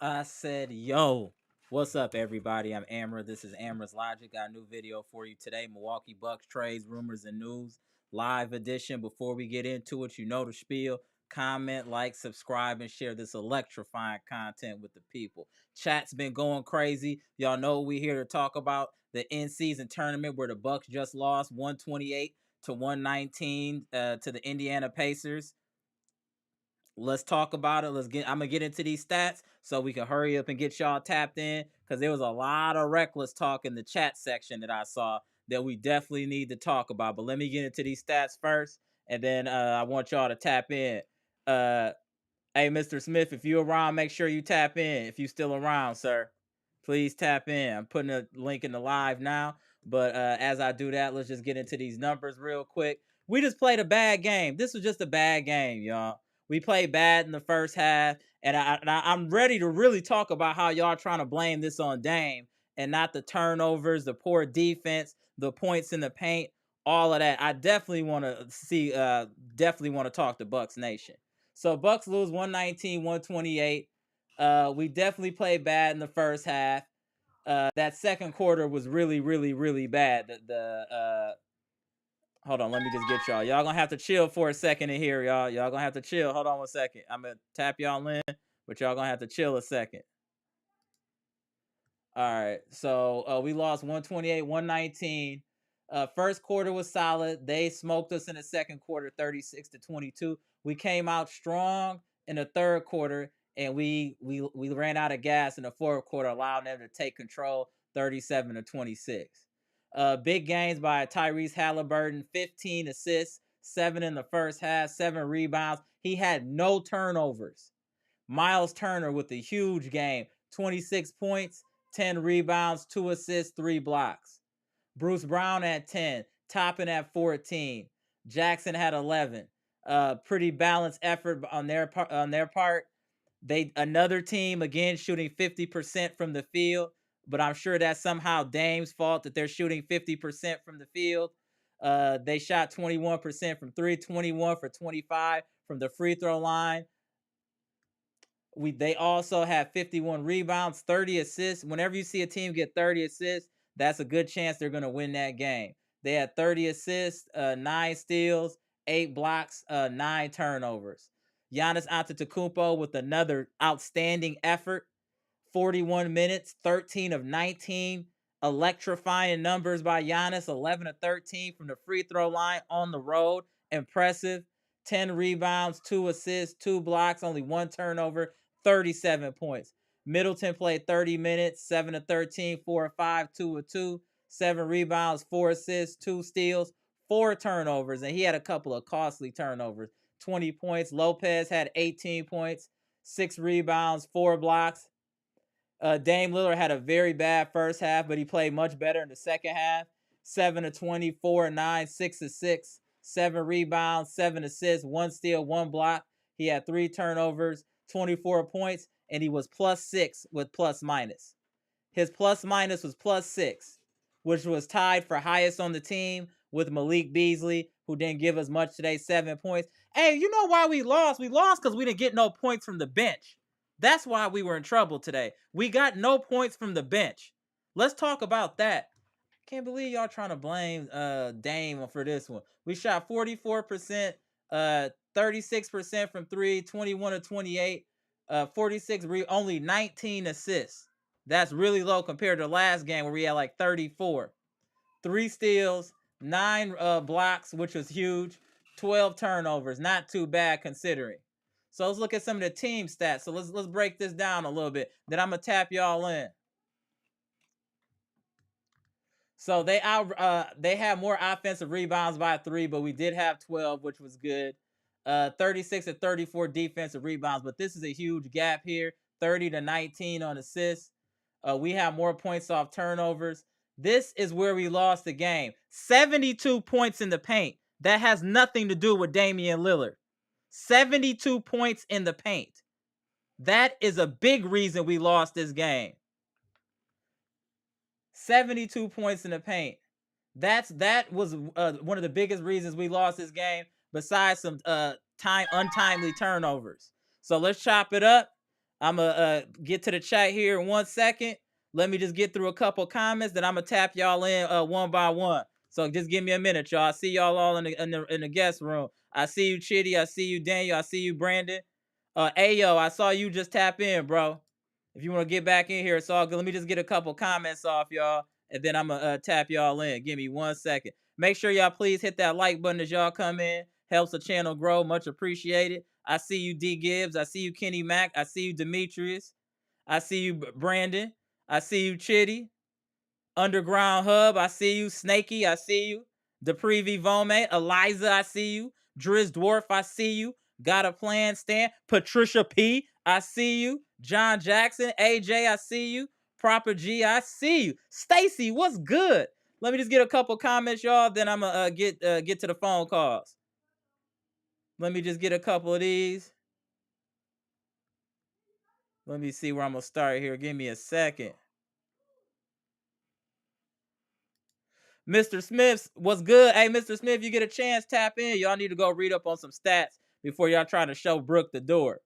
I said, yo, what's up, everybody? I'm Amara. This is Amara's Logic. Got a new video for you today. Milwaukee Bucks trades, rumors, and news. Live edition. Before we get into it, you know the spiel. Comment, like, subscribe, and share this electrifying content with the people. Chat's been going crazy. Y'all know we here to talk about the in-season tournament where the Bucks just lost 128 to 119 to the Indiana Pacers. Let's talk about it. I'm gonna get into these stats so we can hurry up and get y'all tapped in, because there was a lot of reckless talk in the chat section that I saw that we definitely need to talk about. But let me get into these stats first, and then I want y'all to tap in. uh Hey, Mr. Smith, if you're around, make sure you tap in. If you still around, sir, please tap in. I'm putting a link in the live now. But as I do that, let's just get into these numbers real quick. We just played a bad game. This was just a bad game, y'all. We played bad in the first half, and I'm ready to really talk about how y'all trying to blame this on Dame and not the turnovers, the poor defense, the points in the paint, all of that. I definitely want to see, definitely want to talk to Bucks Nation. So Bucks lose 119-128. We definitely played bad in the first half. That second quarter was really, really, really bad. Hold on, let me just get y'all. Y'all gonna have to chill for a second in here, y'all. Y'all gonna have to chill. Hold on one second. I'm gonna tap y'all in, but y'all gonna have to chill a second. All right. So we lost 128-119. First quarter was solid. They smoked us in the second quarter, 36-22. We came out strong in the third quarter, and we ran out of gas in the fourth quarter, allowing them to take control, 37-26. Big gains by Tyrese Halliburton, 15 assists, 7 in the first half, 7 rebounds. He had no turnovers. Miles Turner with a huge game, 26 points, 10 rebounds, 2 assists, 3 blocks. Bruce Brown at 10, Toppin at 14. Jackson had 11. Pretty balanced effort on their part. They another team again shooting 50% from the field, but I'm sure that's somehow Dame's fault that they're shooting 50% from the field. They shot 21% from 3, 21 for 25 from the free throw line. They also have 51 rebounds, 30 assists. Whenever you see a team get 30 assists, that's a good chance they're going to win that game. They had 30 assists, 9 steals, 8 blocks, 9 turnovers. Giannis Antetokounmpo with another outstanding effort. 41 minutes, 13 of 19. Electrifying numbers by Giannis, 11 of 13 from the free throw line on the road. Impressive. 10 rebounds, 2 assists, 2 blocks, only 1 turnover, 37 points. Middleton played 30 minutes, 7 of 13, 4 of 5, 2 of 2, 7 rebounds, 4 assists, 2 steals, 4 turnovers, and he had a couple of costly turnovers. 20 points. Lopez had 18 points, 6 rebounds, 4 blocks. Dame Lillard had a very bad first half, but he played much better in the second half. 7 of 20, 4 of 9, 6 of 6, 7 rebounds, 7 assists, 1 steal, 1 block. He had 3 turnovers, 24 points, and he was +6 with plus minus. His plus minus was +6, which was tied for highest on the team with Malik Beasley, who didn't give us much today, 7 points. Hey, you know why we lost? We lost because we didn't get no points from the bench. That's why we were in trouble today. We got no points from the bench. Let's talk about that. Can't believe y'all trying to blame Dame for this one. We shot 44%, 36% from 3, 21 to 28, 46 only 19 assists. That's really low compared to the last game where we had like 34. 3 steals, 9 blocks, which was huge, 12 turnovers. Not too bad considering. So let's look at some of the team stats. So let's break this down a little bit. Then I'm gonna tap y'all in. So they have more offensive rebounds by 3, but we did have 12, which was good. 36 to 34 defensive rebounds, but this is a huge gap here. 30 to 19 on assists. We have more points off turnovers. This is where we lost the game. 72 points in the paint. That has nothing to do with Damian Lillard. 72 points in the paint. That is a big reason we lost this game. 72 points in the paint. That was one of the biggest reasons we lost this game, besides some untimely turnovers. So let's chop it up. I'm gonna get to the chat here in 1 second. Let me just get through a couple comments, then I'm gonna tap y'all in one by one. So just give me a minute, y'all. I see y'all all in the guest room. I see you, Chitty. I see you, Daniel. I see you, Brandon. Ayo, I saw you just tap in, bro. If you want to get back in here, it's all good. Let me just get a couple comments off, y'all, and then I'm gonna tap y'all in. Give me 1 second. Make sure y'all please hit that like button as y'all come in. Helps the channel grow. Much appreciated. I see you, D Gibbs. I see you, Kenny Mack. I see you, Demetrius. I see you, Brandon. I see you, Chitty. Underground Hub. I see you, Snaky. I see you. Deprevi Vome. Eliza. I see you. Driz Dwarf. I see you. Got a plan, Stan. Patricia P. I see you. John Jackson. AJ. I see you. Proper G. I see you. Stacy. What's good? Let me just get a couple comments, y'all. Then I'm gonna get to the phone calls. Let me just get a couple of these. Let me see where I'm gonna start here. Give me a second. Mr. Smith, what's good? Hey, Mr. Smith, you get a chance, tap in. Y'all need to go read up on some stats before y'all try to show Brooke the door.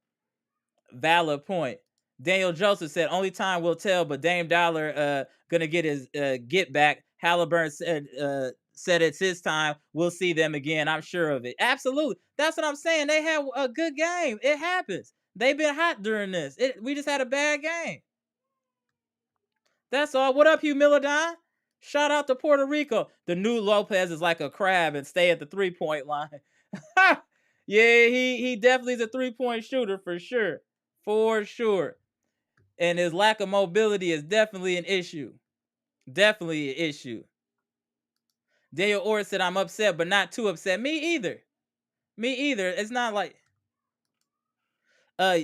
Valid point. Daniel Joseph said, only time will tell, but Dame Dollar gonna get his get back. Halliburton said it's his time. We'll see them again. I'm sure of it. Absolutely. That's what I'm saying. They had a good game. It happens. They've been hot during this. We just had a bad game. That's all. What up, Hugh Milladine? Shout out to Puerto Rico. The new Lopez is like a crab and stay at the 3-point line. Yeah, he definitely is a 3-point shooter for sure. For sure. And his lack of mobility is definitely an issue. Definitely an issue. Daniel Orr said, I'm upset, but not too upset. Me either. Me either. It's not like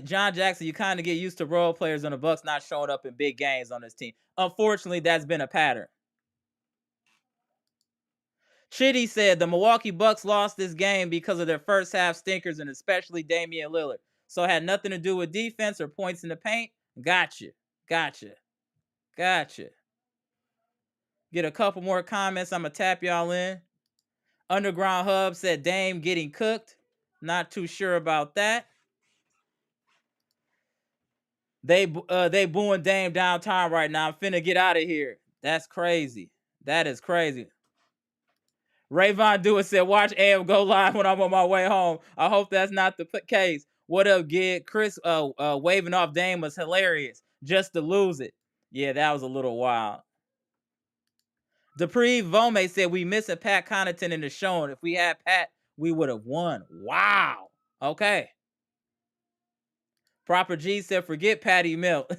John Jackson, you kind of get used to role players on the Bucks not showing up in big games on this team. Unfortunately, that's been a pattern. Chitty said the Milwaukee Bucks lost this game because of their first half stinkers and especially Damian Lillard. So it had nothing to do with defense or points in the paint. Gotcha. Get a couple more comments. I'm going to tap y'all in. Underground Hub said Dame getting cooked. Not too sure about that. They booing Dame downtown right now. I'm finna get out of here. That's crazy. That is crazy. Rayvon Dewey said, watch AM go live when I'm on my way home. I hope that's not the case. What up, Gid? Chris waving off Dame was hilarious. Just to lose it. Yeah, that was a little wild. Dupree Vome said, we missing Pat Connaughton in the showing. If we had Pat, we would have won. Wow. Okay. Proper G said, forget Patty Milk.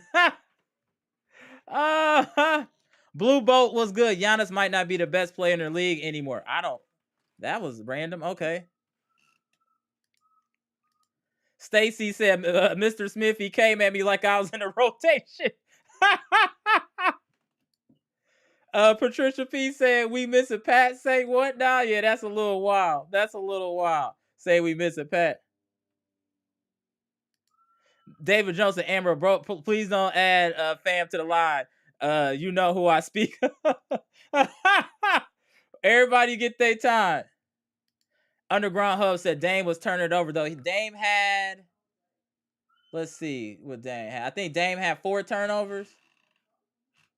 Blue Boat was good. Giannis might not be the best player in the league anymore. That was random. Okay. Stacy said, Mr. Smith, he came at me like I was in a rotation. Patricia P said, we miss a Pat. Say what now? Yeah, that's a little wild. Say we miss a Pat. David Jones and Amara, bro, please don't add fam to the line. You know who I speak. Everybody get their time. Underground Hub said Dame was turning it over, though. Dame had, let's see what Dame had. I think Dame had 4 turnovers.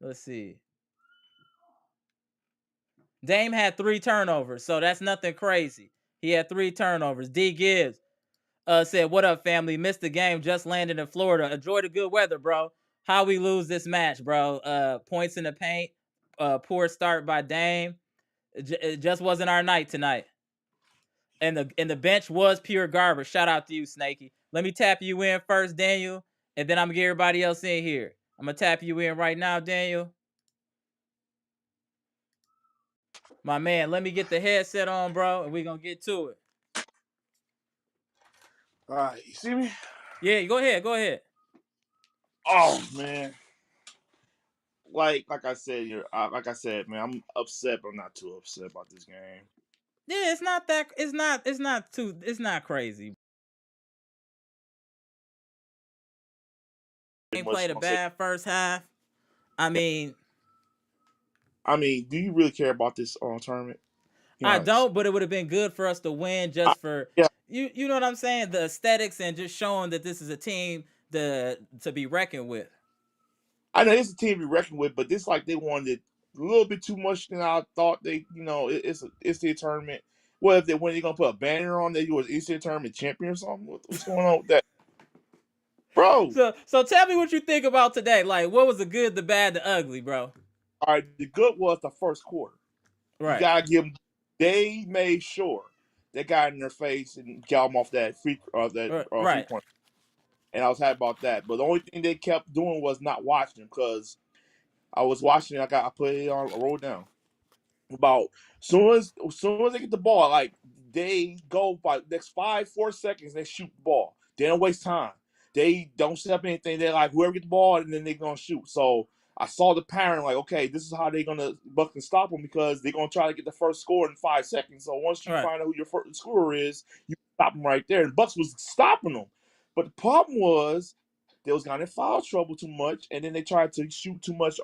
Let's see. Dame had 3 turnovers, so that's nothing crazy. He had 3 turnovers. D Gibbs said, what up, family? Missed the game, just landed in Florida. Enjoy the good weather, bro. How we lose this match, bro? Points in the paint. Poor start by Dame. It just wasn't our night tonight. And the bench was pure garbage. Shout out to you, Snaky. Let me tap you in first, Daniel, and then I'm going to get everybody else in here. I'm going to tap you in right now, Daniel. My man, let me get the headset on, bro, and we're going to get to it. All right, you see me? Yeah, go ahead. Oh, man. Like I said, man, I'm upset, but I'm not too upset about this game. Yeah, it's not crazy. They played a bad first half. I mean, do you really care about this tournament? I don't, but it would have been good for us to win just for yeah. you know what I'm saying? The aesthetics and just showing that this is a team to be reckoned with. I know it's a team to be reckoned with, but this like they wanted a little bit too much than I thought. They, it's the tournament. What if when they gonna put a banner on that you was ECA tournament champion or something? What's going on with that, bro? So tell me what you think about today. Like, what was the good, the bad, the ugly, bro? All right, the good was the first quarter. You Right, gotta give them. They made sure they got in their face and got them off that free right. point, and I was happy about that. But the only thing they kept doing was not watching because I was watching. I put it on. I wrote it down. About soon as they get the ball, like they go by next 5 4 seconds, they shoot the ball. They don't waste time. They don't set up anything. They're like whoever get the ball and then they're gonna shoot. So I saw the pattern like, okay, this is how they're gonna Bucks can stop them because they're gonna try to get the first score in 5 seconds. So once you Right. find out who your first scorer is, you stop them right there. And Bucks was stopping them, but the problem was they was got in foul trouble too much, and then they tried to shoot too much.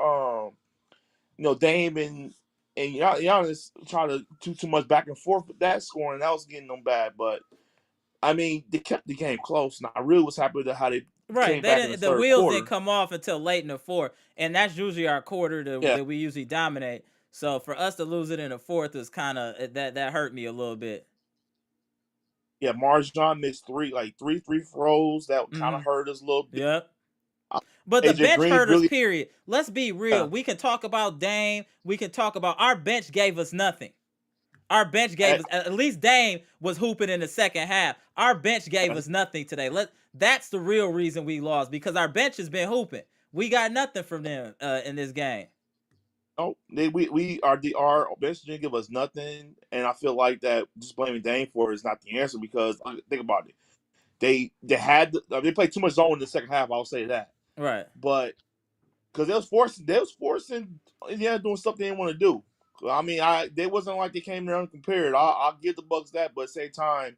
Dame and Giannis trying to do too much back and forth with that scoring. That was getting them bad. But I mean, they kept the game close, and I really was happy with how they Right. came They back in the didn't the third wheels didn't quarter. come off until late in the fourth. And that's usually our quarter Yeah, that we usually dominate. So for us to lose it in the fourth is kinda that hurt me a little bit. yeah. Marjan missed three free throws that kind of Mm-hmm. hurt us a little bit. Yep. Uh, But the AJ bench Green hurt us, really, period. Let's be real. yeah, We can talk about Dame. We can talk about our bench gave us nothing. Our bench gave I, us at least Dame was hooping in the second half. Our bench gave I, us nothing today. That's the real reason we lost because our bench has been hooping. We got nothing from them in this game. no, we are our bench didn't give us nothing, and I feel like that just blaming Dame for it is not the answer because think about it. They played too much zone in the second half. I'll say that, Right. but because they was forcing Indiana doing stuff they didn't want to do. I mean, they wasn't like they came there unprepared. I'll give the Bucks that, but at the same time,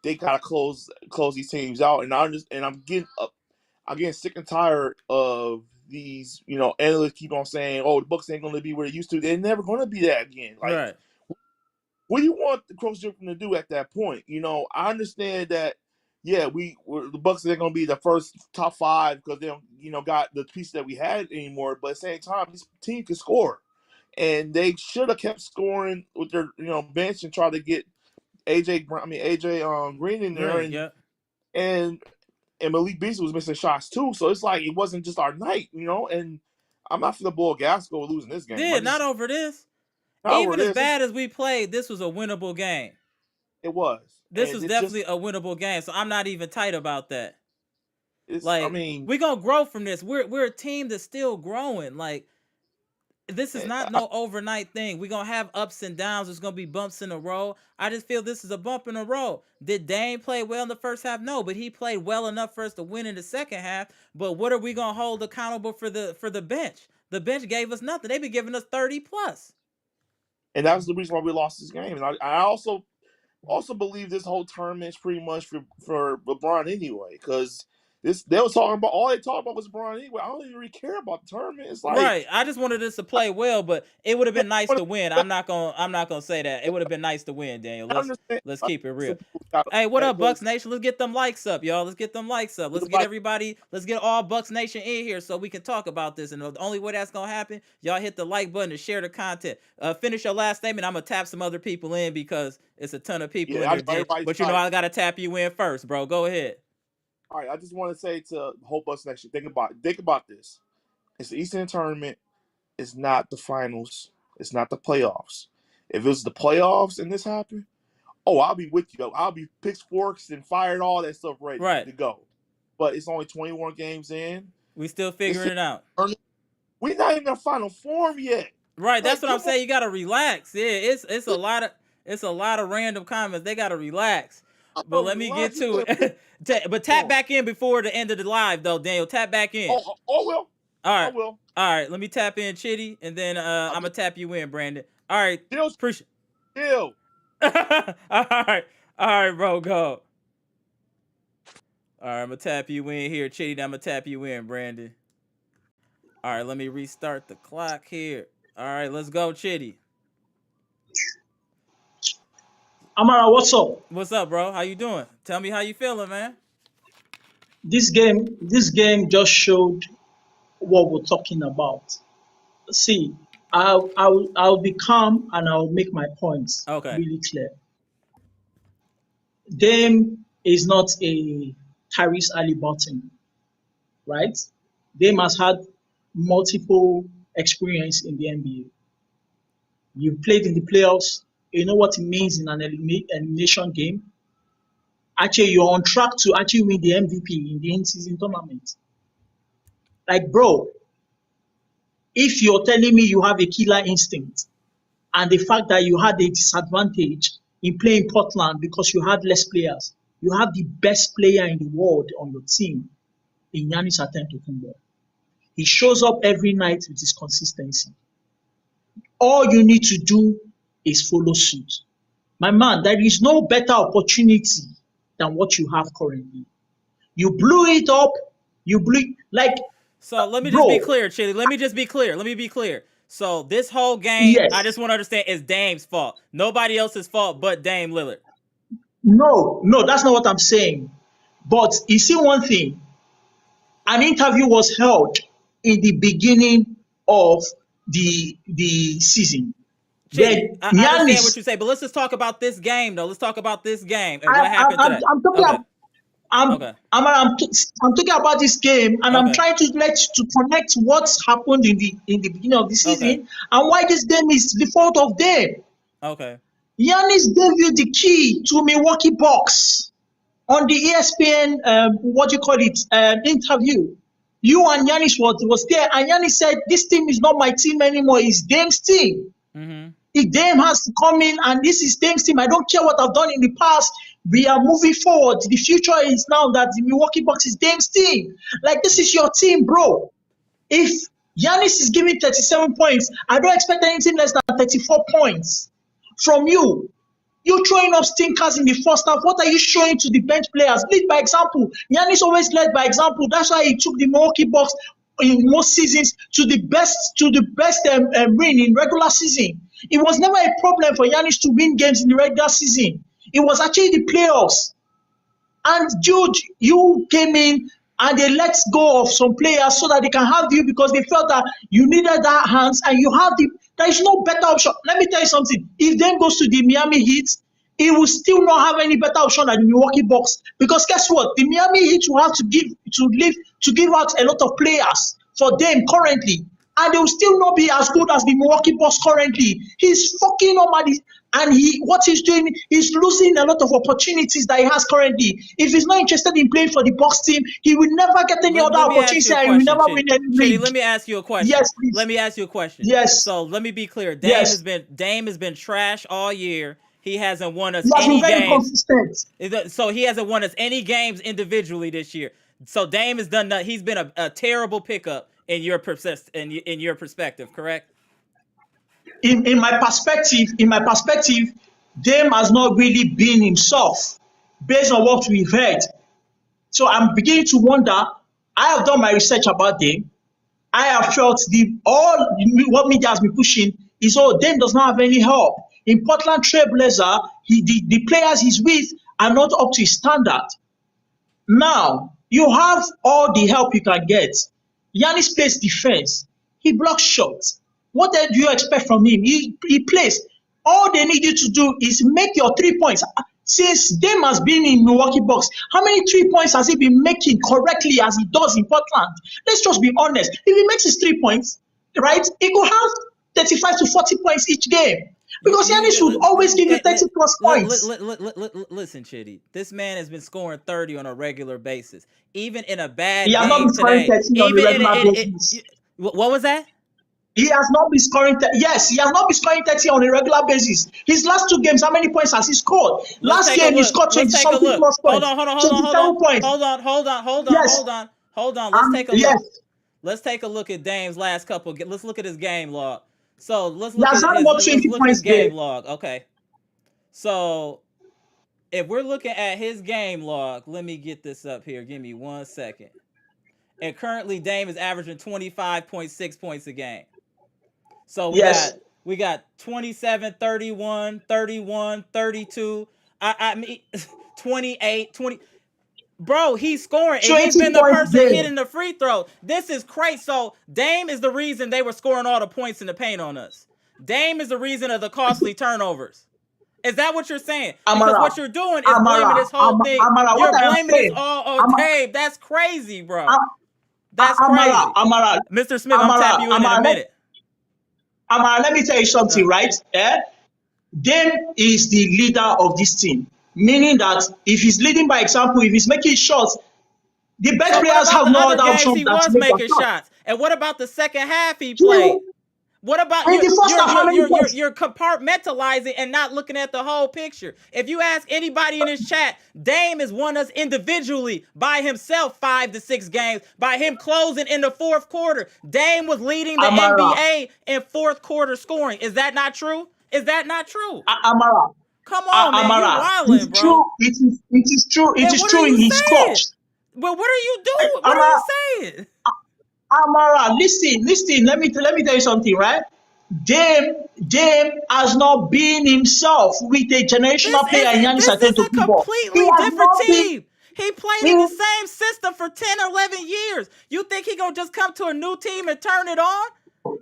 they gotta close these teams out. And I'm getting sick and tired of these. Analysts keep on saying, "Oh, the Bucks ain't gonna be where they used to." They're never gonna be that again. Like, Right. what do you want the coach to do at that point? I understand that. Yeah, the Bucks are going to be the first top five because they don't, got the pieces that we had anymore. But at the same time, this team can score, and they should have kept scoring with their bench and try to get AJ Green in there, Green. and Yep. and and Malik Beasley was missing shots too. So it's like it wasn't just our night, And I'm not for the Bull Gasco losing this game. I Did not just over this. not over Even as this. bad as we played, this was a winnable game. It was, This and was it just definitely a winnable game. So I'm not even tight about that. it's. I Like mean. we gonna grow from this. We're a team that's still growing. Like this is not no overnight thing. We're gonna have ups and downs. There's gonna be bumps in the road. I just feel this is a bump in the road. Did Dame play well in the first half? No, but he played well enough for us to win in the second half. But what are we gonna hold accountable for the bench? The bench gave us nothing. They've been giving us 30 plus. And that was the reason why we lost this game. And I also believe this whole tournament's pretty much for LeBron anyway, because this they was talking about all they talked about was LeBron anyway. I don't even really care about the tournament. It's like Right. I just wanted us to play well, but it would have yeah, been nice to win. I'm not gonna say that. It would have been nice to win, Daniel. I Let's understand. let's I keep it real. understand people got Hey, what upset up, Bucks because Nation? Let's get them likes up, y'all. Let's get them likes up. Let's get like everybody, let's get all Bucks Nation in here so we can talk about this. And the only way that's gonna happen, y'all hit the like button and share the content. Finish your last statement. I'm gonna tap some other people in because it's a ton of people in yeah, I there, know Jen. everybody's But you know tight. I gotta tap you in first, bro. Go ahead. All right, I just want to say to the whole Bucks next year, think about this. It's the Eastern tournament. It's not the finals. It's not the playoffs. If it was the playoffs and this happened, oh, I'll be with you. I'll be pitchforks and fired all that stuff ready Right. to go. But it's only 21 games in. We still It's figuring it out. we're not even in final form yet. Right, that's Like, what I'm come on, saying. You gotta relax. Yeah, it's a lot of random comments. They gotta relax. But let me get relax. You to gotta pick it. But tap on. back in before the end of the live, though, Daniel. Tap back in. Well, All I right, will. all right. Let me tap in, Chitty, and then I I'm gonna just tap you in, Brandon. All right, chill, appreciate. chill. all right, all right, bro. Go. All right, I'm gonna tap you in here, Chitty. Then I'm gonna tap you in, Brandon. All right, let me restart the clock here. All right, let's go, Chitty. Amara, what's up? What's up, bro? How you doing? Tell me how you feeling, man. this game just showed what we're talking about. See, I'll be calm and I'll make my points Okay. really clear. Dame is not a Tyrese Haliburton, right? Dame has had multiple experience in the NBA. You've played in the playoffs. You know what it means in an elimination game. Actually, you're on track to actually win the MVP in the in-season tournament. Like, bro, if you're telling me you have a killer instinct and the fact that you had a disadvantage in playing Portland because you had less players, you have the best player in the world on your team in Giannis Antetokounmpo. He shows up every night with his consistency. All you need to do is follow suit. My man, there is no better opportunity than what you have currently. You blew it up. You blew it, like, So let me just be bro. clear, Chili. Let me just be clear. Let me be clear. So this whole game, I Yes, just want to understand, is Dame's fault. Nobody else's fault but Dame Lillard. no, no, that's not what I'm saying. But you see one thing, an interview was held in the beginning of the season. Chitty, Then I understand what Giannis, you say, but let's just talk about this game, though. Let's talk about this game and what I'm, happened I'm, today. I'm talking Okay. about, I'm, Okay. I'm talking about this game, and I'm Okay. trying to connect what's happened in the beginning of the Okay. season and why this game is the fault of them. Okay. Giannis gave you the key to Milwaukee Bucks on the ESPN, what do you call it, interview. You and Giannis was there, and Giannis said, "This team is not my team anymore. It's Dame's team. Mm-hmm. If Dame has to come in, and this is Dame's team. I don't care what I've done in the past. We are moving forward. The future is now that the Milwaukee Bucks is Dame's team. Like, this is your team, bro. If Giannis is giving 37 points, I don't expect anything less than 34 points from you. You throwing up stinkers in the first half. What are you showing to the bench players? Lead by example. Giannis always led by example. That's why he took the Milwaukee Bucks in most seasons to the best win in regular season. It was never a problem for Giannis to win games in the regular season. It was actually the playoffs. And Jude, you came in and they let go of some players so that they can have you because they felt that you needed that hands and you have there is no better option. Let me tell you something. If Dame goes to the Miami Heat, he will still not have any better option than the Milwaukee Bucks. Because guess what? The Miami Heat will have to give out a lot of players for them currently. And they will still not be as good as the Milwaukee Bucks currently. He's fucking up at and what he's doing, he's losing a lot of opportunities that he has currently. If he's not interested in playing for the Bucks team, he will never get any other Let me ask opportunity you a and he will question, never Chitty. win any Chitty, league. let me ask you a question. Yes, please. Let me ask you a question. Yes, So let me be clear. yes. Dame has been trash all year. He hasn't won He us has been any very games. consistent. So he hasn't won us any games individually this year. So Dame has done that. He's been a terrible pickup in your perspective, correct? In my perspective, Dame has not really been himself based on what we've heard. So I'm beginning to wonder. I have done my research about Dame. I have felt what media has been pushing is, oh, Dame does not have any help. In Portland Trailblazer, the players he's with are not up to his standard. Now, you have all the help you can get. Giannis plays defense. He blocks shots. What then do you expect from him? He plays. All they need you to do is make your 3 points. Since Dame has been in Milwaukee Bucks, how many 3 points has he been making correctly as he does in Portland? Let's just be honest. If he makes his 3 points, right, he could have 35 to 40 points each game. Because Giannis would always give you 30 plus points. Listen, Chitty. This man has been scoring 30 on a regular basis. Even in a bad He has not game been scoring today. 30 on a Even regular basis. what was that? He has not been scoring. Yes, he has not been scoring 30 on a regular basis. His last two games, how many points has he scored? Let's Last take a game, he look. scored Let's 20 take a something look. plus Hold points, on, hold on, hold on, hold on. 27 points. Hold on, hold on, hold on, Yes, hold on. Hold on. Let's take a yes. look. Let's take a look at Dame's last couple. Let's look at his game log. So He has had about 20 let's look at his points game game. log. Okay. So if we're looking at his game log, let me get this up here. Give me 1 second. And currently Dame is averaging 25.6 points a game. So Yes. we got 27, 31, 31, 32. I mean 28, 20. Bro, he's scoring, and he's 20 been the points person game. hitting the free throw. This is crazy. So Dame is the reason they were scoring all the points in the paint on us. Dame is the reason of the costly turnovers. Is that what you're saying? Because Amara, what you're doing is blaming Amara, this whole thing. Amara, what You're I am blaming this saying, all on Ama- Dame. That's crazy, bro. That's Amara, crazy. Amara, Mr. Smith, I'm Amara, tapping you in a Amara, minute. Amara, let me tell you something, Uh, right? Dame is the leader of this team, meaning that if he's leading by example, if he's making shots, the bench so what players about have the no other other games option he than to was make their making shots. shots? And what about the second half he played? True. What about In the first half, how many points? you're compartmentalizing and not looking at the whole picture? If you ask anybody in this chat, Dame has won us individually by himself 5 to 6 games by him closing in the fourth quarter. Dame was leading the Amara, NBA in fourth quarter scoring. Is that not true? Is that not true? Amara, Come on, man, you Amara. wilding, It's true. bro. It is true. It Then is what are true in you his saying? clutch. But what are you doing? What are Amara, you saying? Amara, listen. Let me tell you something, right? Dame has not been himself with a generational player in Giannis This is a Antetokounmpo. He completely has different not been. team. He played in He, the same system for 10 or 11 years. You think he gonna just come to a new team and turn it on?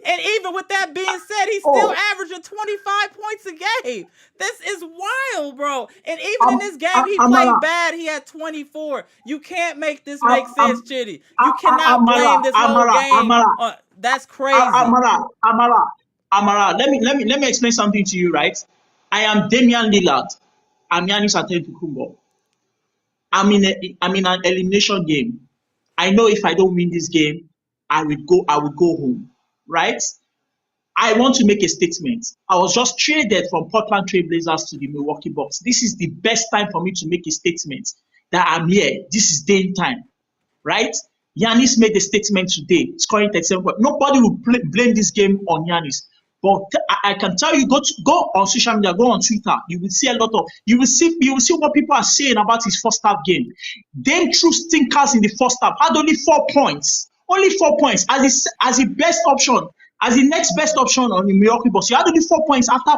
And even with that being said, he's still oh, averaging 25 points a game. This is wild, bro. And even in this game he Amara, played bad, he had 24. You can't make this Am, make sense, Am, Chitty. You cannot Amara, blame this whole game on that's crazy. Amara. Let me explain something to you, right? I am Damian Lillard. I'm Giannis Antetokounmpo. I'm in an elimination game. I know if I don't win this game, I will go home, right? I want to make a statement. I was just traded from Portland Trail Blazers to the Milwaukee Bucks. This is the best time for me to make a statement that I'm here. This is game time, right? Giannis made a statement today, scoring 37 points. Nobody will blame this game on Giannis. But I can tell you, go on social media, go on Twitter. You will see a lot of you will see what people are saying about his first half game. Dame threw stinkers in the first half, had only 4 points. Only 4 points as the best option, as the next best option on the Milwaukee Bucks. You had only 4 points after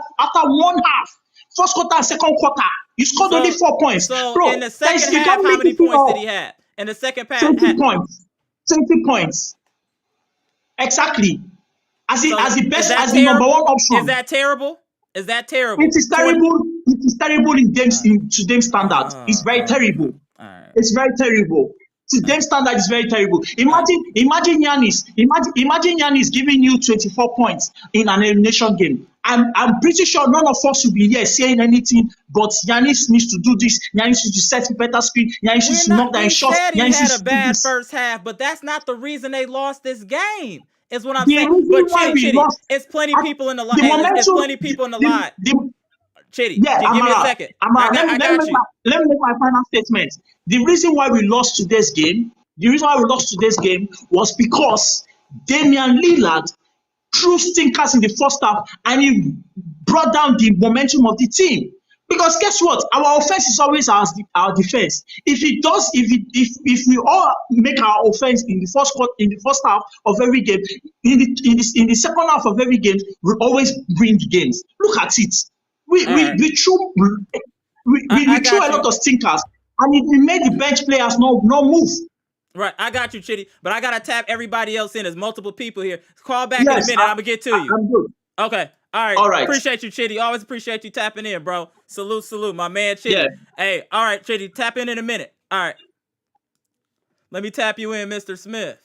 one half. First quarter and second quarter. You scored only So 4 points. so in Bro, the second you half, can't how make many it points did feel he have? In the second half, 20 points. 20 points. Exactly. so As the is best, that as the number one terrible? Is option. that terrible? Is that It terrible? is 20. terrible. It is terrible Uh, in today's standards. It's all very right, terrible. all right, It's very terrible. all right, Today's standard is very terrible. all right. Imagine Giannis giving you 24 points in an elimination game. I'm pretty sure none of us will be here saying anything, but Giannis needs to do this. Giannis needs to set better screen. Giannis needs to knock down We shots. said he Giannis had a needs to do bad this. first half, but that's not the reason they lost this game. Is what I'm The saying. reason But why we Chitty, lost, it's plenty at people in the line. the Hey, it's momentum, plenty people in the line. Chitty, yeah, give me a Amara, second. I got you. let me make my final statement. The reason why we lost today's game, was because Damian Lillard threw stinkers in the first half and he brought down the momentum of the team. Because guess what? Our offense is always our defense. If we all make our offense in the first half of every game, in the second half of every game, we always win the games. Look at it. We All we right, we threw I we threw a got you. lot of stinkers, and it made the bench players not move. Right, I got you, Chitty. But I gotta tap everybody else in. There's multiple people here. Call back in a Yes, minute. I'm gonna get to you. I'm good. Okay. All right. All right. Appreciate you, Chitty. Always appreciate you tapping in, bro. Salute, my man, Yeah. Chitty. Hey, all right, Chitty, tap in a minute. All right. Let me tap you in, Mr. Smith.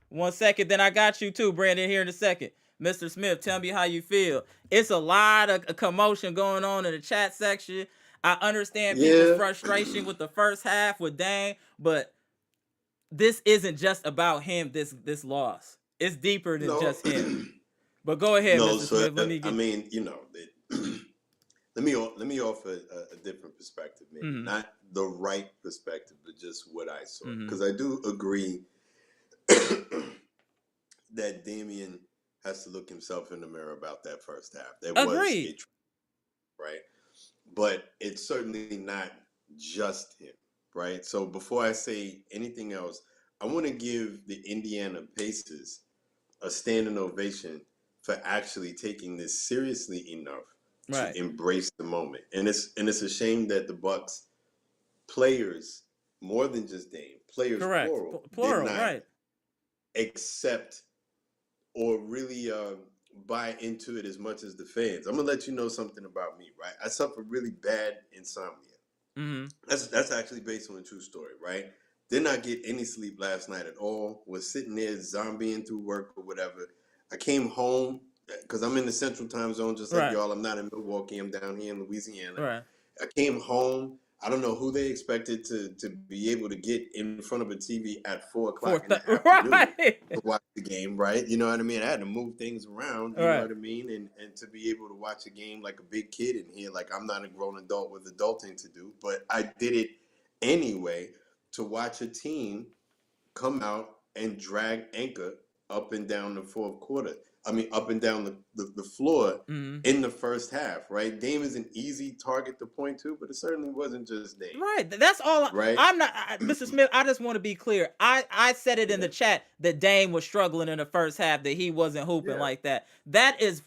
1 second, then I got you too, Brandon, here in a second. Mr. Smith, tell me how you feel. It's a lot of commotion going on in the chat section. I understand people's Yeah, frustration with the first half with Dame, but this isn't just about him, this loss. It's deeper than no, just him. But go ahead, no. Mr. So Smith. Let me I get. mean, let me offer a different perspective, maybe Mm-hmm. not the right perspective, but just what I saw. Mm-hmm. Because I do agree that Damian has to look himself in the mirror about that first half. That was Agreed. right, but it's certainly not just him, right? So before I say anything else, I want to give the Indiana Pacers a standing ovation for actually taking this seriously enough to Right. embrace the moment. And it's a shame that the Bucks players more than just Dame, players Correct. plural, did Plural, not right. accept or really buy into it as much as the fans. I'm gonna let you know something about me, right? I suffer really bad insomnia. Mm-hmm. That's actually based on a true story, right? Did not get any sleep last night at all. Was sitting there zombieing through work or whatever. I came home because I'm in the central time zone, just like Right. y'all. I'm not in Milwaukee. I'm down here in Louisiana. Right. I came home. I don't know who they expected to be able to get in front of a TV at 4 o'clock in the afternoon Right. to watch the game, right? You know what I mean? I had to move things around, you know Right. what I mean? And to be able to watch a game like a big kid in here, like I'm not a grown adult with adulting to do, but I did it anyway to watch a team come out and drag Anchor up and down the fourth quarter. I mean, up and down the floor Mm-hmm. in the first half, right? Dame is an easy target to point to, but it certainly wasn't just Dame, Right. That's all. right? I'm not, Mr. Smith. I just want to be clear. I said it in Yeah, the chat that Dame was struggling in the first half, that he wasn't hooping yeah. like that. That is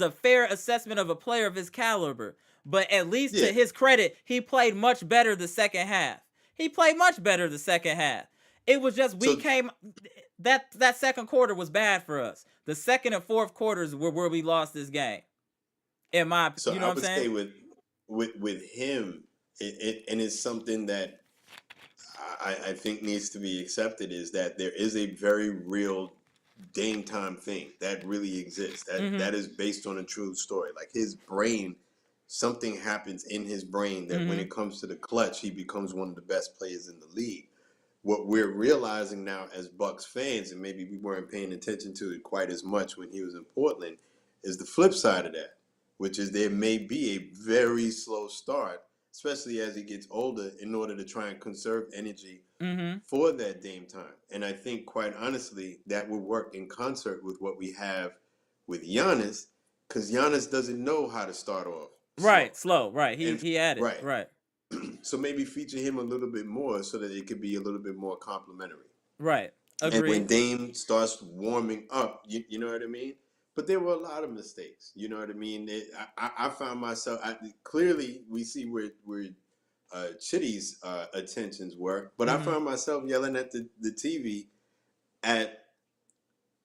a fair assessment of a player of his caliber. But at least Yeah. to his credit, he played much better the second half. He played much better the second half. It was just we So came that second quarter was bad for us. The second and fourth quarters were where we lost this game. so You know I what I'm would saying? say with him, and it's something that I think needs to be accepted is that there is a very real Dame time thing that really exists. That Mm-hmm. is based on a true story. Like his brain, something happens in his brain that when Mm-hmm. it comes to the clutch, he becomes one of the best players in the league. What we're realizing now as Bucks fans, and maybe we weren't paying attention to it quite as much when he was in Portland, is the flip side of that, which is there may be a very slow start, especially as he gets older, in order to try and conserve energy Mm-hmm. for that Dame time. And I think, quite honestly, that will work in concert with what we have with Giannis, because Giannis doesn't know how to start off slow. Right. Slow. Right. He And he had it. right. Right. So maybe feature him a little bit more so that it could be a little bit more complimentary. Right. And when Agreed. Dame starts warming up, you know what I mean? But there were a lot of mistakes. You know what I mean? I found myself, clearly we see where Chitty's attentions were, but I Mm-hmm. found myself yelling at the TV at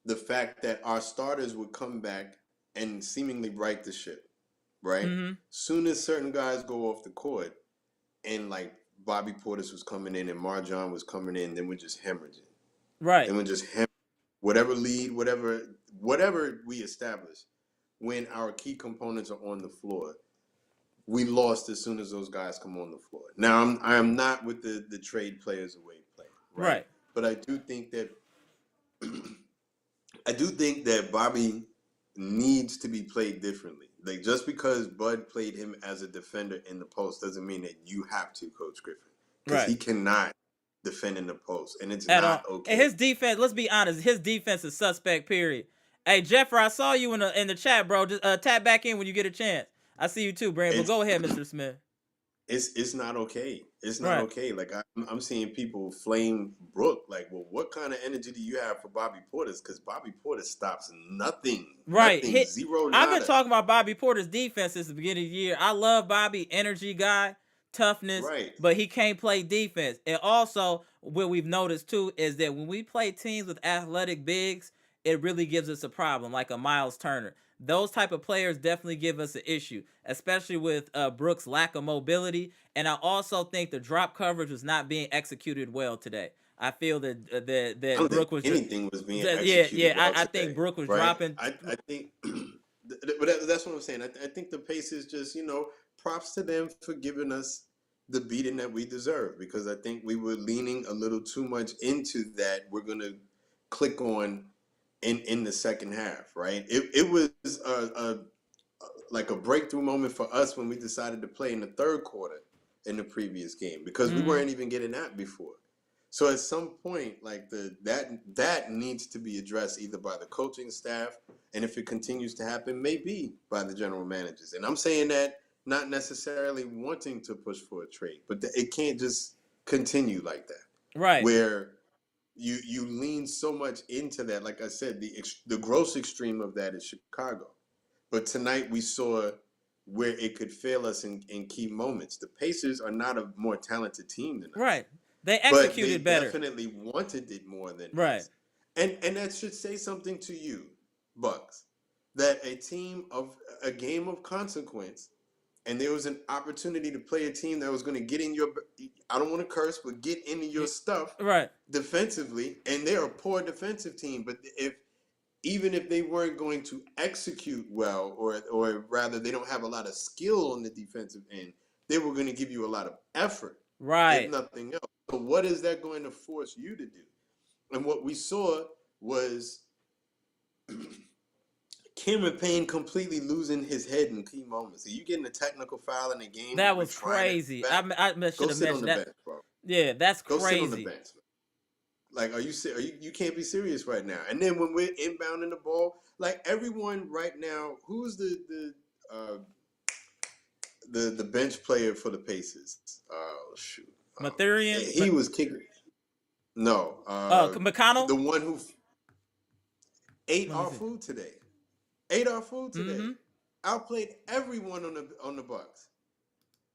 the fact that our starters would come back and seemingly right the ship, right? Mm-hmm. Soon as certain guys go off the court, and like Bobby Portis was coming in and Marjon was coming in, then we're just hemorrhaging. Right. Then we're just whatever lead, whatever we establish. When our key components are on the floor, we lost as soon as those guys come on the floor. Now I am not with the trade players away play, right? Right. But I do think that Bobby needs to be played differently. Like just because Bud played him as a defender in the post doesn't mean that you have to, Coach Griffin, because Right. he cannot defend in the post, and it's At all. not And okay. his defense, let's be honest, his defense is suspect, period. Hey, Jeffrey, I saw you in the chat, bro. Just tap back in when you get a chance. I see you too, Brand. But It's go ahead, Mr. Smith. it's not okay. It's not Right. okay. Like I'm seeing people flame Brook. Like, well, what kind of energy do you have for Bobby Portis? Because Bobby Portis stops nothing, Right. zero, I've been nada. talking about Bobby Porter's defense since the beginning of the year. I love Bobby, energy guy, toughness, Right. but he can't play defense. And also, what we've noticed too is that when we play teams with athletic bigs, it really gives us a problem, like a Miles Turner. Those type of players definitely give us an issue, especially with Brooks' lack of mobility. And I also think the drop coverage was not being executed well today. I feel that I that don't think Brook was just anything was being yeah. executed well I think today, Brook was right? dropping. I think, but that's what I'm saying. I think the Pacers just, props to them for giving us the beating that we deserve, because I think we were leaning a little too much into that. We're gonna click on in the second half, right? It was like a breakthrough moment for us when we decided to play in the third quarter in the previous game, because we Mhm. weren't even getting that before. So at some point, like that needs to be addressed either by the coaching staff, and if it continues to happen, maybe by the general managers. And I'm saying that not necessarily wanting to push for a trade, but it can't just continue like that, Right. where you lean so much into that. Like I said, the gross extreme of that is Chicago. But tonight we saw where it could fail us in key moments. The Pacers are not a more talented team than us. Right. They but they executed better. definitely wanted it more than Right. us. And that should say something to you, Bucks, that a game of consequence, and there was an opportunity to play a team that was going to get in your, I don't want to curse, but get into your stuff Right. defensively, and they're a poor defensive team. But even if they weren't going to execute well, or rather they don't have a lot of skill on the defensive end, they were going to give you a lot of effort, if Right. nothing else. So what is that going to force you to do? And what we saw was Cameron Payne completely losing his head in key moments. Are you getting a technical foul in a game That when we're was trying to crazy. back? I Go should have sit on mentioned the that. bench, bro. Yeah, that's Go sit on the crazy. bench. Like, you can't be serious right now. And then when we're inbounding the ball, like everyone right now, who's the bench player for the Pacers? Oh shoot, Mathurian. he was kicking. No, McConnell. the one who ate Let me our see. food today. Ate our food today. Mm-hmm. Outplayed everyone on the Bucks.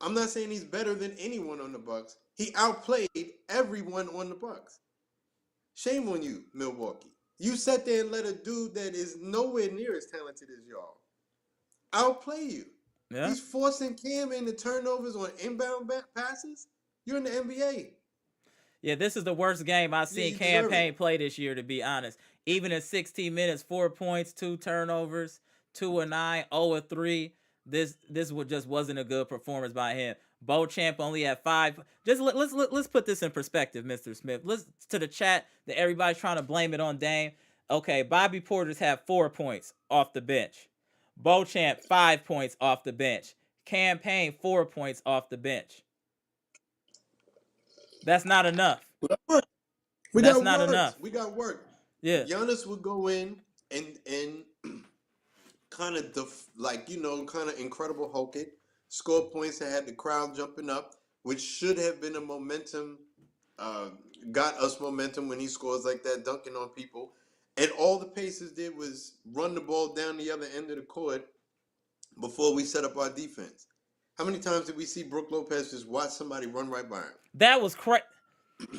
I'm not saying he's better than anyone on the Bucks. He outplayed everyone on the Bucks. Shame on you, Milwaukee. You sat there and let a dude that is nowhere near as talented as y'all outplay you. Yeah. He's forcing Cam into turnovers on inbound passes. You're in the NBA. Yeah, this is the worst game I've Yeah, seen you Cam deserve it. Payne play this year, to be honest. Even in 16 minutes, 4 points, 2 turnovers, 2 of 9, 0 of 3. This just wasn't a good performance by him. Beauchamp only had 5. Just let's put this in perspective, Mr. Smith. Let's to the chat that everybody's trying to blame it on Dame. Okay, Bobby Porter's had 4 points off the bench. Beauchamp 5 points off the bench. Cam Payne 4 points off the bench. That's not enough. We That's got not work. enough. We got work. Yeah. Giannis would go in and kind of kind of incredible Hulk it, score points that had the crowd jumping up, which should have been a momentum, got us momentum when he scores like that, dunking on people. And all the Pacers did was run the ball down the other end of the court before we set up our defense. How many times did we see Brook Lopez just watch somebody run right by him? That was crazy.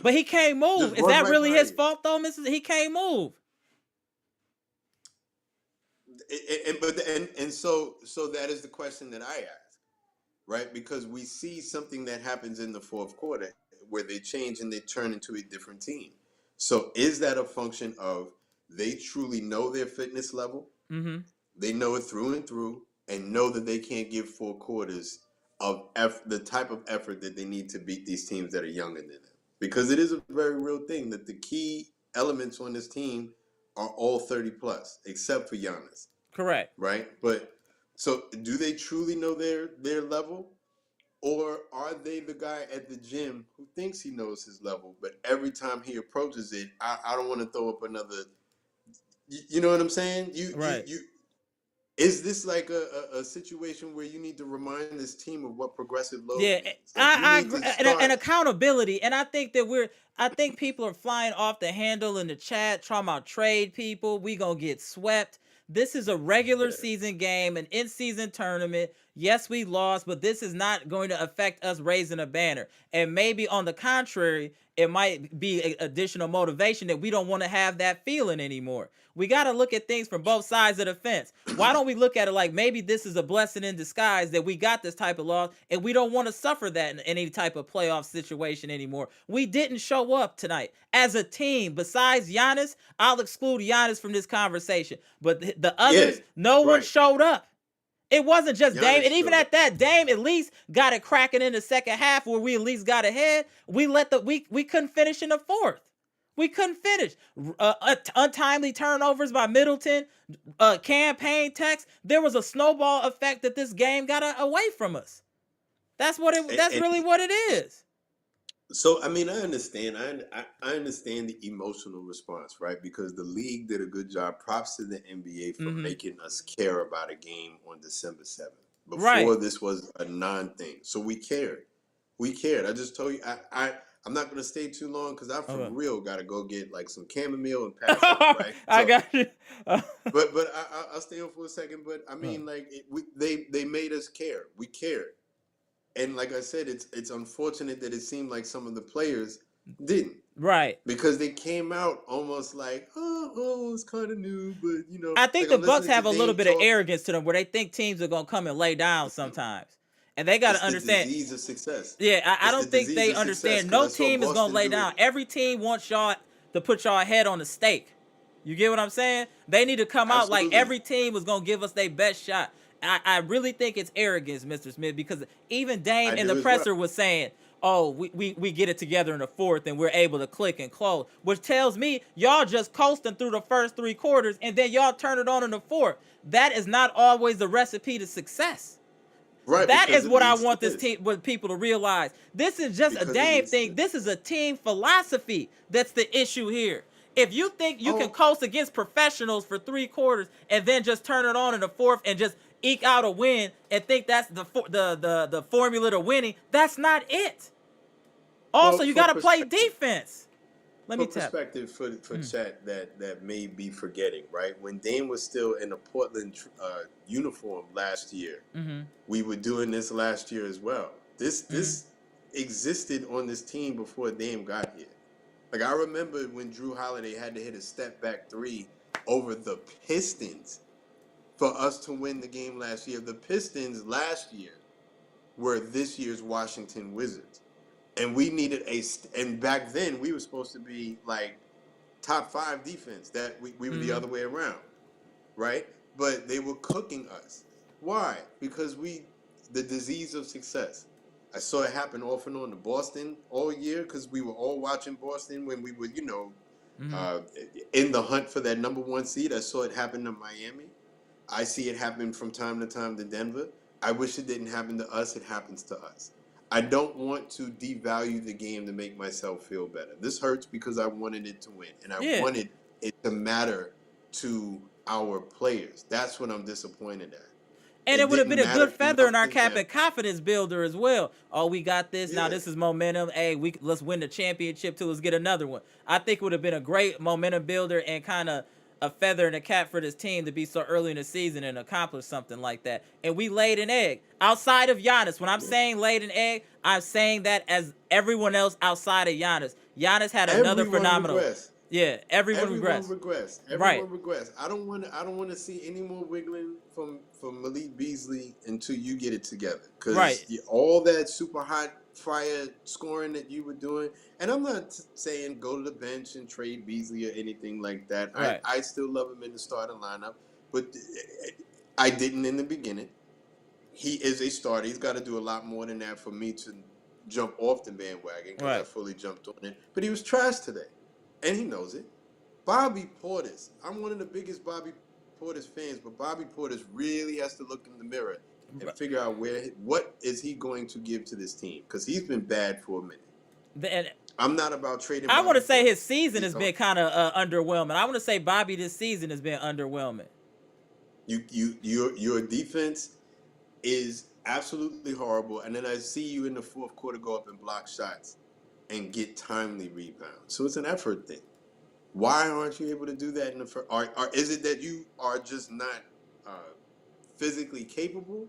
But he can't move. Just Is run that right really by his you. fault, though, Mrs.? He can't move. So that is the question that I ask, right? Because we see something that happens in the fourth quarter where they change and they turn into a different team. So is that a function of they truly know their fitness level? Mm-hmm. They know it through and through, and know that they can't give 4 quarters of the type of effort that they need to beat these teams that are younger than them. Because it is a very real thing that the key elements on this team are all 30 plus, except for Giannis. Correct. Right? But so do they truly know their level? Or are they the guy at the gym who thinks he knows his level, but every time he approaches it, I don't want to throw up another. You know what I'm saying? Right. Is this like a situation where you need to remind this team of what progressive load Yeah, means? Like you I need agree. to And start. accountability. And I think that I think people are flying off the handle in the chat, talking about trade people. We gonna get swept. This is a regular season game, an in-season tournament. Yes, we lost, but this is not going to affect us raising a banner. And maybe on the contrary, it might be additional motivation that we don't want to have that feeling anymore. We got to look at things from both sides of the fence. Why don't we look at it like maybe this is a blessing in disguise that we got this type of loss and we don't want to suffer that in any type of playoff situation anymore? We didn't show up tonight as a team. Besides Giannis, I'll exclude Giannis from this conversation. But the others, no one Right. showed up. It wasn't just Giannis Dame. And even showed at that, Dame at least got it cracking in the second half where we at least got ahead. We couldn't finish in the fourth. We couldn't finish. Untimely turnovers by Middleton, campaign text. There was a snowball effect that this game got away from us. That's really what it is. So I mean, I understand. I understand the emotional response, right? Because the league did a good job. Props to the NBA for making us care about a game on December 7th. Before Right. this was a non-thing, so we cared. We cared. I just told you. I'm not gonna stay too long because I for real got to go get like some chamomile and pass out. Right. I got you. but I'll stay on for a second. But I mean, like they made us care. We cared. And like I said, it's unfortunate that it seemed like some of the players Didn't. Right. Because they came out almost like, it's kind of new, but I think like the I'm Bucks listening to have a little Dame bit of talk. arrogance to them where they think teams are gonna come and lay down sometimes, and they got It's to the understand. disease of success. Yeah, I It's the don't think disease they of success understand. because No I saw team is gonna Boston lay do it. down. Every team wants y'all to put y'all head on the stake. You get what I'm saying? They need to come out like Absolutely. every team was gonna give us their best shot. I really think it's arrogance, Mr. Smith, because even Dame I in the do as well. presser was saying, "Oh, we get it together in the fourth and we're able to click and close," which tells me y'all just coasting through the first 3 quarters and then y'all turn it on in the fourth. That is not always the recipe to success. Right, That because is it what I leads to want this this. team, what people to realize. This is just a Because it Dame leads to thing. this. This is a team philosophy that's the issue here. If you think you can Oh, coast against professionals for 3 quarters and then just turn it on in the fourth and just eke out a win and think that's the formula to winning, that's not it. Also, well, you for got to play perspective, defense. Let me tap. for chat that may be forgetting, right? When Dame was still in a Portland uniform last year, Mm-hmm. we were doing this last year as well. This Mm-hmm. this existed on this team before Dame got here. Like I remember when Drew Holiday had to hit a step back three over the Pistons for us to win the game last year. The Pistons last year were this year's Washington Wizards. And we needed and back then we were supposed to be like top 5 defense. That we were the Mm-hmm. other way around, right? But they were cooking us. Why? Because the disease of success. I saw it happen off and on to Boston all year because we were all watching Boston when we were, Mm-hmm. uh, in the hunt for that #1 seed. I saw it happen to Miami. I see it happen from time to time to Denver. I wish it didn't happen to us. It happens to us. I don't want to devalue the game to make myself feel better. This hurts because I wanted it to win, and I Yeah. wanted it to matter to our players. That's what I'm disappointed at. And it It would have didn't been a good matter feather in enough our to cap them. and confidence builder as well. Oh, we got this. Now Yeah. this is momentum. Hey, let's win the championship too. Let's get another one. I think it would have been a great momentum builder and kind of a feather in the cap for this team to be so early in the season and accomplish something like that. And we laid an egg outside of Giannis. When I'm saying laid an egg, I'm saying that as everyone else outside of Giannis. Giannis had another Everyone phenomenal. regressed. Yeah, everyone Everyone regressed. regressed. Right. Everyone regressed. I don't want to see any more wiggling from Malik Beasley until you get it together. Because Right. all that super hot fire scoring that you were doing, and I'm not saying go to the bench and trade Beasley or anything like that. Right. I still love him in the starting lineup, but I didn't in the beginning. He is a starter. He's got to do a lot more than that for me to jump off the bandwagon because I Right. fully jumped on it. But he was trash today, and he knows it. Bobby Portis. I'm one of the biggest Bobby Portis fans, but Bobby Portis really has to look in the mirror and figure out what is he going to give to this team because he's been bad for a minute. And I'm not about trading I want Bobby to say his Portis. season has been kind of underwhelming. I want to say Bobby this season has been underwhelming. Your defense is absolutely horrible, and then I see you in the fourth quarter go up and block shots and get timely rebounds. So it's an effort thing. Why aren't you able to do that in the first? Or is it that you are just not physically capable?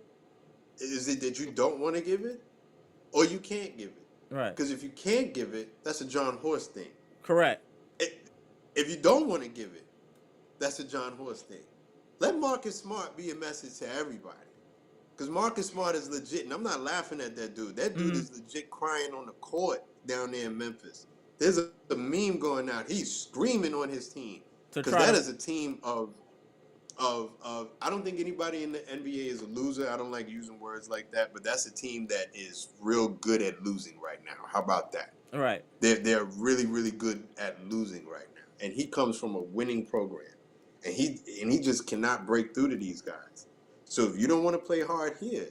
Is it that you don't want to give it, or you can't give it? Right. Because if you can't give it, that's a John Horst thing. Correct. If you don't want to give it, that's a John Horst thing. Let Marcus Smart be a message to everybody. Because Marcus Smart is legit, and I'm not laughing at that dude. That dude is legit crying on the court down there in Memphis. There's a meme going out. He's screaming on his team To because try that to. is a team of. I don't think anybody in the NBA is a loser. I don't like using words like that, but that's a team that is real good at losing right now. How about that? Right. They're really really good at losing right now, and he comes from a winning program, and he just cannot break through to these guys. So if you don't want to play hard here,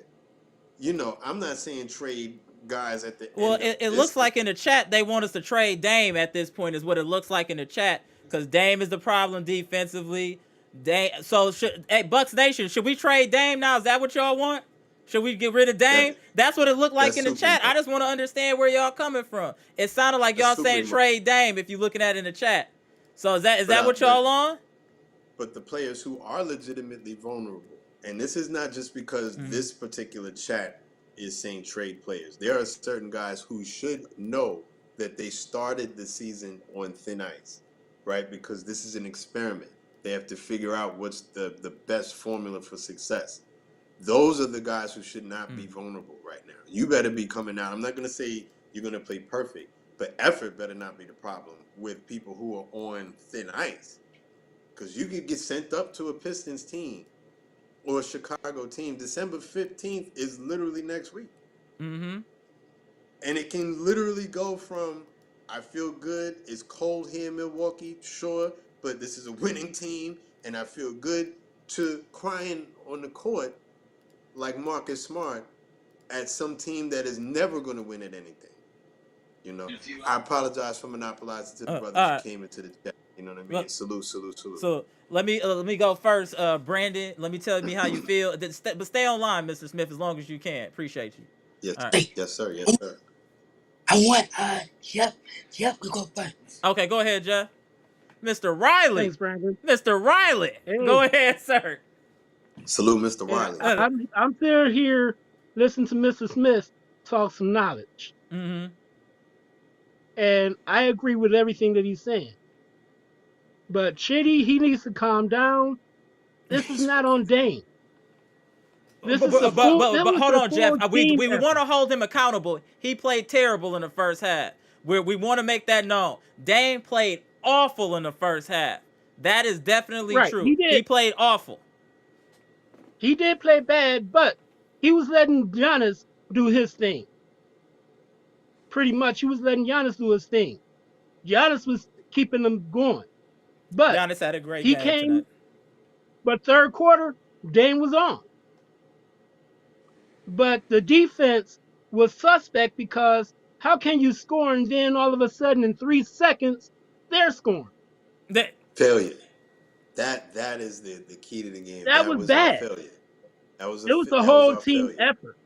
I'm not saying trade guys at the Well, end of it this looks thing. like in the chat they want us to trade Dame at this point. Is what it looks like in the chat because Dame is the problem defensively. Dame. So hey Bucks Nation, should we trade Dame now? Is that what y'all want? Should we get rid of Dame? That That's what it looked like that's in the super chat. I emo. just want to understand where y'all coming from. It sounded like That's y'all super saying emo. trade Dame if you're looking at it in the chat. So is that what But y'all on? but the players who are legitimately vulnerable, and this is not just because this particular chat is saying trade players. There are certain guys who should know that they started the season on thin ice, right? Because this is an experiment. They have to figure out what's the best formula for success. Those are the guys who should not be vulnerable right now. You better be coming out. I'm not going to say you're going to play perfect, but effort better not be the problem with people who are on thin ice. Because you could get sent up to a Pistons team or a Chicago team. December 15th is literally next week. Mm-hmm. And it can literally go from, I feel good, it's cold here in Milwaukee, sure, but this is a winning team, and I feel good, to crying on the court like Marcus Smart at some team that is never going to win at anything. You know, I apologize for monopolizing to the brothers who came into the chat. You know what I mean? Look, Salute. so let me go first, Brandon. Let me tell me how you feel, but stay online, Mr. Smith, as long as you can. Appreciate you. Yes, All right. yes, sir. I want Jeff to go first. Okay, go ahead, Jeff. Mr. Riley. Thanks, Brandon. Mr. Riley. Hey. Go ahead, sir. Salute, Mr. Yeah, Riley. I'm still here listening to Mr. Smith talk some knowledge. Mm-hmm. And I agree with everything that he's saying. But Chitty, he needs to calm down. This is not on Dame. This is a full, but hold on, Jeff. We effort. want to hold him accountable. He played terrible in the first half. We want to make that known. Dame played awful in the first half. That is definitely true. He played awful. He did play bad, but he was letting Giannis do his thing. Pretty much, he was letting Giannis do his thing. Giannis was keeping them going. But Giannis had a great game tonight. But third quarter, Dame was on. But the defense was suspect because how can you score and then all of a sudden in 3 seconds, they're scoring? Failure. That is the key to the game. That was bad. Failure. It was a whole team effort.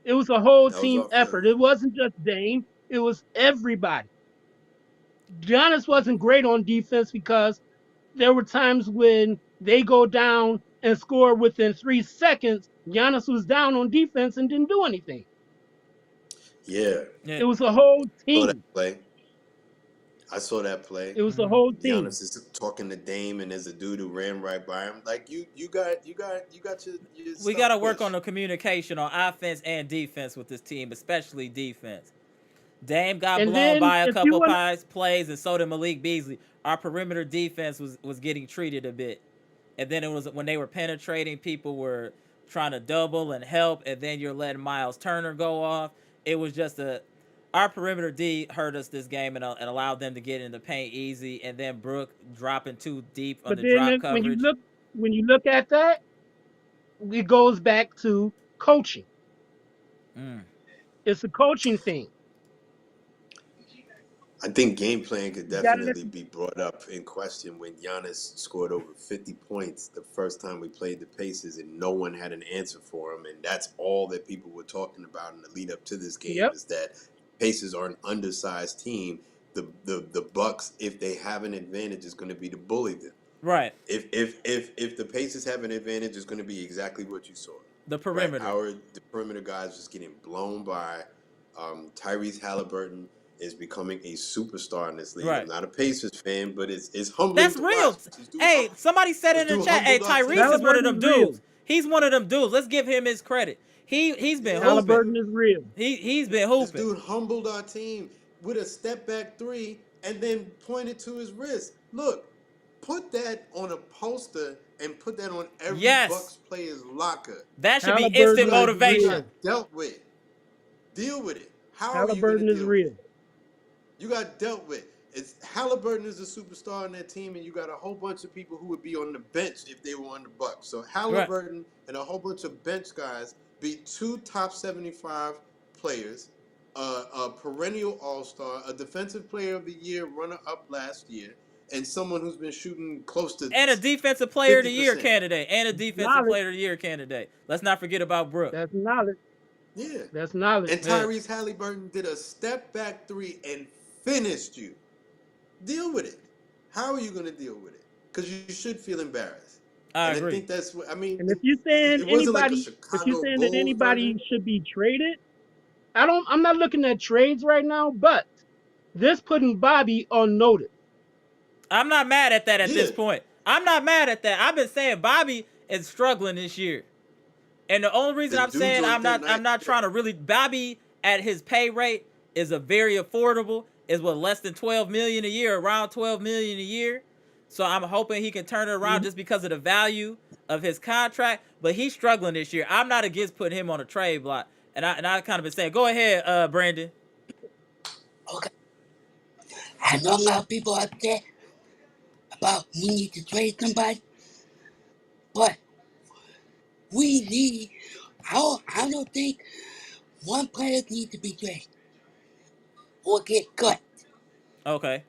It was a whole team effort. It wasn't just Dame. It was everybody. Giannis wasn't great on defense because there were times when they go down and score within 3 seconds. Giannis was down on defense and didn't do anything. Yeah. It was a whole team. I saw that play. It was the whole team. Giannis is talking to Dame, and there's a dude who ran right by him. Like you got your. We got to work on the communication on offense and defense with this team, especially defense. Dame got blown by a couple plays, and so did Malik Beasley. Our perimeter defense was getting treated a bit, and then it was when they were penetrating, people were trying to double and help, and then you're letting Miles Turner go off. It was just our perimeter D hurt us this game and allowed them to get in the paint easy, and then Brook dropping too deep on the drop coverage. When you look at that, it goes back to coaching. It's a coaching thing. I think game plan could definitely be brought up in question when Giannis scored over 50 points the first time we played the Pacers and no one had an answer for him. And that's all that people were talking about in the lead up to this game is that Pacers are an undersized team. The Bucks, if they have an advantage, is going to be to bully them. Right. If the Pacers have an advantage, it's going to be exactly what you saw. The perimeter. Right? The perimeter guys just getting blown by. Tyrese Halliburton is becoming a superstar in this league. Right. I'm not a Pacers fan, but it's humbling. That's real. Hey, somebody said it in the chat. Hey, Tyrese is one of them dudes. He's one of them dudes. Let's give him his credit. He's been hooping. Halliburton is real. He's been hooping. This dude humbled our team with a step back three and then pointed to his wrist. Look, put that on a poster and put that on every Bucks player's locker. That should be instant motivation. Dealt with. Deal with it. How Halliburton are you is real. You got dealt with. Halliburton is a superstar on that team, and you got a whole bunch of people who would be on the bench if they were on the Bucks. So Halliburton and a whole bunch of bench guys beat 2 top 75 players, a perennial all-star, a defensive player of the year runner-up last year, and someone who's been shooting close to and a defensive player of the year candidate. Player of the year candidate. Let's not forget about Brook. That's knowledge. Yeah. That's knowledge. And Tyrese Halliburton did a step back three and finished you. Deal with it. How are you going to deal with it? Because you should feel embarrassed. I agree. I think that's what I mean. And if you're saying that anybody should be traded, I'm not looking at trades right now, but this putting Bobby on notice. I'm not mad at that at Yeah, this point. I'm not mad at that. I've been saying Bobby is struggling this year. And the only reason the I'm dude's saying on thin I'm ice. not trying to really Bobby at his pay rate is a very affordable, is what less than 12 million a year, around 12 million a year. So I'm hoping he can turn it around Mhm. just because of the value of his contract. But he's struggling this year. I'm not against putting him on a trade block. And I kind of been saying, go ahead, Brandon. Okay. I know a lot of people upset about we need to trade somebody, but we need. I don't think one player needs to be traded or get cut. Okay.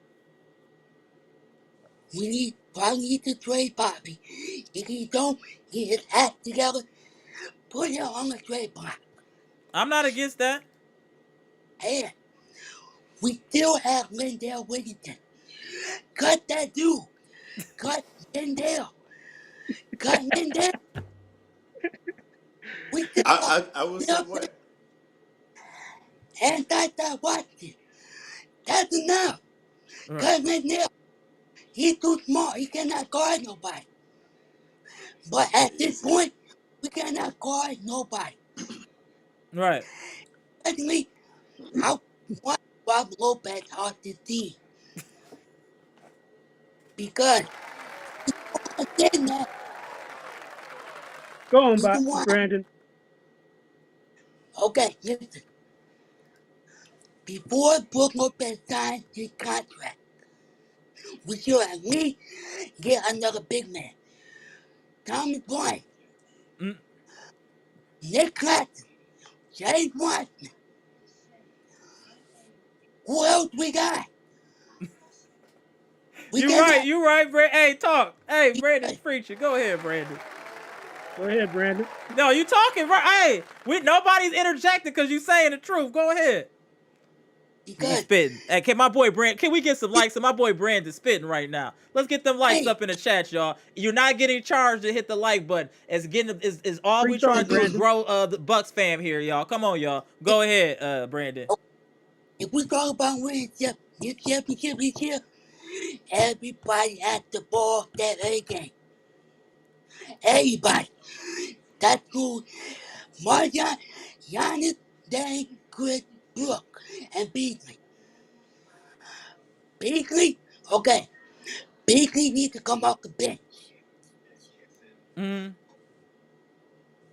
We probably need to trade Bobby. If he don't get his act together, put him on the trade block. I'm not against that. And we still have Lindell Whittington. Cut that dude. Cut Lindell. Cut Lindell. We still got I will say Nelson what? and Tata Watson. That's enough. Right. Cut Lindell. He's too small. He cannot guard nobody. But Yeah, at this he's point, we cannot guard nobody. Right. Secondly, I want Rob Lopez off the team because I'm saying that Go on, he's the one. Brandon. Okay, listen. Before Brook Lopez signed his contract, we should at least get another big man. Thomas Bryant, Mm. Nick Claxton, James Watson. Who else we got? We You right. cannot. You right, Brandon. Hey, talk. Hey, Brandon, preacher. Go ahead, Brandon. Go ahead, Brandon. No, you talking right? Hey, nobody's interjecting because you saying the truth. Go ahead. You Because, spitting. Hey, can my boy Brand? Can we get some likes? So my boy Brandon spitting right now. Let's get them likes hey, up in the chat, y'all. You're not getting charged to hit the like button. It's getting is all we Preach on, trying to do is Brandon. grow the Bucks fam here, y'all. Come on, y'all. Go ahead, Brandon. if we talk about winning this championship this year, everybody has to ball that A game. Everybody. That's who Marjan, Giannis, Dane, Chris, Brook, and Beasley. Beasley? Okay. Beasley needs to come off the bench Mm.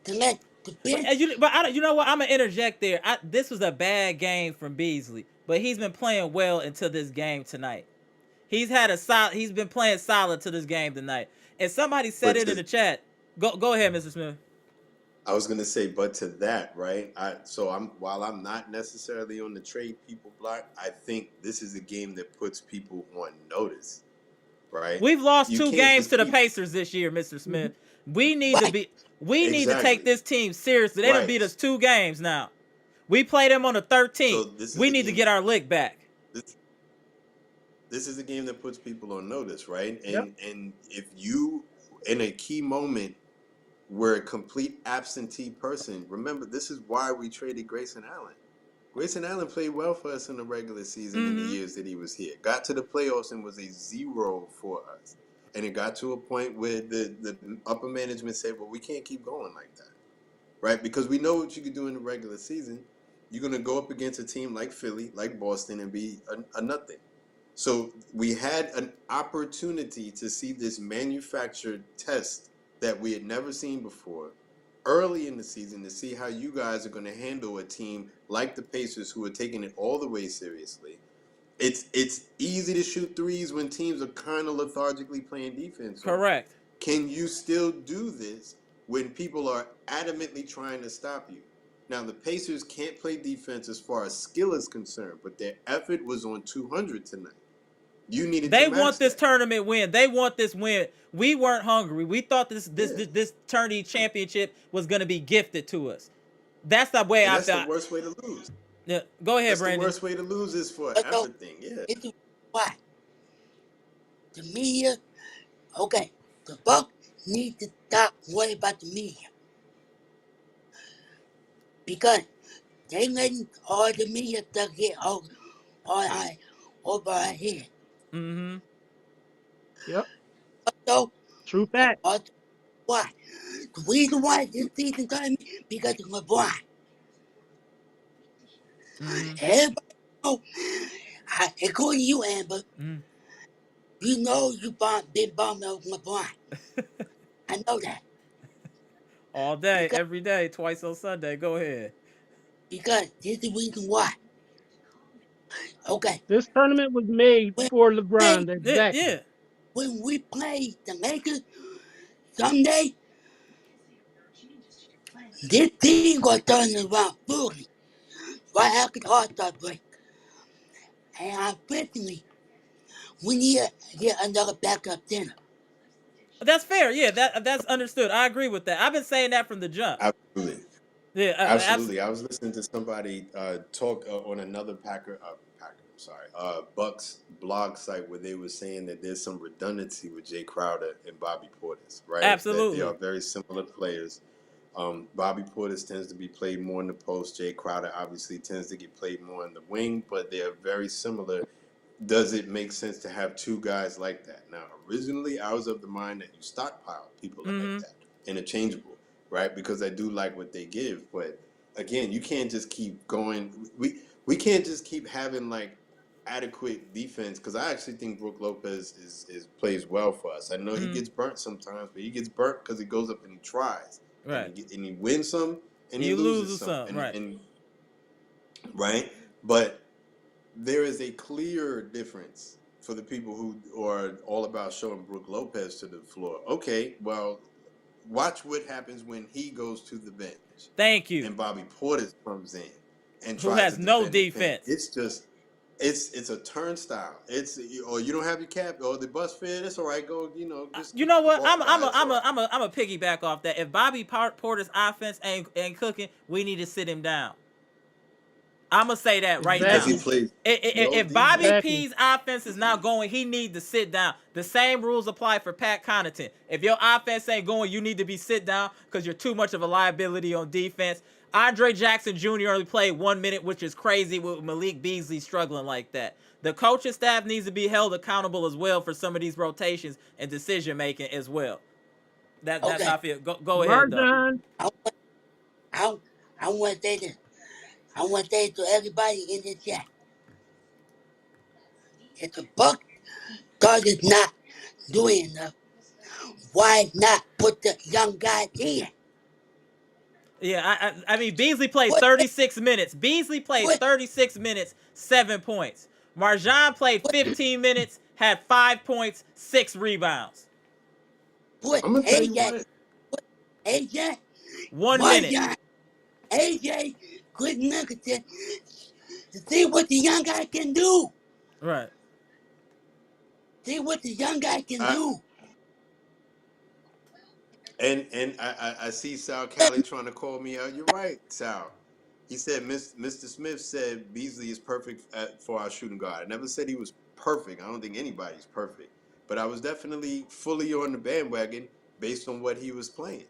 to let the bench. You know what? I'm gonna interject there. This was a bad game from Beasley, but he's been playing well until this game tonight. He's been playing solid to this game tonight. And somebody said but it in the chat. Go ahead, Mr. Smith. I was gonna say, but to that, right? While I'm not necessarily on the trade people block, I think this is a game that puts people on notice, right? We've lost You two can't games just to the keep Pacers this year, Mr. Smith. Mhm. We need to Right. be we need to take exactly this team seriously. They done right. beat us 2 games now. We played them on the 13th. So this is We the need to game get that our lick back. this this is a game that puts people on notice, right? Yep. And if you in a key moment were a complete absentee person, remember this is why we traded Grayson Allen. Grayson Allen played well for us in the regular season in the Mm-hmm. years that he was here. Got to the playoffs and was a zero for us. And it got to a point where the upper management said, well, we can't keep going like that. Right? Because we know what you could do in the regular season. You're going to go up against a team like Philly, like Boston, and be a nothing. So we had an opportunity to see this manufactured test that we had never seen before early in the season to see how you guys are going to handle a team like the Pacers who are taking it all the way seriously. It's easy to shoot threes when teams are kind of lethargically playing defense on you. Correct. Can you still do this when people are adamantly trying to stop you? Now the Pacers can't play defense as far as skill is concerned, but their effort was on 200 tonight. You needed to They want match this that. tournament win. They want this win. We weren't hungry. We thought Yeah. this tourney championship was gonna be gifted to us. That's the way And I that's the felt. worst way to lose. Yeah, go ahead, That's the Brandon. worst way to lose is for But no, everything. Yeah. it's why. The media, okay, the Bucks need to stop worrying about the media. Because They letting all the media stuff get over our head. Mm-hmm. Yep. So, True fact. also, why? The reason why this season tournament because of LeBron. Mm-hmm. Everybody know, including you, Amber, Mm-hmm. you know been bummed out with LeBron. I know that. All day, Because, every day, twice on Sunday. Go ahead. because this is the reason why. Okay. This tournament was made When for we LeBron. play, Yeah, Exactly. yeah. when we play the Lakers someday, this team gonna turn it around fully. Right after the All-Star break. And unfortunately, we need to get another backup center. That's fair. Yeah, that's understood. I agree with that. I've been saying that from the jump. Absolutely. Yeah, Absolutely. I was listening to somebody talk on another Bucks blog site where they were saying that there's some redundancy with Jay Crowder and Bobby Portis, right? That they are absolutely. very similar players. Bobby Portis tends to be played more in the post. Jay Crowder obviously tends to get played more in the wing, but they're very similar. Does it make sense to have two guys like that? Now, originally, I was of the mind that you stockpile people like Mm-hmm. that, interchangeable, right? Because I do like what they give, but again, you can't just keep going. We can't just keep having like adequate defense because I actually think Brook Lopez is plays well for us. I know he Mm-hmm. gets burnt sometimes, but he gets burnt because he goes up and he tries and Right. he wins some and he You loses lose some, some. Right. and right, but there is a clear difference for the people who are all about showing Brook Lopez to the floor. Okay, well, watch what happens when he goes to the bench Thank you. and Bobby Portis comes in and Who tries has to no defend the paint. defense? It's just it's a turnstile. It's or you don't have your cap or the bus fare. That's all right. Go, just You kick know the what? ball by. It's all right. I'm a piggyback off that. If Bobby Porter's offense ain't cooking, we need to sit him down. I'm gonna say that right Because now. he Exactly. plays no If Bobby defense. Exactly. P's offense is not going, he needs to sit down. The same rules apply for Pat Connaughton. If your offense ain't going, you need to be sit down because you're too much of a liability on defense. Andre Jackson Jr. only played 1 minute, which is crazy with Malik Beasley struggling like that. The coaching staff needs to be held accountable as well for some of these rotations and decision making as well. That's how Okay. I feel. Go ahead though. Marjan. I want, I, I want to say this. I want to say to everybody in the chat. If the Buck dog is not doing enough, why not put the young guy in? Yeah, I mean Beasley played Put 36 minutes. Beasley played put 36 minutes, 7 points. Marjan played put 15 minutes, had 5 points, 6 rebounds. put I'm gonna tell you AJ what. put AJ 1 minute. Marjan AJ Chris Nicholson to see what the young guy can do. Right. See what the young guy can I, do. and I see Sal Cali trying to call me out. You're right, Sal. He said Mr. Smith said Beasley is perfect for our shooting guard. I never said he was perfect. I don't think anybody's perfect. But I was definitely fully on the bandwagon based on what he was playing.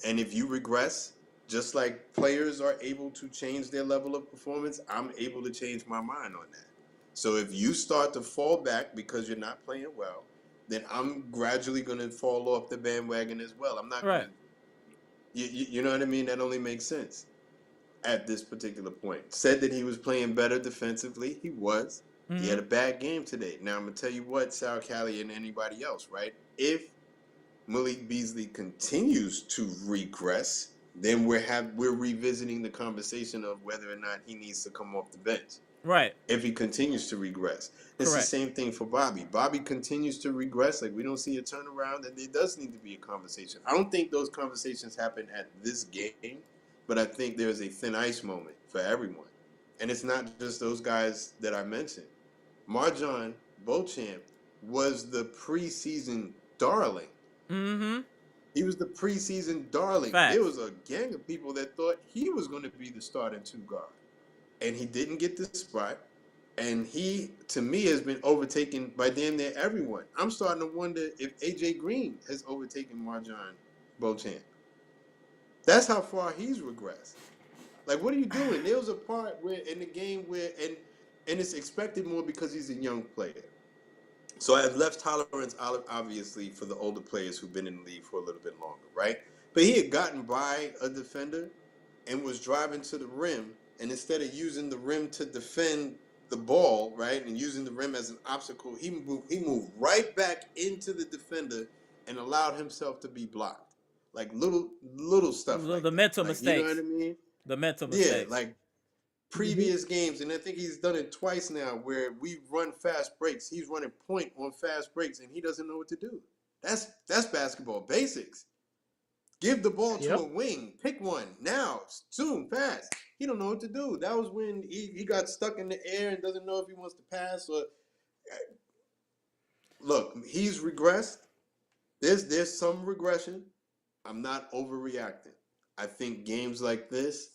And if you regress, just like players are able to change their level of performance, I'm able to change my mind on that. So if you start to fall back because you're not playing well, then I'm gradually going to fall off the bandwagon as well. I'm not going Right. to, you know what I mean? That only makes sense at this particular point. Said that he was playing better defensively. He was. He had Mhm. a bad game today. Now I'm going to tell you what, Sal Cali and anybody else, right? If Malik Beasley continues to regress, then we're revisiting the conversation of whether or not he needs to come off the bench. Right. If he continues to regress, it's the Correct. same thing for Bobby. Bobby continues to regress. Like we don't see a turnaround, and there does need to be a conversation. I don't think those conversations happen at this game, but I think there's a thin ice moment for everyone, and it's not just those guys that I mentioned. Marjon Beauchamp was the preseason darling. Mhm. He was the preseason darling. There Facts. was a gang of people that thought he was going to be the starting two guard, and he didn't get the spot. And he, to me, has been overtaken by damn near everyone. I'm starting to wonder if AJ Green has overtaken Marjon Beauchamp. That's how far he's regressed. Like, what are you doing? There was a part where in the game where and it's expected more because he's a young player. So I have less tolerance, obviously, for the older players who've been in the league for a little bit longer, right? But he had gotten by a defender and was driving to the rim, and instead of using the rim to defend the ball, right, and using the rim as an obstacle, he moved right back into the defender and allowed himself to be blocked. Like little stuff like The that. mental Like, you know what mistakes. I mean? The mental Yeah, mistakes. like Mhm. previous games, and I think he's done it twice now, where we run fast breaks. He's running point on fast breaks, and he doesn't know what to do. That's basketball basics. Give the ball to Yep. a wing. Pick one now, soon, fast. He don't know what to do. That was when he got stuck in the air and doesn't know if he wants to pass or. Look, he's regressed. There's some regression. I'm not overreacting. I think games like this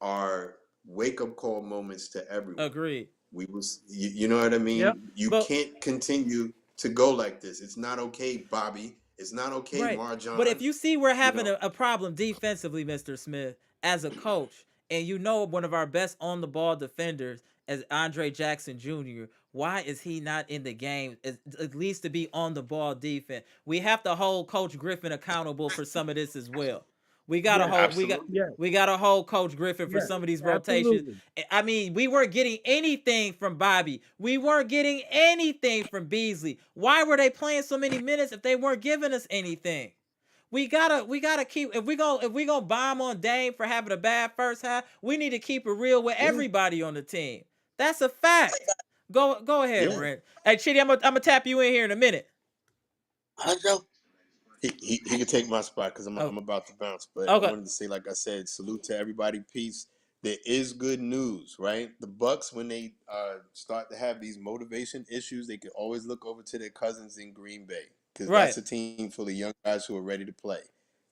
are wake up call moments to everyone. Agreed. You know what I Yep. mean? You But can't continue to go like this. It's not okay, Bobby. It's not okay, right. But if Marjon. you see we're You having know, a problem defensively, Mr. Smith, as a coach, and you know one of our best on the ball defenders as Andre Jackson Jr., why is he not in the game at least to be on the ball defense? We have to hold Coach Griffin accountable for some of this as well. We gotta Yes. hold we got absolutely. Yes. we gotta hold Coach Griffin for Yes. some of these rotations. Absolutely. I mean, we weren't getting anything from Bobby. We weren't getting anything from Beasley. Why were they playing so many minutes if they weren't giving us anything? We gotta keep if we gonna bomb on Dame for having a bad first half, we need to keep it real with Yeah, everybody on the team. That's a fact. Go ahead, yeah. Brent. Hey, Chitty, I'm gonna tap you in here in a minute. Also, He could take my spot because Oh, I'm about to bounce. But I okay. wanted to say, like I said, salute to everybody. Peace. There is good news, right? The Bucks, when they start to have these motivation issues, they can always look over to their cousins in Green Bay because Right. that's a team full of young guys who are ready to play,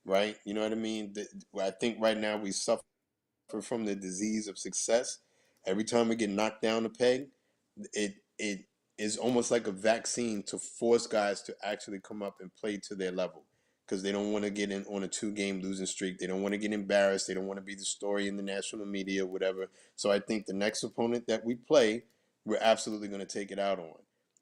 right? You know what I mean? I think right now we suffer from the disease of success. Every time we get knocked down a peg, it is almost like a vaccine to force guys to actually come up and play to their level because they don't want to get in on a 2-game losing streak. They don't want to get embarrassed. They don't want to be the story in the national media, whatever. So I think the next opponent that we play, we're absolutely going to take it out on.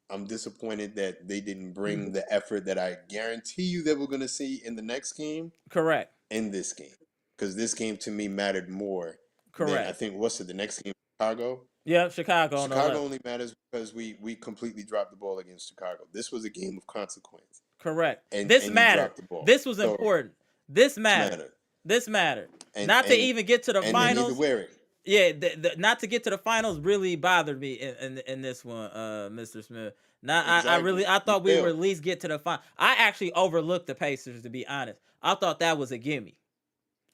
I'm disappointed that they didn't bring Mhm. the effort that I guarantee you that we're going to see in the next game Correct. in this game, because this game to me mattered more than I Correct. think. What's it? The next game, Chicago. Yep, Chicago on the Chicago left. only matters because we completely dropped the ball against Chicago. This was a game of consequence, Correct. and This and you mattered. dropped the ball. This was So important. This this mattered. mattered, This mattered. and Not to and even get to the and they need to finals. wear it. Yeah, not to get to the finals really bothered me in this one, Mr. Smith. Not Exactly. I We thought we would failed. at least get to the final. I actually overlooked the Pacers, to be honest. I thought that was a gimme.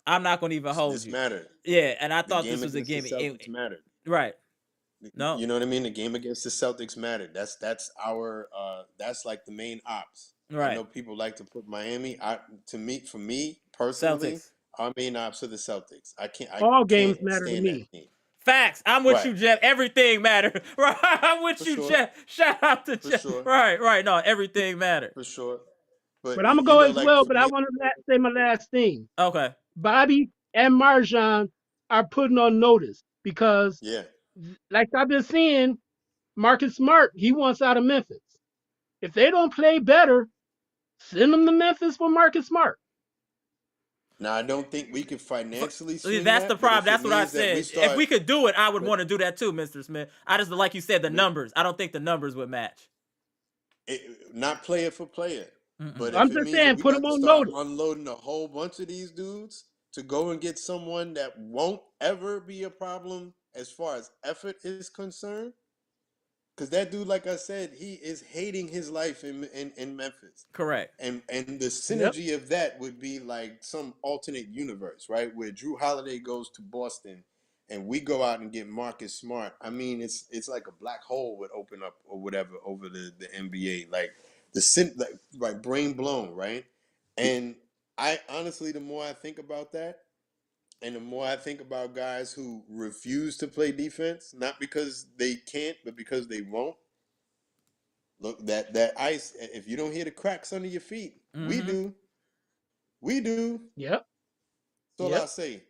I'm not gonna even hold This you. mattered. Yeah, and I The thought this game was a against the gimme. Celtics mattered. Right. No. You know what I mean? The game against the Celtics mattered. That's our that's like the main ops. I Right. know people like to put Miami. For me personally, Celtics. our main ops are the Celtics. I All games can't matter to stand that me. team. Facts. I'm with Right. you, Jeff. Everything mattered. Right. I'm with For you, sure. Jeff. Shout out to For Jeff. sure. Right. Right. No, everything mattered. For sure. But But I'm gonna you go know, as like well. for But I me, want to say my last thing. Okay. Bobby and Marjan are putting on notice because, yeah. like I've been seeing, Marcus Smart he wants out of Memphis. If they don't play better, send them to Memphis for Marcus Smart. Now I don't think we could financially swing That's the that, but problem. if it That's what I means that we said. If start we could do it, I would but want to do that too, Mr. Smith. I just like you said the but numbers. I don't think the numbers would match. not player for player. Mm-mm. But I'm if it just means that saying, we put them got to on start notice. unloading a whole bunch of these dudes to go and get someone that won't ever be a problem as far as effort is concerned, because that dude, like I said, he is hating his life in Memphis. Correct. And the Yep. synergy of that would be like some alternate universe, right? Where Drew Holiday goes to Boston and we go out and get Marcus Smart. I mean, it's like a black hole would open up or whatever over the NBA. Like like brain blown, right? And I honestly, the more I think about that, and the more I think about guys who refuse to play defense, not because they can't, but because they won't. Look, that ice. If you don't hear the cracks under your feet, we Mm-hmm. do. We do. Yep. That's all I Yep. say.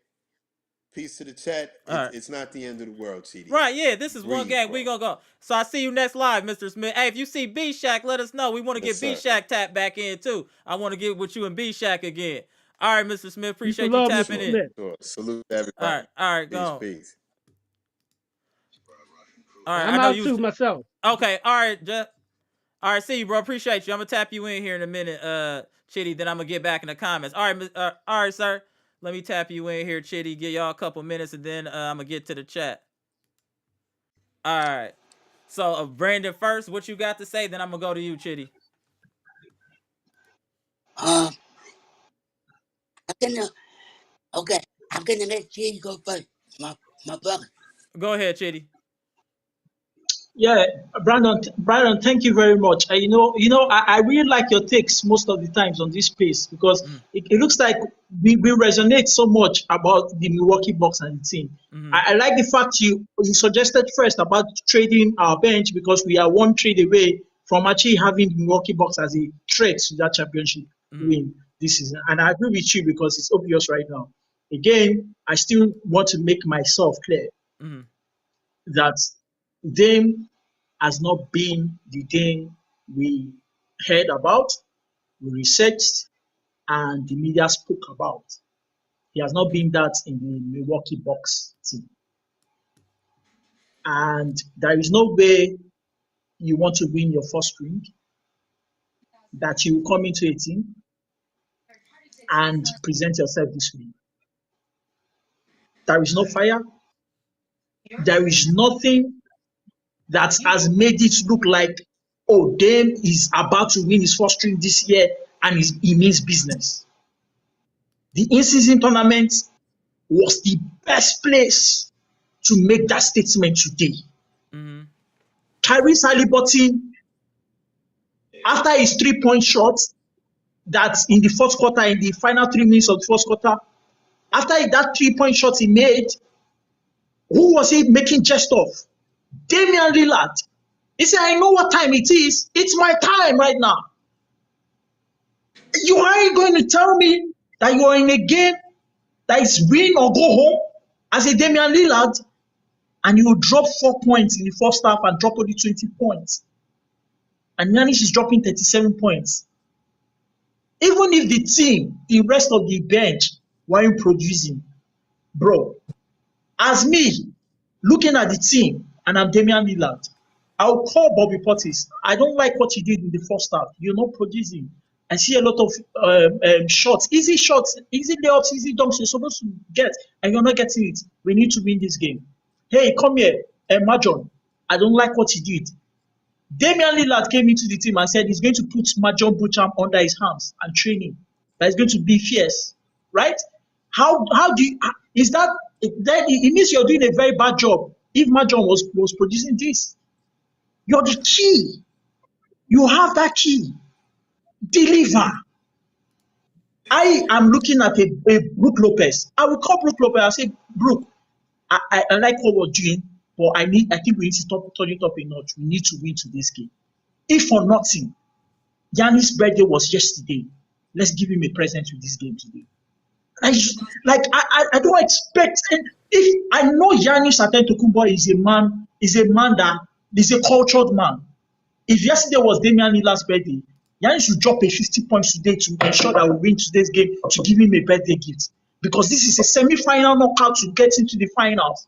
Peace to the chat. All right. It's not the end of the world, TD. Right, yeah, this is one Breathe, game. We bro. gonna go. So I see you next live, Mr. Smith. Hey, if you see B Shack, let us know. We want to Yes, get B sir. Shack tapped back in too. I want to get with you and B Shack again. All right, Mr. Smith, Peace and appreciate you love, tapping Mr. in. Sure, Smith. sure. Salute to All everybody. right, go Peace, on. peace. All right, I'm I know out you. too myself. Okay, all right, all right. See you, bro. Appreciate you. I'm gonna tap you in here in a minute, Chitty. Then I'm gonna get back in the comments. All right, all right, sir. Let me tap you in here, Chitty. Give y'all a couple minutes, and then I'm gonna get to the chat. All right. So, Brandon first, what you got to say? Then I'm gonna go to you, Chitty. I'm gonna, okay, I'm gonna let you go first, my brother. Go ahead, Chitty. Yeah, Brandon, thank you very much. I really like your takes most of the times on this space because Mm, it looks like we resonate so much about the Milwaukee Bucks and the team. mm-hmm, I like the fact you suggested first about trading our bench because we are one trade away from actually having the Milwaukee Bucks as a threat to that championship mm-hmm, win this season. And I agree with you because it's obvious right now. Again, I still want to make myself clear mm-hmm, that Dame has not been the Dame we heard about, we researched, and the media spoke about. He has not been that in the Milwaukee Bucks team. And there is no way you want to win your first ring that you come into a team and present yourself this way. There is no fire. There is nothing that has made it look like, oh, Dame is about to win his first ring this year and he means business. The in-season tournament was the best place to make that statement today. mm-hmm, Tyrese Haliburton, after his 3-point shot, that in the fourth quarter, in the final 3 minutes of the first quarter, after that 3-point shot he made, who was he making jest of? Damian Lillard. He said, I know what time it is. It's my time right now. You aren't going to tell me that you are in a game that is win or go home as a Damian Lillard and you will drop 4 points in the first half and drop only 20 points. And Giannis is dropping 37 points. Even if the team, the rest of the bench weren't producing, bro, as me looking at the team and I'm Damian Lillard, I'll call Bobby Portis. I don't like what you did in the first half. You're not producing. I see a lot of shots, easy layups, easy dunks you're supposed to get, and you're not getting it. We need to win this game. Hey, come here, Majon. I don't like what you did. Damian Lillard came into the team and said he's going to put Majon Bucham under his arms and train him. That is going to be fierce, right? How do you, is that then it means you're doing a very bad job if Majon was producing this. You're the key. You have that key. Deliver. I am looking at a Brook Lopez. I will call Brook Lopez and say, Brook, I like what we're doing, but I think we need to stop turning it up a notch. We need to win today's game. If for nothing, Giannis' birthday was yesterday. Let's give him a present with this game today. I don't expect, and if I know Giannis Antetokounmpo is a man that is a cultured man. If yesterday was Damian Lillard's birthday, Giannis should drop a 50 points today to ensure that we win today's game to give him a birthday gift. Because this is a semi-final knockout to get into the finals.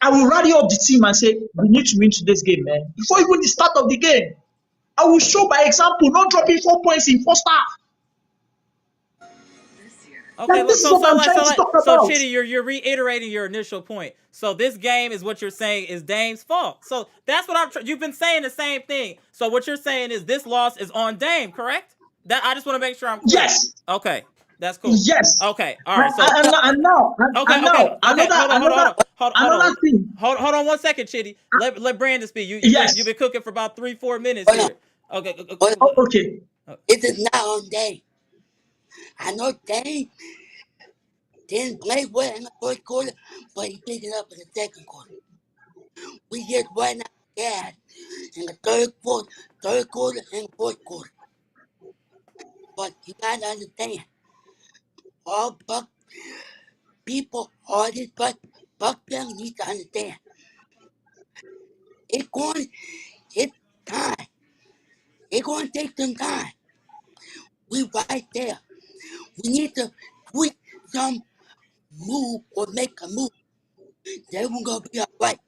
I will rally up the team and say, we need to win today's game, man. Before even the start of the game. I will show by example, not dropping 4 points in first half. Okay, Like, this is what I'm trying to talk so about. Chitty, you're reiterating your initial point. So this game is what you're saying is Dame's fault. So that's what you've been saying the same thing. So what you're saying is this loss is on Dame, correct? That I just want to make sure I'm clear. Yes. Okay, that's cool. Yes. Okay, all right. So And now, another thing. Hold on 1 second, Chitty. Let Brandon speak. You've Yes. been cooking for about 3-4 minutes Hold on, here. Okay. hold Oh, on. okay. It is not on Dame. I know Dame didn't play well in the first quarter, but he picked it up in the second quarter. We just ran out of gas in the third quarter and fourth quarter. But you gotta understand, all Buck people hardest but Buck fans need to understand. It's time. It's going to take some time. We right there. We need to tweak some move or make a move. Then we're going to be all right.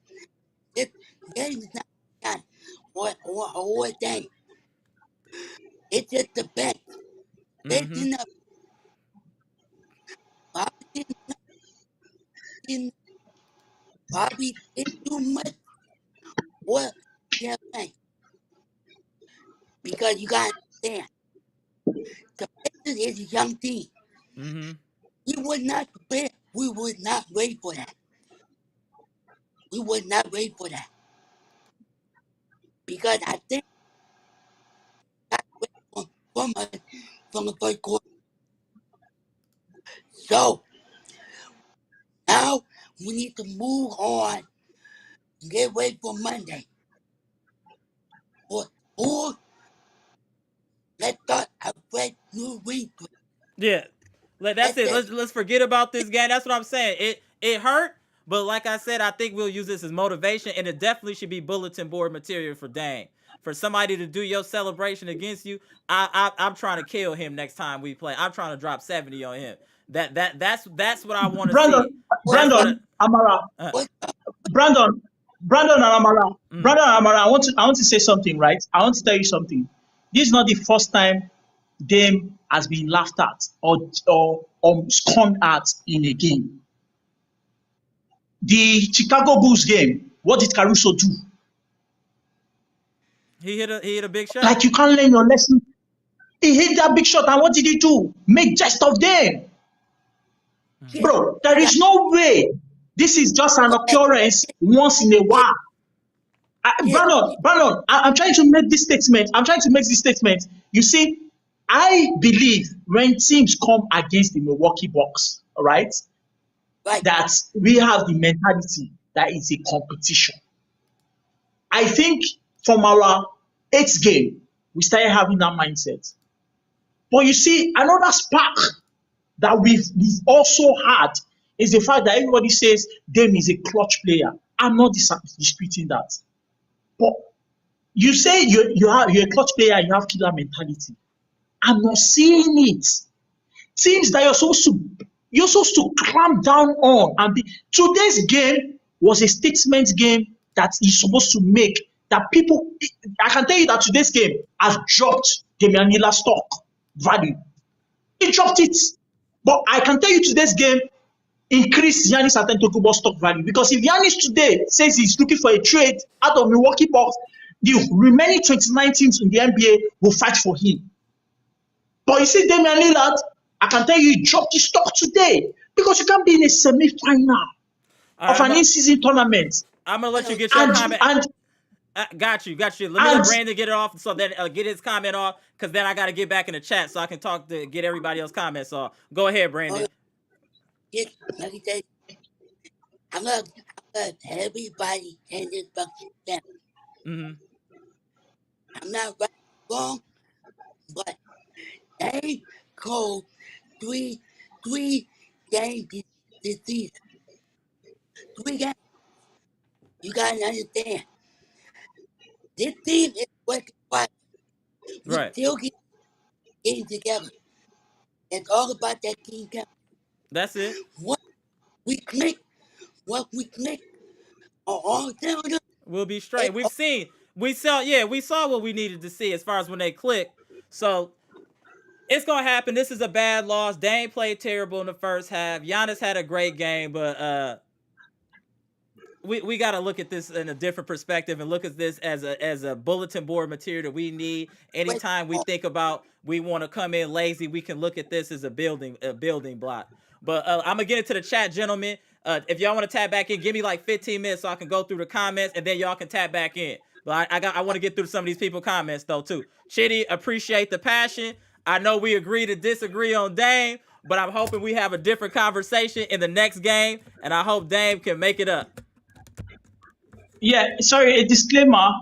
This game is not done or a thing. It's just the bench. Mm-hmm. Facing up. Bobby didn't Bobby did too much or campaign. Because you got to understand, the Pacers is a young team. Mm-hmm. We would not prepare. We would not wait for that. We would not wait for that. Because I think that's from us from the first quarter. So now we need to move on and get ready for Monday. Or let's start a fresh new replay. Yeah, that's it. Let's forget about this game. That's what I'm saying. It hurt, but like I said, I think we'll use this as motivation, and it definitely should be bulletin board material for Dame. For somebody to do your celebration against you, I'm trying to kill him next time we play. I'm trying to drop 70 on him. That's what I want to see. Brandon, That's what. Amara, Uh, Brandon, Brandon and Amara, mm, Brandon and Amara. I want to say something, right? I want to tell you something. This is not the first time Dame has been laughed at or scorned at in a game. The Chicago Bulls game, what did Caruso do? he hit a big shot. Like, you can't learn your lesson. He hit that big shot, and what did he do? Make jest of them. Bro, there is no way this is just an occurrence once in a while. Brandon, I'm trying to make this statement. You see, I believe when teams come against the Milwaukee Bucks, all right, that we have the mentality that it's a competition. I think from our 8th game, we started having that mindset. But you see, another spark that we've also had is the fact that everybody says Dame is a clutch player. I'm not disputing that. But you say you're a clutch player and you have killer mentality. I'm not seeing it. Teams that you're supposed to clamp down on and be. Today's game was a statement game that is supposed to make that people. I can tell you that today's game has dropped Damian Lillard's stock value. It dropped it. But I can tell you today's game increased Giannis Antetokounmpo's stock value, because if Giannis today says he's looking for a trade out of Milwaukee Bucks, the remaining 29 teams in the NBA will fight for him. But you see, Damian Lillard, I can tell you, he dropped his stock today because you can't be in a semi-final of an in-season tournament. I'm gonna let you get your comment. Got you. Let me let Brandon get it off, so then get his comment off, because then I got to get back in the chat so I can get everybody else's comments off. Go ahead, Brandon. Let me tell you, I love everybody in this Bucks family. Mm-hmm. I'm not right or wrong, but they called three games this season. 3 games. You gotta understand. This team is working hard. We still getting together. It's all about that team chemistry. That's it. What we click on all cylinders, we'll be straight. We saw what we needed to see as far as when they click. So it's gonna happen. This is a bad loss. Dame played terrible in the first half. Giannis had a great game, but we got to look at this in a different perspective and look at this as a bulletin board material that we need. Anytime we think about we want to come in lazy, we can look at this as a building block. But I'm gonna get into the chat, gentlemen. If y'all want to tap back in, give me like 15 minutes so I can go through the comments, and then y'all can tap back in. But I want to get through some of these people comments though too. Chitty, appreciate the passion. I know we agree to disagree on Dame, but I'm hoping we have a different conversation in the next game, and I hope Dame can make it up. Yeah, sorry, a disclaimer.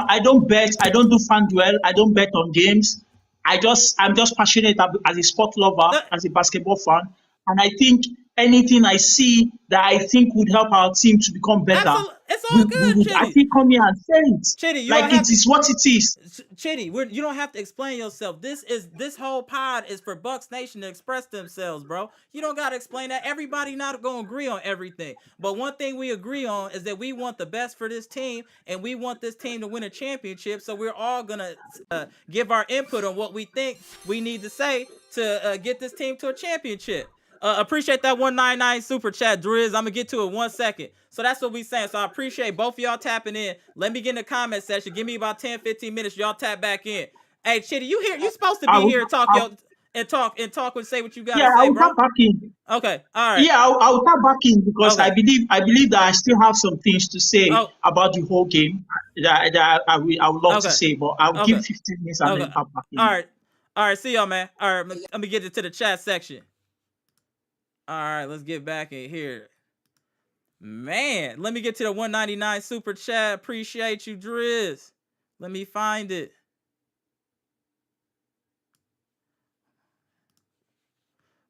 I don't bet, I don't do fan duel, I don't bet on games. I'm just passionate as a sport lover, as a basketball fan. And I think anything I see that I think would help our team to become better, Absolutely, it's we, all we good, would Chitty. actually come here and say it. Chitty, you don't Like have it to. is what it is. Chitty, you don't have to explain yourself. This whole pod is for Bucks Nation to express themselves, bro. You don't gotta explain that. Everybody not gonna agree on everything, but one thing we agree on is that we want the best for this team, and we want this team to win a championship. So we're all gonna give our input on what we think we need to say to get this team to a championship. Appreciate that 199 super chat, Driz. I'm gonna get to it 1 second. So that's what we saying. So I appreciate both of y'all tapping in. Let me get in the comment section. Give me about 10-15 minutes. Y'all tap back in. Hey, Chitty, you here? You supposed to I be will, here and talk I, yo and say what you gotta yeah, I say, will tap bro. back in. Okay, all right. Yeah, I will tap back in because Okay. I believe that I still have some things to say Oh, about the whole game that I would love to okay. say, but I'll give Okay. 15 minutes and Okay. then tap back All in. right. All right. See y'all, man. All right. Let me get into the chat section. All right. Let's get back in here. Man, let me get to the 199 super chat. Appreciate you, Driz. Let me find it.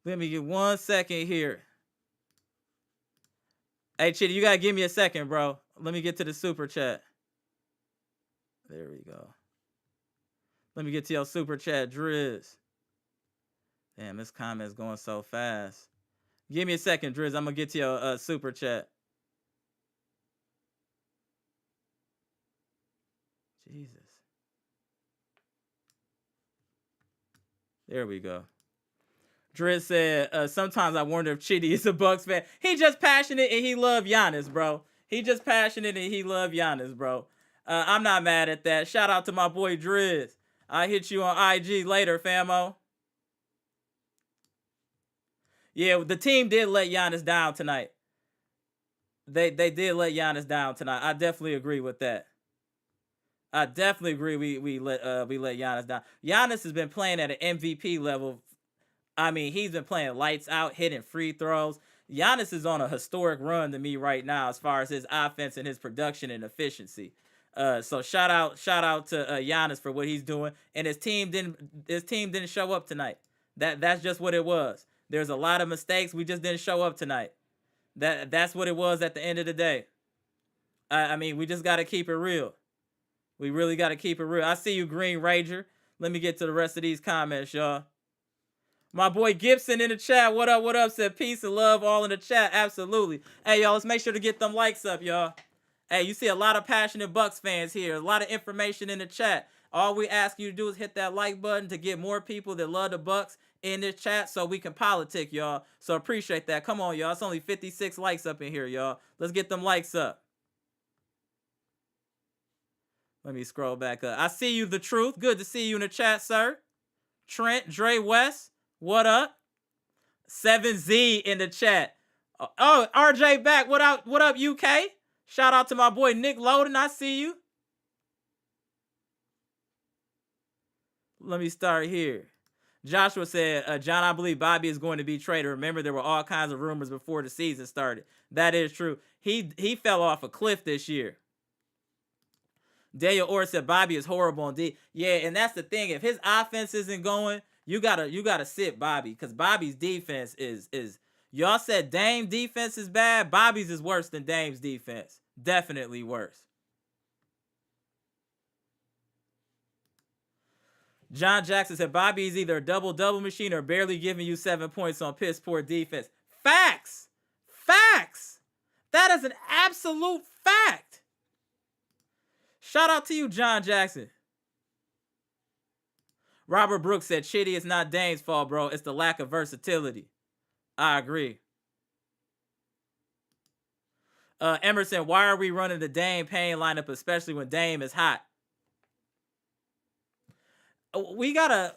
Let me get 1 second here. Hey, Chitty, you gotta give me a second, bro. Let me get to the super chat. There we go. Let me get to your super chat, Driz. Damn, this comment's going so fast. Give me a second, Driz. I'm gonna get to your super chat. Jesus. There we go. Driz said, sometimes I wonder if Chitty is a Bucks fan. He just passionate and he love Giannis, bro. He just passionate and he love Giannis, bro. I'm not mad at that. Shout out to my boy Driz. I hit you on IG later, famo. Yeah, the team did let Giannis down tonight. They did let Giannis down tonight. I definitely agree with that. I definitely agree. We let Giannis down. Giannis has been playing at an MVP level. I mean, he's been playing lights out, hitting free throws. Giannis is on a historic run to me right now as far as his offense and his production and efficiency. So shout out to Giannis for what he's doing. And his team didn't show up tonight. That's just what it was. There's a lot of mistakes. We just didn't show up tonight. That's what it was at the end of the day. I mean, we just got to keep it real. We really got to keep it real. I see you, Green Ranger. Let me get to the rest of these comments, y'all. My boy Gibson in the chat. What up? What up? Said peace and love all in the chat. Absolutely. Hey, y'all, let's make sure to get them likes up, y'all. Hey, you see a lot of passionate Bucks fans here. A lot of information in the chat. All we ask you to do is hit that like button to get more people that love the Bucks in this chat so we can politic, y'all. So appreciate that. Come on, y'all. It's only 56 likes up in here, y'all. Let's get them likes up. Let me scroll back up. I see you, The Truth. Good to see you in the chat, sir. Trent, Dre West, what up? 7Z in the chat. Oh, RJ back. What up, UK? Shout out to my boy Nick Loden. I see you. Let me start here. Joshua said, John, I believe Bobby is going to be traded. Remember, there were all kinds of rumors before the season started. That is true. He fell off a cliff this year. Daniel Orr said Bobby is horrible on D. Yeah, and that's the thing. If his offense isn't going, you gotta sit Bobby, because Bobby's defense is y'all said Dame defense is bad. Bobby's is worse than Dame's defense. Definitely worse. John Jackson said Bobby is either a double machine or barely giving you 7 points on piss poor defense. Facts. Facts. That is an absolute fact. Shout out to you, John Jackson. Robert Brooks said, Chitty, it's not Dame's fault, bro. It's the lack of versatility. I agree. Emerson, why are we running the Dame Payne lineup, especially when Dame is hot? We gotta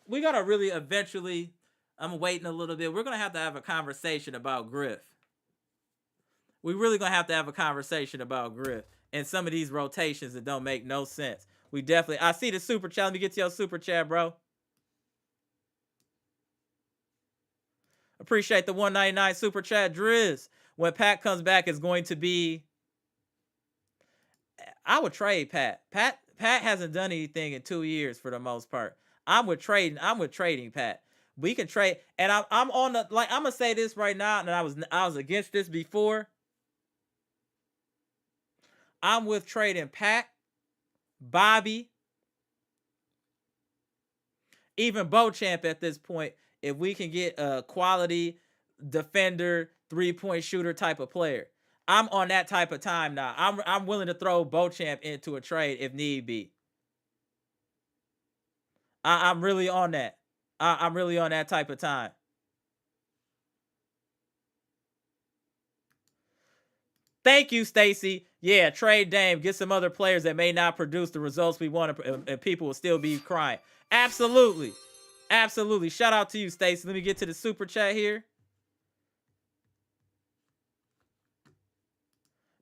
really eventually, I'm waiting a little bit. We're going to have a conversation about Griff. We really going to have a conversation about Griff and some of these rotations that don't make no sense. We definitely, I see the super chat. Let me get to your super chat, bro. Appreciate the 199 super chat, Driz. When Pat comes back, it's going to be, I would trade Pat. Pat hasn't done anything in 2 years for the most part. I'm with trading Pat. We can trade, and I'm on the like. I'm gonna say this right now, and I was against this before. I'm with trading Pat, Bobby, even Beauchamp at this point. If we can get a quality defender, 3-point shooter type of player, I'm on that type of time now. I'm willing to throw Beauchamp into a trade if need be. I'm really on that. I'm really on that type of time. Thank you, Stacy. Yeah, trade Dame. Get some other players that may not produce the results we want, and people will still be crying. Absolutely. Absolutely. Shout out to you, Stacy. Let me get to the super chat here.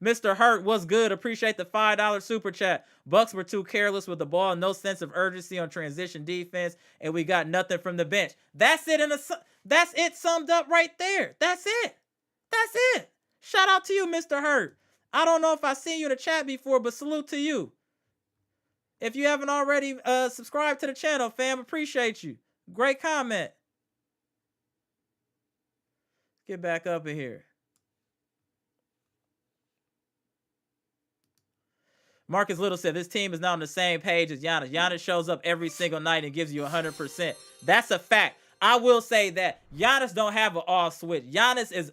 Mr. Hurt, what's good? Appreciate the $5 super chat. Bucks were too careless with the ball, no sense of urgency on transition defense, and we got nothing from the bench. That's it. That's it summed up right there. That's it. That's it. Shout out to you, Mr. Hurt. I don't know if I've seen you in the chat before, but salute to you. If you haven't already subscribed to the channel, fam, appreciate you. Great comment. Get back up in here. Marcus Little said, this team is not on the same page as Giannis. Giannis shows up every single night and gives you 100%. That's a fact. I will say that Giannis don't have an off switch. Giannis is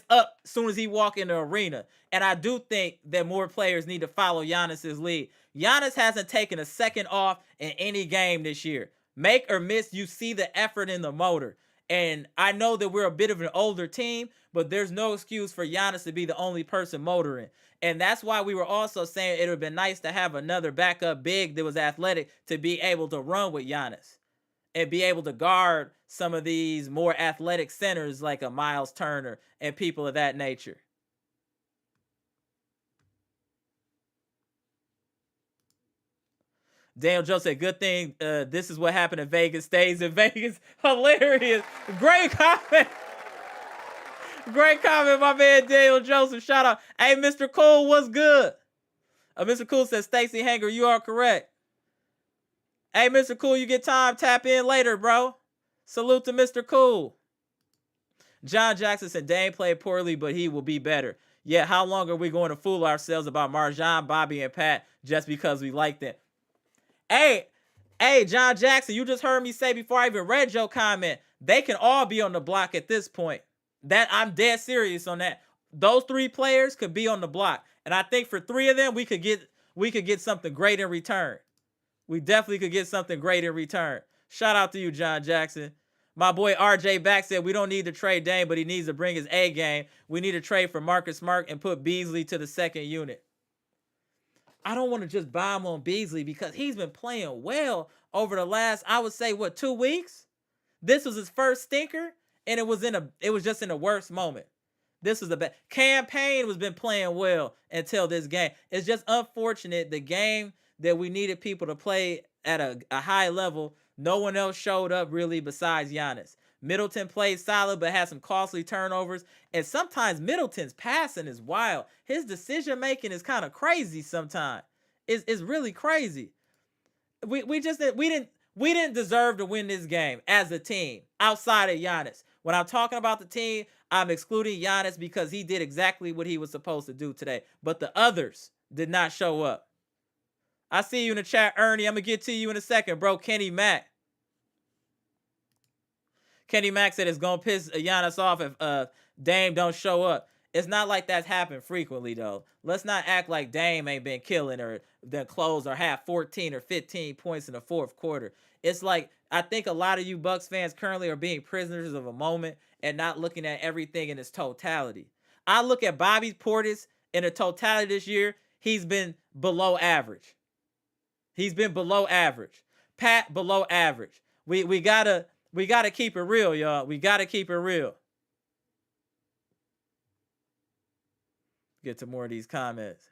up as soon as he walk in the arena. And I do think that more players need to follow Giannis's lead. Giannis hasn't taken a second off in any game this year. Make or miss, you see the effort in the motor. And I know that we're a bit of an older team, but there's no excuse for Giannis to be the only person motoring. And that's why we were also saying it would have been nice to have another backup big that was athletic to be able to run with Giannis and be able to guard some of these more athletic centers like a Miles Turner and people of that nature. Daniel Joe said, good thing this is what happened in Vegas stays in Vegas. Hilarious. Great comment. Great comment, my man Daniel Joseph. Shout out. Hey, Mr. Cool, what's good? Mr. Cool says, Stacey Hanger, you are correct. Hey, Mr. Cool, you get time, tap in later, bro. Salute to Mr. Cool. John Jackson said, Dame played poorly, but he will be better. Yeah, how long are we going to fool ourselves about Marjan, Bobby, and Pat just because we like them? Hey, John Jackson, you just heard me say before I even read your comment, they can all be on the block at this point. That I'm dead serious on that. Those three players could be on the block. And I think for three of them, we could get something great in return. We definitely could get something great in return. Shout out to you, John Jackson. My boy RJ Back said we don't need to trade Dame, but he needs to bring his A game. We need to trade for Marcus Smart and put Beasley to the second unit. I don't want to just buy him on Beasley because he's been playing well over the last, I would say, 2 weeks? This was his first stinker, and it was just in the worst moment. This was the best. Campaign has been playing well until this game. It's just unfortunate the game that we needed people to play at a high level, no one else showed up really besides Giannis. Middleton played solid but had some costly turnovers. And sometimes Middleton's passing is wild. His decision making is kind of crazy sometimes. It's really crazy. We didn't deserve to win this game as a team outside of Giannis. When I'm talking about the team, I'm excluding Giannis because he did exactly what he was supposed to do today. But the others did not show up. I see you in the chat, Ernie. I'm going to get to you in a second, bro. Kenny Mack. Kenny Mack said it's going to piss Giannis off if Dame don't show up. It's not like that's happened frequently, though. Let's not act like Dame ain't been killing or then close or have 14 or 15 points in the fourth quarter. It's like I think a lot of you Bucks fans currently are being prisoners of a moment and not looking at everything in its totality. I look at Bobby Portis in the totality this year. He's been below average. He's been below average. Pat, below average. We gotta keep it real, y'all. We gotta keep it real. Get to more of these comments.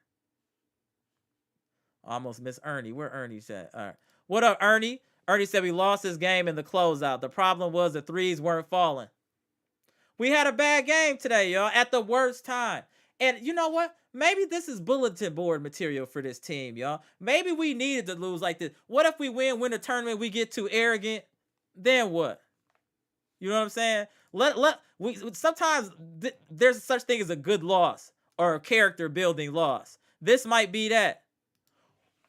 Almost miss Ernie. Where Ernie's at? All right. What up, Ernie? Ernie said we lost this game in the closeout. The problem was the threes weren't falling. We had a bad game today, y'all, at the worst time. And you know what? Maybe this is bulletin board material for this team, y'all. Maybe we needed to lose like this. What if we win the tournament, we get too arrogant? Then what? You know what I'm saying? We sometimes there's such thing as a good loss or a character building loss. This might be that.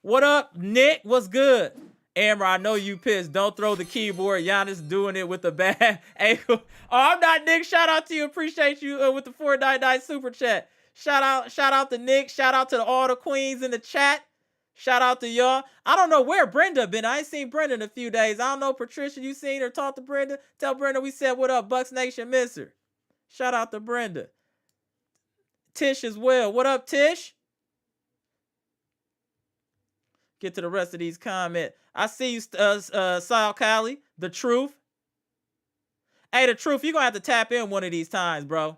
What up, Nick? What's good? Amara, I know you pissed. Don't throw the keyboard. Giannis doing it with the bad ankle. Oh, I'm not Nick. Shout out to you. Appreciate you with the 499 super chat. Shout out to Nick. Shout out to all the queens in the chat. Shout out to y'all. I don't know where Brenda been. I ain't seen Brenda in a few days. I don't know, Patricia, you seen her? Talk to Brenda. Tell Brenda we said what up. Bucks Nation miss her. Shout out to Brenda. Tish as well. What up, Tish? Get to the rest of these comments. I see you, Sal Cali. The truth. Hey, the truth. You're going to have to tap in one of these times, bro.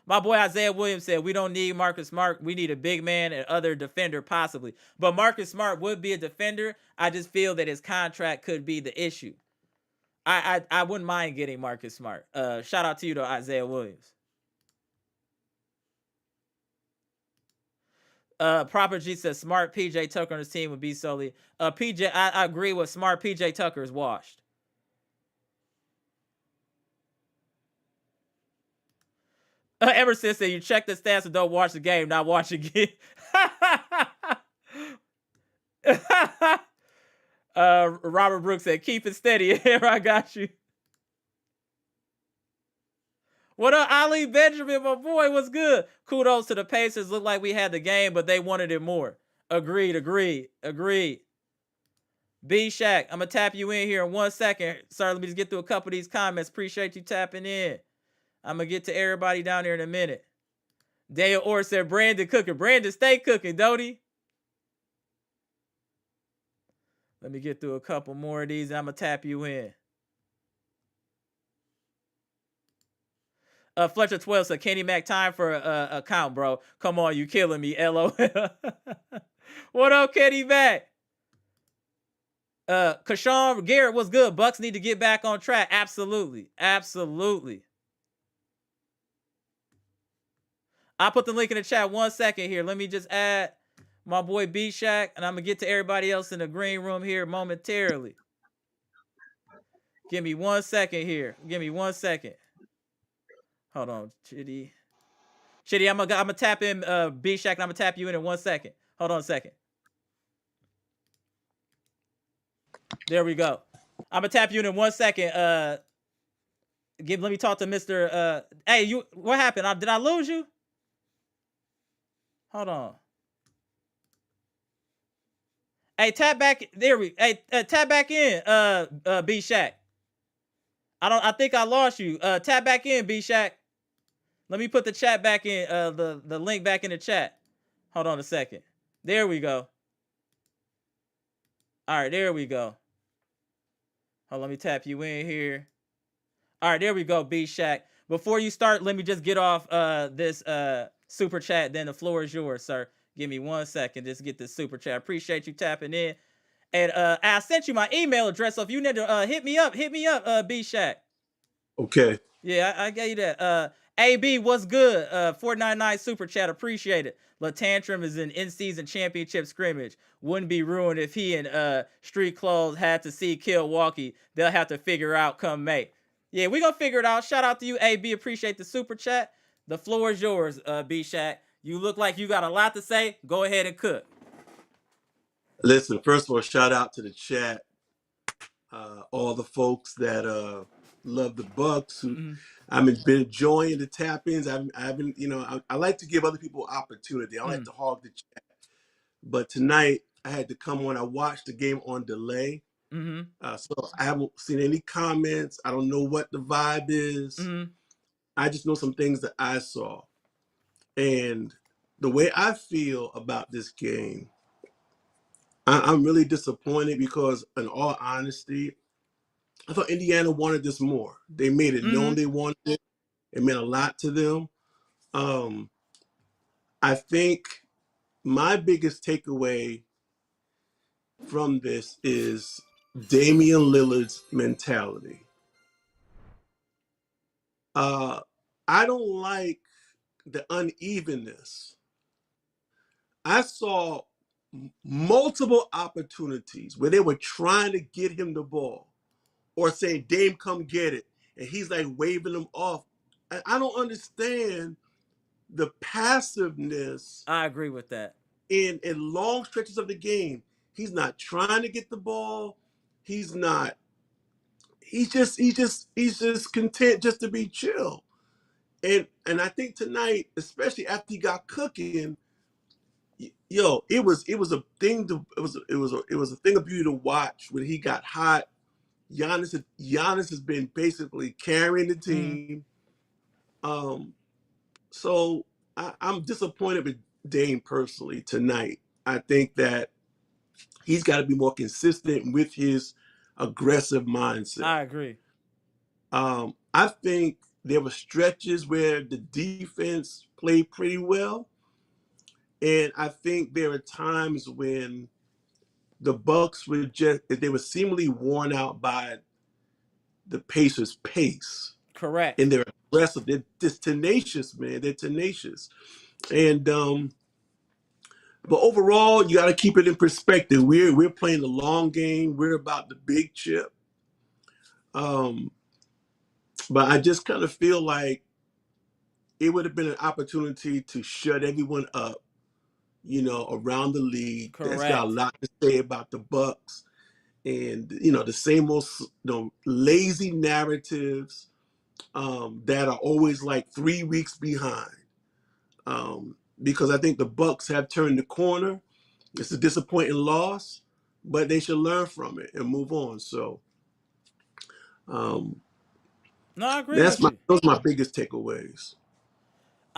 My boy Isaiah Williams said, we don't need Marcus Smart. We need a big man and other defender, possibly. But Marcus Smart would be a defender. I just feel that his contract could be the issue. I wouldn't mind getting Marcus Smart. Shout out to you, though, Isaiah Williams. Proper G says Smart PJ Tucker on his team would be solely. PJ, I agree with Smart. PJ Tucker is washed. Emerson said you check the stats and don't watch the game, not watch again. Robert Brooks said keep it steady. I got you. What up, Ali Benjamin, my boy? What's good? Kudos to the Pacers. Looked like we had the game, but they wanted it more. Agreed. B-Shack, I'm going to tap you in here in 1 second. Sorry, let me just get through a couple of these comments. Appreciate you tapping in. I'm going to get to everybody down there in a minute. Dale Orr said, Brandon cooking. Brandon, stay cooking, don't he? Let me get through a couple more of these, and I'm going to tap you in. Fletcher 12 said, Kenny Mac, time for a count, bro. Come on, you killing me, LOL. What up, Kenny Mac? Kashawn Garrett, what's good? Bucks need to get back on track. Absolutely. I'll put the link in the chat 1 second here. Let me just add my boy B-Shack, and I'm going to get to everybody else in the green room here momentarily. Give me 1 second here. Hold on, Chitty, I'm gonna tap in B-Shack, and I'm gonna tap you in 1 second. Hold on a second. There we go. I'm gonna tap you in 1 second. Let me talk to Mr. Hey, you. What happened? Did I lose you? Hold on. Hey, tap back. There we. Hey, tap back in. B-Shack. I think I lost you. Tap back in, B-Shack. Let me put the chat back in. The link back in the chat. Hold on a second. There we go. All right, there we go. Hold on, let me tap you in here. All right, there we go, B-Shack. Before you start, let me just get off this super chat. Then the floor is yours, sir. Give me 1 second. Just get this super chat. Appreciate you tapping in. And I sent you my email address. So if you need to hit me up, B-Shack. Okay. Yeah, I gave you that. AB, what's good? 499 super chat. Appreciate it. LaTantrum is an in-season championship scrimmage. Wouldn't be ruined if he and Street Clothes had to see Milwaukee. They'll have to figure out come May. Yeah, we're going to figure it out. Shout out to you, AB. Appreciate the super chat. The floor is yours, B-Shack. You look like you got a lot to say. Go ahead and cook. Listen, first of all, shout out to the chat. All the folks that love the Bucks. Who I've been enjoying the tap-ins. I've been, I like to give other people opportunity. I like to hog the chat. But tonight, I had to come on. I watched the game on delay. So I haven't seen any comments. I don't know what the vibe is. I just know some things that I saw. And the way I feel about this game, I'm really disappointed because, in all honesty, I thought Indiana wanted this more. They made it known they wanted it. It meant a lot to them. I think my biggest takeaway from this is Damian Lillard's mentality. I don't like the unevenness. I saw multiple opportunities where they were trying to get him the ball, or saying Dame come get it, and he's like waving them off. I don't understand the passiveness I agree with that. in long stretches of the game. He's not trying to get the ball. He's not. He's just content just to be chill. And I think tonight, especially after he got cooking, yo, it was a thing to it was a thing of beauty to watch when he got hot. Giannis has been basically carrying the Mm, team. Um, so I'm disappointed with Dame personally tonight. I think that he's got to be more consistent with his aggressive mindset. I agree. I think there were stretches where the defense played pretty well, and I think there are times when the Bucks were just they were seemingly worn out by the Pacers' pace, and Correct. they're aggressive. They're just tenacious, man. They're tenacious, and but overall, you got to keep it in perspective. We're playing the long game. We're about the big chip. Um, but I just kind of feel like it would have been an opportunity to shut everyone up, around the league that's got a Correct. lot to say about the Bucks, and the same old lazy narratives that are always like 3 weeks behind. Because I think the Bucks have turned the corner. It's a disappointing loss, but they should learn from it and move on. So um, No, I agree that's with my you. those are my biggest takeaways.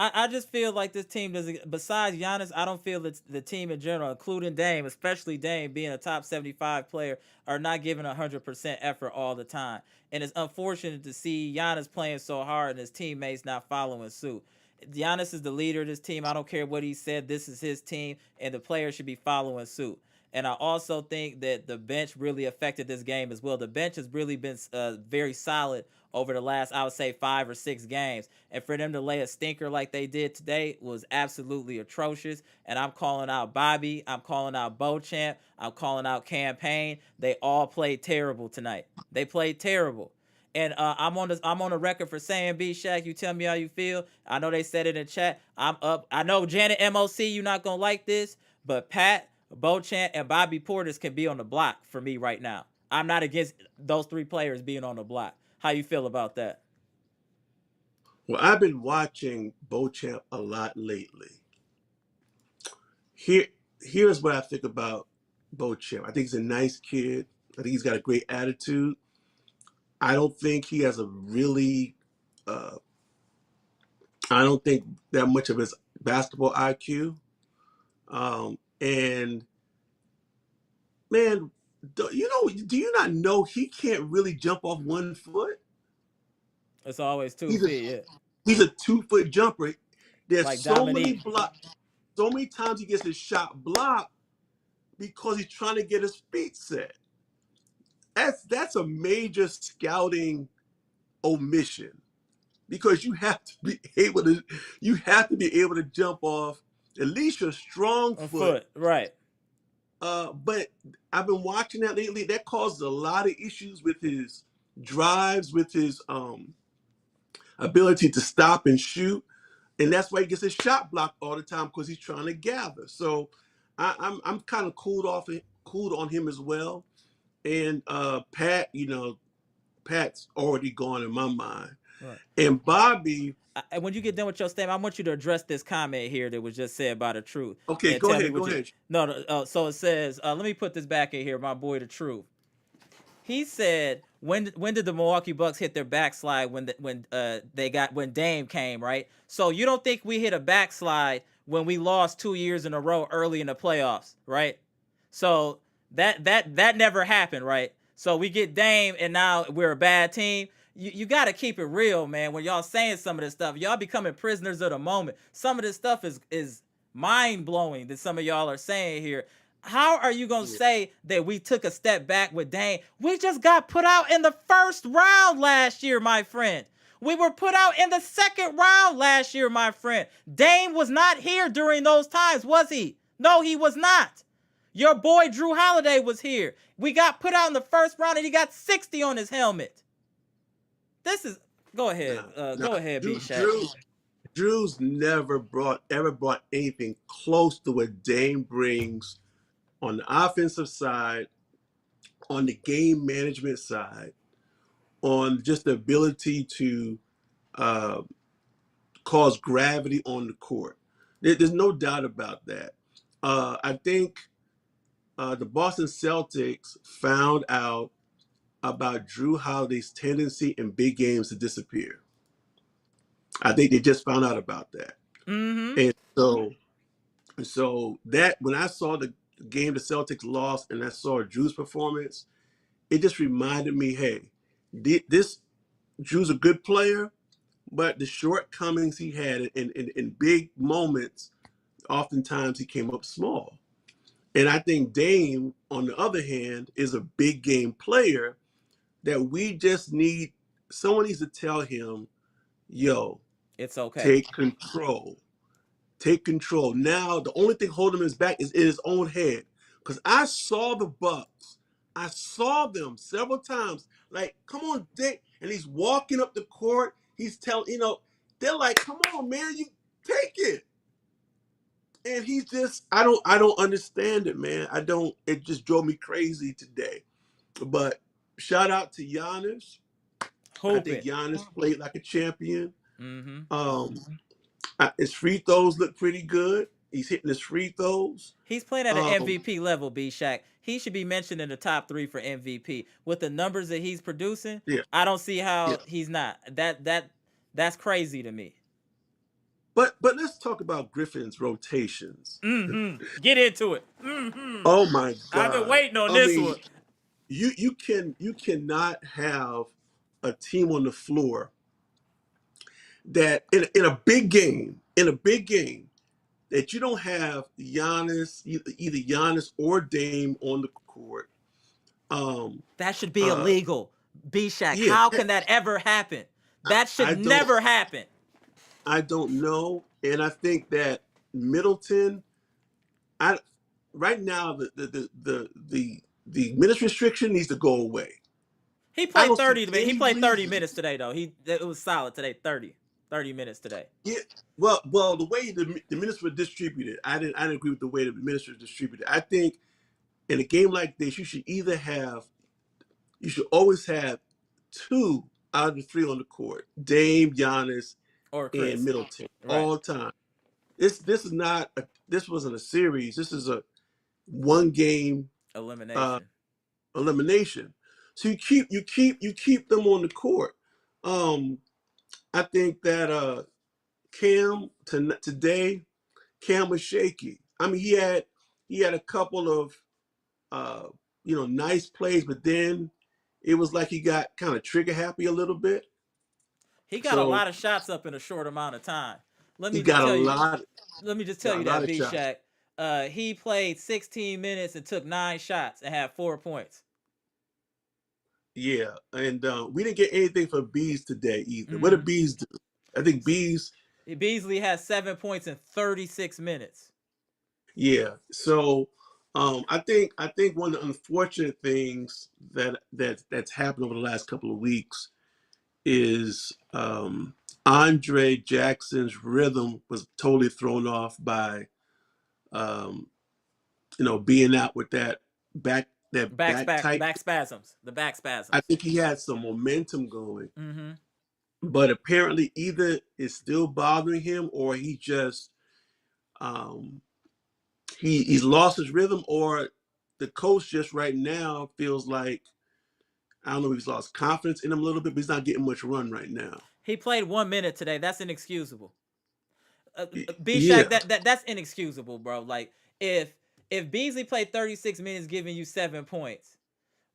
I just feel like this team doesn't. Besides Giannis, I don't feel that the team in general, including Dame, especially Dame being a top 75 player, are not giving 100% effort all the time. And it's unfortunate to see Giannis playing so hard and his teammates not following suit. Giannis is the leader of this team. I don't care what he said. This is his team, and the players should be following suit. And I also think that the bench really affected this game as well. The bench has really been very solid over the last, I would say, 5 or 6 games. And for them to lay a stinker like they did today was absolutely atrocious. And I'm calling out Bobby. I'm calling out Beauchamp. I'm calling out Campaign. They all played terrible tonight. They played terrible. And I'm on the record for saying, B Shaq, you tell me how you feel. I know they said it in chat. I'm up. I know Janet MOC, you're not gonna like this, but Pat, Beauchamp, and Bobby Portis can be on the block for me right now. I'm not against those three players being on the block. How you feel about that? Well, I've been watching Beauchamp a lot lately. Here, here's what I think about Beauchamp. I think he's a nice kid. I think he's got a great attitude. I don't think he has a really, uh, I don't think that much of his basketball IQ. And man, do you not know he can't really jump off 1 foot? It's always two He's a feet, yeah. he's a 2 foot jumper. There's Like so many Dominique. block, so many times he gets his shot blocked because he's trying to get his feet set. That's a major scouting omission because you have to be able to jump off at least your strong A foot. foot, right. But I've been watching that lately. That causes a lot of issues with his drives, with his ability to stop and shoot, and that's why he gets his shot blocked all the time because he's trying to gather. So I'm kind of cooled on him as well. And Pat, Pat's already gone in my mind. Right. And Bobby, And when you get done with your statement, I want you to address this comment here that was just said by the truth, okay, and go tell me ahead, what go you. ahead. No, no. So it says. Let me put this back in here. My boy, the truth. He said, when did the Milwaukee Bucks hit their backslide when Dame came, right? So you don't think we hit a backslide when we lost 2 years in a row early in the playoffs, right? So that never happened, right? So we get Dame and now we're a bad team. You got to keep it real, man. When y'all saying some of this stuff, y'all becoming prisoners of the moment. Some of this stuff is mind blowing that some of y'all are saying here. How are you gonna Yeah. say that we took a step back with Dame? We just got put out in the first round last year, my friend. We were put out in the second round last year, my friend. Dame was not here during those times, was he? No, he was not. Your boy Drew Holiday was here. We got put out in the first round and he got 60 on his helmet. This is go ahead. Nah. Go ahead, B Drew, Shaq. Drew, Drew's never ever brought anything close to what Dame brings on the offensive side, on the game management side, on just the ability to uh, cause gravity on the court. There's no doubt about that. I think the Boston Celtics found out about Drew Holiday's tendency in big games to disappear. I think they just found out about that. Mm-hmm. And so that when I saw the game the Celtics lost and I saw Drew's performance, it just reminded me, hey, this Drew's a good player, but the shortcomings he had in big moments, oftentimes he came up small. And I think Dame, on the other hand, is a big game player that we just need. Someone needs to tell him, yo, It's okay. take control. Take control. Now, the only thing holding him back is in his own head. Because I saw the Bucks. I saw them several times. Like, come on, Dick. And he's walking up the court. He's telling, they're like, come on, man, you take it. And he's just, I don't understand it, man. It just drove me crazy today. But shout out to Giannis. I think Hooping. Giannis played like a champion. Mm-hmm. Um, his free throws look pretty good. He's hitting his free throws. He's playing at an Um, MVP level, B Shaq. He should be mentioned in the top 3 for MVP. With the numbers that he's producing, yeah, I don't see yeah. how he's not. That's crazy to me. But let's talk about Griffin's rotations. Mm-hmm. Get into it. Mm-hmm. Oh my I've been God. waiting on I this mean, one. you cannot have a team on the floor that in a big game that you don't have Giannis, either Giannis or Dame on the court. Um, That should be uh, illegal. B Shaq, yeah, how can that ever happen? That should I don't never happen. I don't know, and I think that Middleton, I right now the minutes restriction needs to go away. He I played don't see 30 to He any played 30 reason. minutes today though. It was solid today. 30 minutes today. Yeah, well, the way the minutes were distributed, I didn't agree with the way the minutes were distributed. I think in a game like this, you should always have two out of the three on the court: Dame, Giannis, Or and Chris. Middleton Right. all the time. This wasn't a series. This is a one game uh, Elimination. elimination. So you keep them on the court. Um, I think that today Cam was shaky. I mean, he had a couple of uh, nice plays, but then it was like he got kind of trigger happy a little bit. He got a So lot of shots up in a short amount of time. Let he me just got a tell you. lot, Let me just tell got you a lot that of B shots. Shaq. He played 16 minutes and took 9 shots and had 4 points. Yeah, and we didn't get anything from Bees today either. What Mm-hmm. did Bees do? I think Bees. Beasley has 7 points in 36 minutes. Yeah. So I think one of the unfortunate things that's happened over the last couple of weeks is Andre Jackson's rhythm was totally thrown off by um, being out with that back tight. Back spasms. The back I spasms. think he had some momentum going, Mm-hmm. but apparently either it's still bothering him or he just um, he's lost his rhythm, or the coach just right now feels like, I don't know if he's lost confidence in him a little bit, but he's not getting much run right now. He played 1 minute today. That's inexcusable. B Shaq, Yeah, that's inexcusable, bro. Like if Beasley played 36 minutes, giving you 7 points,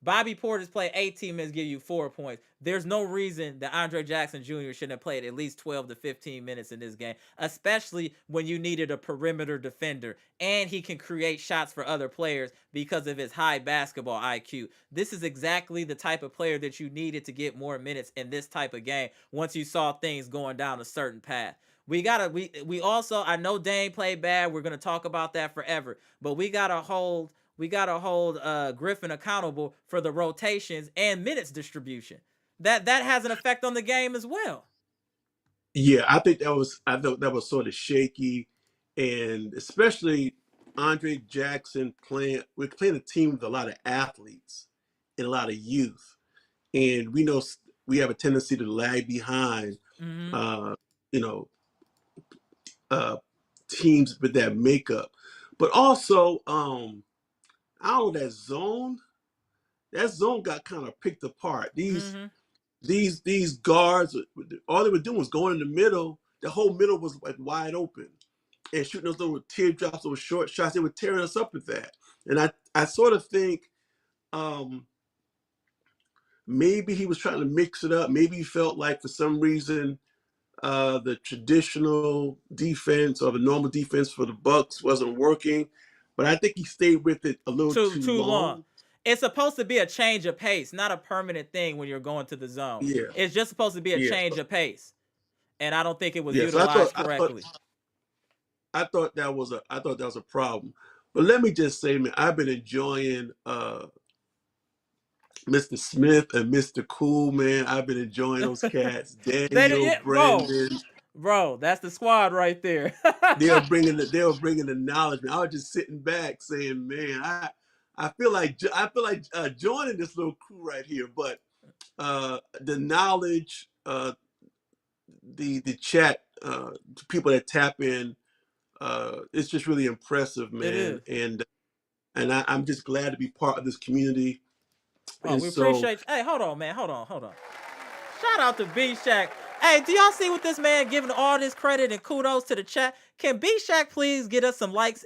Bobby Portis played 18 minutes, give you 4 points. There's no reason that Andre Jackson Jr. shouldn't have played at least 12 to 15 minutes in this game, especially when you needed a perimeter defender and he can create shots for other players because of his high basketball IQ. This is exactly the type of player that you needed to get more minutes in this type of game once you saw things going down a certain path. We also, I know Dame played bad. We're gonna talk about that forever, but we gotta hold We got to hold Griffin accountable for the rotations and minutes distribution. That has an effect on the game as well. Yeah, I thought that was sort of shaky, and especially Andre Jackson we're playing a team with a lot of athletes and a lot of youth, and we know we have a tendency to lag behind, Mm-hmm. uh, you know, uh, teams with that makeup. But also, I don't know, that zone got kind of picked apart. Mm-hmm. These guards, all they were doing was going in the middle. The whole middle was like wide open and shooting those little teardrops, those short shots. They were tearing us up with that. And I sort of think maybe he was trying to mix it up. Maybe he felt like for some reason the traditional defense or the normal defense for the Bucks wasn't working. But I think he stayed with it a little too Too long. long. It's supposed to be a change of pace, not a permanent thing when you're going to the zone. Yeah, It's just supposed to be a yeah, change of pace. And I don't think it was yeah. So utilized correctly. I thought that was a problem. But let me just say, man, I've been enjoying Mr. Smith and Mr. Cool, man. I've been enjoying those cats. Daniel, Yeah, bro. Brandon. Bro, that's the squad right there. They were bringing the knowledge. Man, I was just sitting back saying, man, I feel like joining this little crew right here. But the knowledge, the chat, people that tap in, it's just really impressive, It man. is. And I'm just glad to be part of this community. Oh, And we so appreciate you. Hey, hold on, man. Hold on. Shout out to B Shack. Hey, do y'all see what this man giving all this credit and kudos to the chat? Can B Shack please get us some likes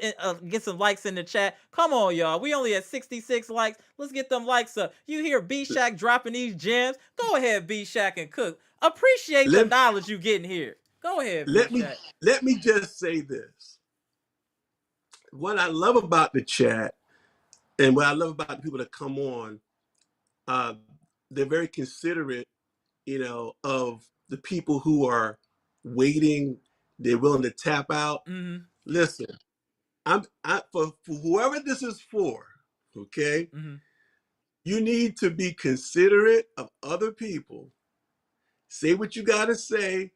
get some likes in the chat? Come on, y'all. We only at 66 likes. Let's get them likes up. You hear B Shack dropping these gems? Go ahead, B Shack, and cook. Appreciate the let, knowledge you getting here. Go ahead, B let me Shack. let me just say this. What I love about the chat and what I love about the people that come on, uh, they're very considerate, of the people who are waiting. They're willing to tap out. Mm-hmm. Listen, for whoever this is for, okay? Mm-hmm. You need to be considerate of other people. Say what you got to say,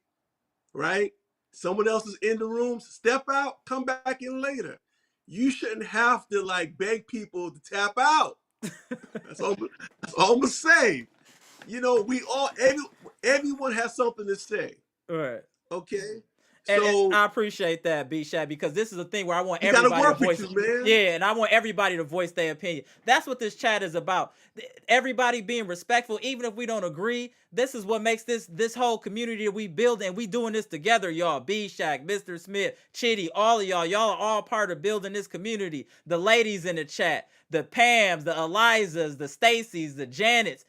right? Someone else is in the room, step out, come back in later. You shouldn't have to like beg people to tap out. That's all I'm gonna say. Everyone has something to say. All right. Okay? And So I appreciate that, B Shad, because this is the thing where I want we gotta everybody to work with voice you, it. man. Yeah, and I want everybody to voice their opinion. That's what this chat is about. Everybody being respectful, even if we don't agree. This is what makes this whole community that we build, and we doing this together, y'all. B Shack, Mr. Smith, Chitty, all of y'all. Y'all are all part of building this community. The ladies in the chat, the Pams, the Elizas, the Stacys, the Janets.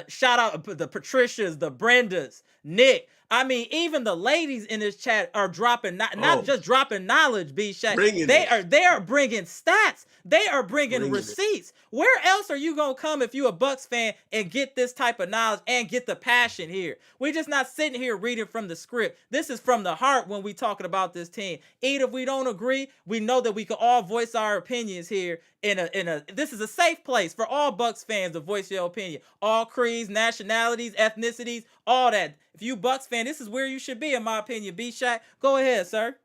Shout out the Patricias, the Brendas, Nick. I mean, even the ladies in this chat are dropping not Oh, just dropping knowledge, B Shack. bringing They it, are bringing stats. They are bringing bringing it. receipts. Where else are you gonna come if you a Bucks fan and get this type of knowledge and get the passion here? We're just not sitting here reading from the script. This is from the heart when we talking about this team. Even if we don't agree, we know that we can all voice our opinions here this is a safe place for all Bucks fans to voice your opinion. All creeds, nationalities, ethnicities, all that. If you Bucks fan, this is where you should be, in my opinion. B Shack, go ahead, sir.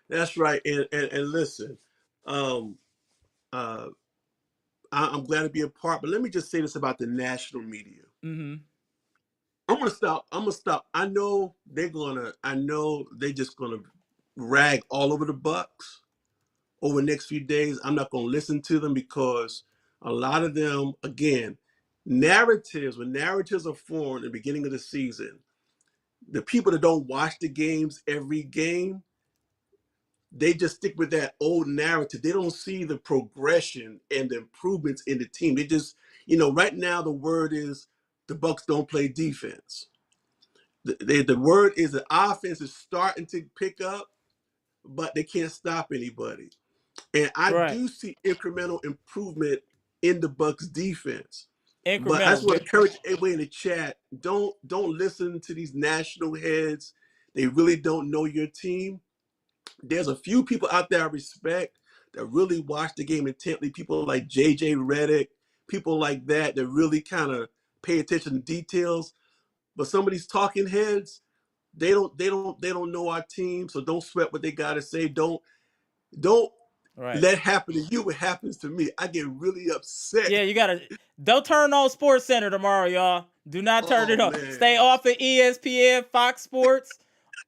That's right. And listen, um, uh, I'm glad to be a part. But let me just say this about the national media. Mm-hmm. I'm gonna stop. I'm gonna stop. I know they're just gonna rag all over the Bucks over the next few days. I'm not gonna listen to them because a lot of them, again, when narratives are formed at the beginning of the season, the people that don't watch the games every game, they just stick with that old narrative. They don't see the progression and the improvements in the team. They just, right now the word is the Bucks don't play defense. The word is the offense is starting to pick up, but they can't stop anybody. And I Right. do see incremental improvement in the Bucks defense. But I just Incremental. want to encourage everybody in the chat, don't listen to these national heads. They really don't know your team. There's a few people out there I respect that really watch the game intently. People like JJ Redick, people like that really kind of pay attention to details. But some of these talking heads, they don't know our team, so don't sweat what they gotta say. Don't Right. let happen to you what happens to me. I get really upset. Yeah, you gotta don't turn on Sports Center tomorrow, y'all. Do not turn Oh it on. man. Stay off of ESPN, Fox Sports,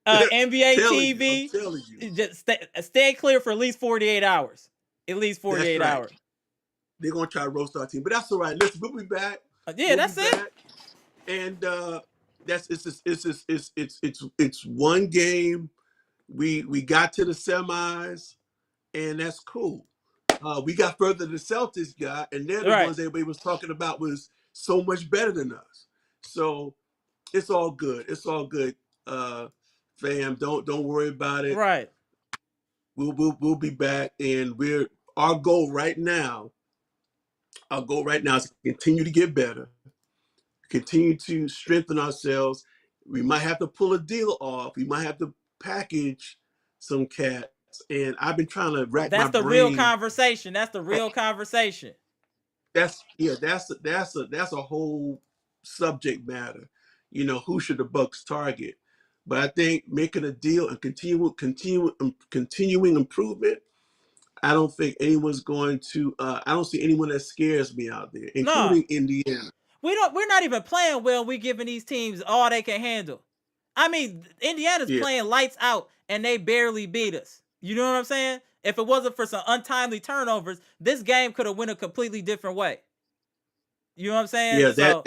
NBA Telling you, I'm TV. telling you. Just stay clear for at least 48 hours. At least That's 48 right. hours. They're gonna try to roast our team, but that's all right. Listen, we'll be back. Yeah, We'll be that's it. back, and that's it's one game. We got to the semis, and that's cool. We got further than the Celtics got, and they're the Right. ones everybody was talking about was so much better than us. So it's all good. It's all good, fam. Don't worry about it. Right. We'll be back, and our goal right now. Our goal right now is to continue to get better, continue to strengthen ourselves. We might have to pull a deal off. We might have to package some cats. And I've been trying to rack my That's the real brain. conversation. That's the real conversation. That's a whole subject matter. Who should the Bucks target? But I think making a deal and continuing improvement. I don't think anyone's going to. I don't see anyone that scares me out there, No. including Indiana. We're not even playing well. We giving these teams all they can handle. I mean, Indiana's Yeah, playing lights out and they barely beat us. You know what I'm saying? If it wasn't for some untimely turnovers, this game could have went a completely different way. You know what I'm saying? yeah. So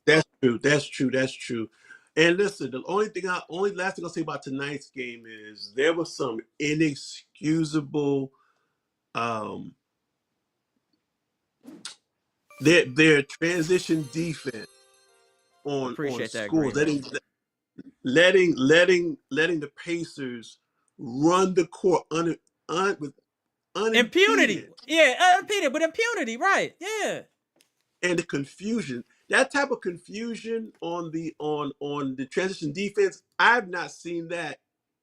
That's true. That's true. That's true. And listen, the only last thing I'll say about tonight's game is there was some inexcusable um their transition defense on appreciate that scores, green light. letting the Pacers run the court with Impunity. unimpeded, Yeah, unimpeded, but impunity, right. Yeah. and the confusion. That type of confusion on the transition defense, I've not seen that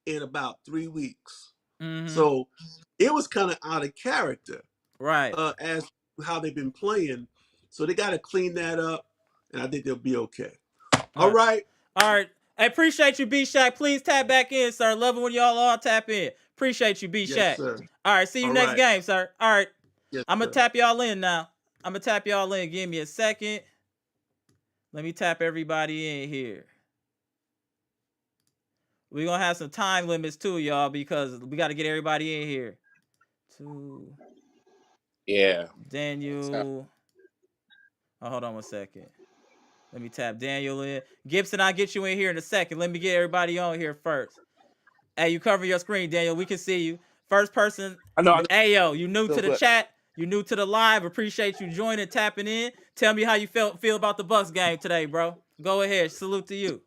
in about 3 weeks. Mm-hmm. So it was kind of out of character Right. as how they've been playing. So they got to clean that up, and I think they'll be okay. All All right. right. All right. I appreciate you, B Shack. Please tap back in, sir. Love it when y'all all tap in. Appreciate you, B Yes, Shack. sir. All right. See you All next right. game, sir. All right. Yes, I'm going sir. to tap y'all in now. Give me a second. Let me tap everybody in here. We're going to have some time limits too, y'all, because we got to get everybody in here. Yeah. Daniel. Oh, hold on one second. Let me tap Daniel in. Gibson, I'll get you in here in a second. Let me get everybody on here first. Hey, you cover your screen, Daniel. We can see you. First person. I know. Hey, yo, you new to So, the but chat. You new to the live. Appreciate you joining, tapping in. Tell me how you feel about the Bucks game today, bro. Go ahead. Salute to you.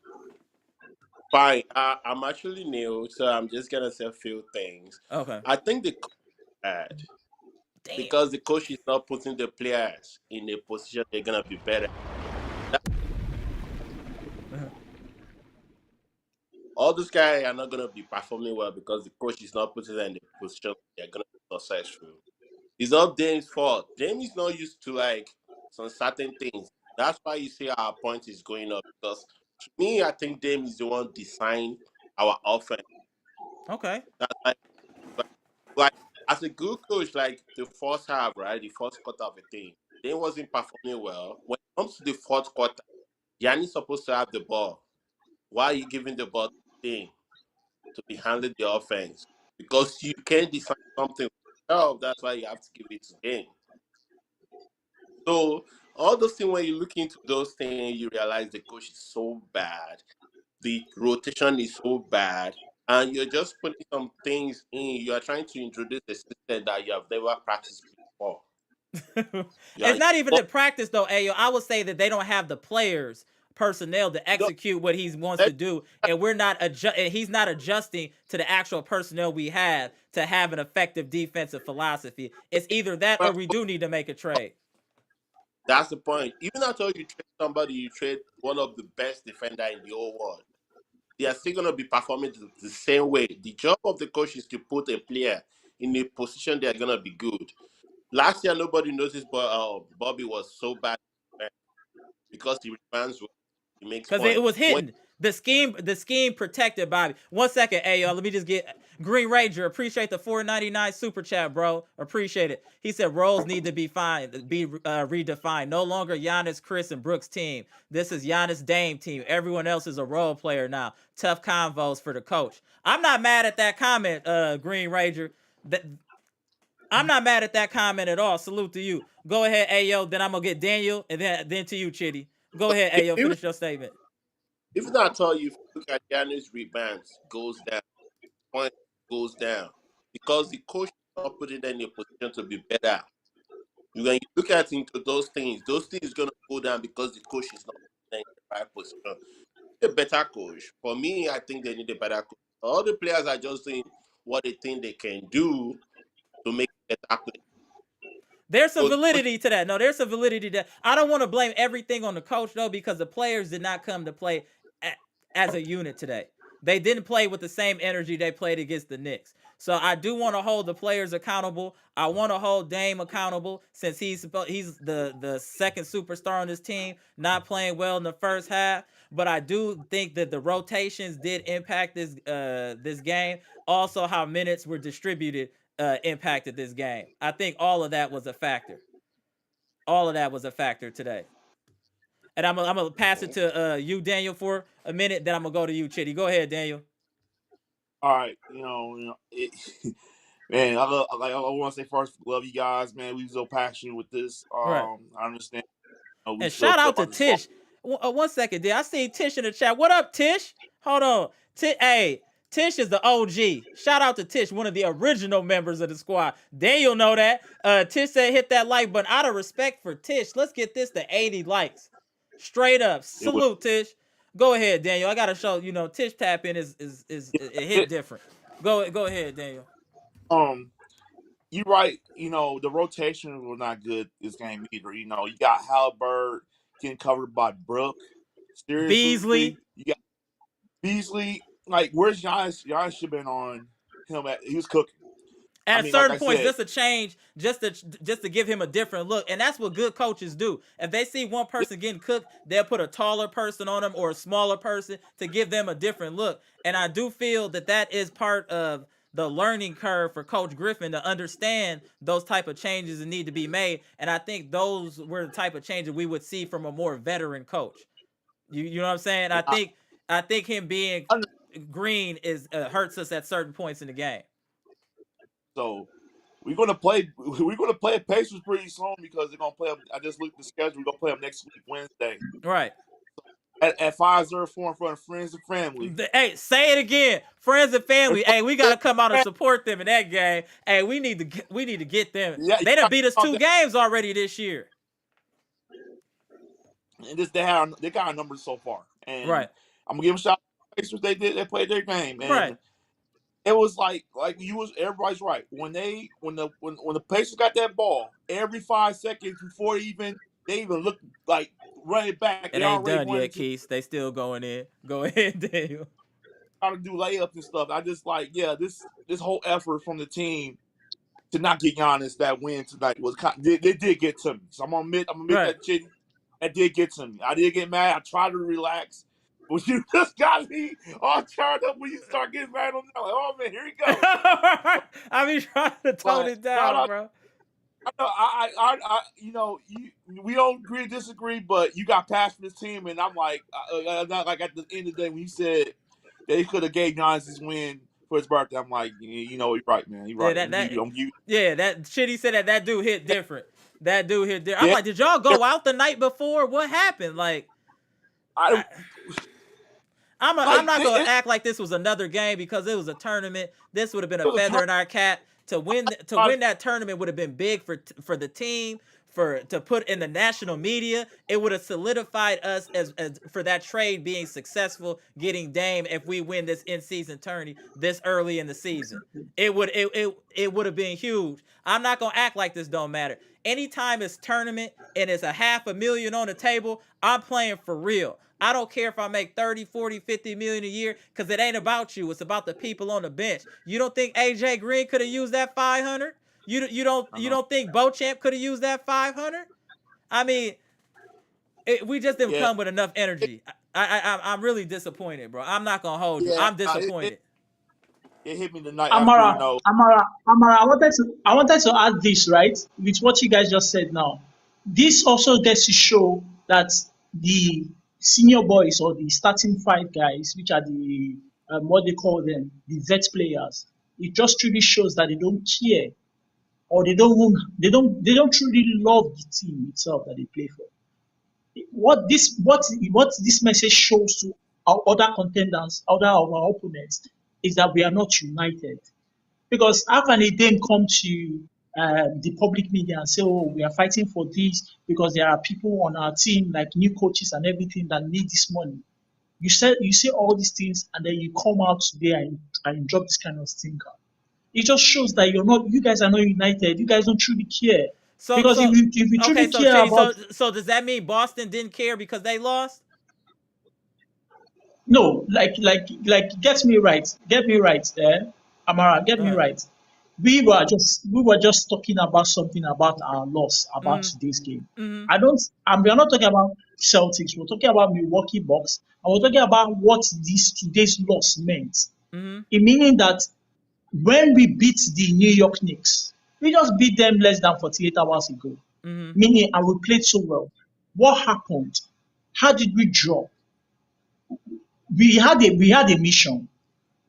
Fine. I'm actually new, so I'm just gonna say a few things. Okay. I think the coach is bad Damn. because the coach is not putting the players in a position they're gonna be better. That- all those guys are not gonna be performing well because the coach is not putting them in a position they're gonna be successful. It's not Dame's fault. Dame is not used to like some certain things. That's why you see our point is going up because to me, I think Dame is the one design our offense. Okay. That's like as a good coach, like the first half, right, the first quarter of the thing, they wasn't performing well. When it comes to the fourth quarter, Giannis supposed to have the ball. Why are you giving the ball to Dame to be handling the offense? Because you can't design something yourself. That's why you have to give it to Dame. So all those things, when you look into those things, you realize the coach is so bad. The rotation is so bad. And you're just putting some things in. You are trying to introduce a system that you have never practiced before. It's Yeah, not even but the practice though, Ayo. I would say that they don't have the players personnel to no, execute what he wants to do, and he's not adjusting to the actual personnel we have to have an effective defensive philosophy. It's either that or we do need to make a trade. that's the point. Even after you trade somebody, you trade one of the best defender in the whole world. They are still going to be performing the same way. The job of the coach is to put a player in a position they're gonna be good. Last year, nobody noticed, but Bobby was so bad because he rebounds well, he makes Because it points. was When hitting. The scheme protected Bobby. 1 second, hey y'all. Let me just get Green Ranger. Appreciate the 4.99 super chat, bro. Appreciate it. He said roles need to be redefined. No longer Giannis, Chris, and Brooks team. This is Giannis Dame team. Everyone else is a role player now. Tough convos for the coach. I'm not mad at that comment, Green Ranger. That I'm not mad at that comment at all. Salute to you. Go ahead, Ayo. Then I'm gonna get Daniel, and then to you, Chitty. Go ahead, Ayo. even Finish your statement. if not tell you, if you look at Giannis rebounds goes down, point goes down because the coach is not putting them in a position to be better. When you look at into those things gonna go down because the coach is not putting them in the right position. A better coach. For me, I think they need a better coach. All the players are just doing what they think they can do to make it better play. There's some So the coach, validity to that. No, there's some validity to that. I don't want to blame everything on the coach though, because the players did not come to play as a unit today. They didn't play with the same energy they played against the Knicks. So I do want to hold the players accountable. I want to hold Dame accountable since he's the second superstar on this team, not playing well in the first half. But I do think that the rotations did impact this game. Also, how minutes were distributed impacted this game. I think all of that was a factor. All of that was a factor today. And I'm gonna pass it to you, Daniel, for a minute. Then I'm gonna go to you, Chitty. Go ahead, Daniel. All right, man. I want to say first, love you guys, man. We so passionate with this. All right. I understand. We And still shout play out to about this ball. Tish. 1 second, there. I see Tish in the chat. What up, Tish? Hold on. Hey, Tish is the OG. Shout out to Tish, one of the original members of the squad. Daniel know that. Tish said hit that like button. Out of respect for Tish, let's get this to 80 likes. Straight up. It was, Salute, Tish. Go ahead, Daniel. I gotta show Tish tap in is it hit it, different. Go ahead, Daniel. um, you right. The rotation was not good this game either. You got Halliburton getting covered by Brook. Seriously, Beasley. you got Beasley. Like, where's Giannis? Giannis should have been on him. He was cooking. I At mean, like certain I points, said, just a change, just to give him a different look, and that's what good coaches do. If they see one person getting cooked, they'll put a taller person on them or a smaller person to give them a different look. And I do feel that is part of the learning curve for Coach Griffin to understand those type of changes that need to be made. And I think those were the type of changes we would see from a more veteran coach. You know what I'm saying? and I think him being I green is hurts us at certain points in the game. so we're gonna play Pacers pretty soon because they're gonna play them. I just looked at the schedule. We're gonna play them next week, Wednesday, Right. at 5-0-4 in front of friends and family. Hey, say it again. Friends and In family. front Hey, we of gotta come out and friends support them in that game. Hey, we need to get them. and family. Yeah, you They done got beat us calm two down. games already this year. And they got our numbers so far, and Right. I'm gonna give them a shout out to the Pacers. They played their game, Right. and it was like everybody's right when the Pacers got that ball every 5 seconds before they even look like running back, they It ain't already done running yet, to Keith. They still going in. Go ahead, Daniel. try to do layups and stuff. I just like this whole effort from the team to not get Giannis that win tonight was they did get to me. So I'm gonna admit Right. that shit that did get to me. I did get mad. I tried to relax. But you just got me all charged up when you start getting mad on that. Like, oh man, here we go. I be trying to tone But it shout down, out. bro. We don't agree, disagree, but you got passion for this team, and I'm like, not like at the end of the day when you said they could have gave Giannis this win for his birthday. I'm like, you're right, man. You're Yeah, right. that that I'm you. yeah, that shit he said that dude hit different. That dude hit different. I'm Yeah, like, did y'all yeah. go out the night before? What happened? Like, I I, I'm like not gonna it act like this was another game because it was a tournament. This would have been a was a feather turn. in our cap. To win that tournament would have been big for the team, to put in the national media. It would have solidified us as for that trade being successful, getting Dame if we win this in-season tourney this early in the season. It would have been huge. I'm not gonna act like this don't matter. Anytime it's tournament and it's a $500,000 on the table, I'm playing for real. I don't care if I make 30, 40, 50 million a year, because it ain't about you. It's about the people on the bench. You don't think AJ Green could have used that 500? You don't think Beauchamp could have used that 500? I mean, we just didn't Yeah, come with enough energy. I'm really disappointed, bro. I'm not gonna hold you. yeah. I'm disappointed. It hit me the night after, Amara, Amara, I wanted to add this, right, with what you guys just said now. This also gets to show that the senior boys or the starting five guys, which are the what they call them, the vet players, it just truly shows that they don't care, or they don't truly love the team itself that they play for. What this message shows to our other contenders, other of our opponents, is that we are not united. Because how can a Dame come to the public media and say, "Oh, we are fighting for this because there are people on our team, like new coaches and everything, that need this money"? You say all these things, and then you come out today and drop this kind of stinker. It just shows that you guys are not united. You guys don't truly care. So Because so if you okay, truly so care Chitty, about, so does that mean Boston didn't care because they lost? no, get me right, Amara, get me Uh, right. We were just talking about something about our loss, about mm-hmm, today's game. mm-hmm, I don't, and we are not talking about Celtics. We're talking about Milwaukee Bucks, and we're talking about what this today's loss meant. mm-hmm, It meaning that when we beat the New York Knicks, we just beat them less than 48 hours ago. mm-hmm. Meaning, and we played so well. What happened? How did we draw? We had a mission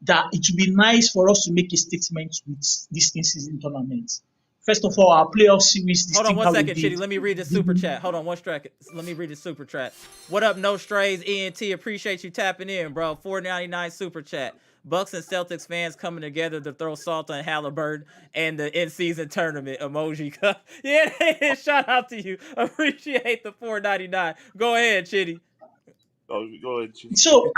that it would be nice for us to make a statement with this in-season tournament. First of all, our playoff series, the Hold on one stinker we second, Chitty. did. Let me read the super chat. Hold on one second. Let me read the super chat. What up, No Strays? ENT, appreciate you tapping in, bro. $4.99 super chat. Bucks and Celtics fans coming together to throw salt on Halliburton and the in-season tournament emoji. Yeah, shout out to you. Appreciate the $4.99. Go ahead, Chitty. Oh, go ahead, Chief. So,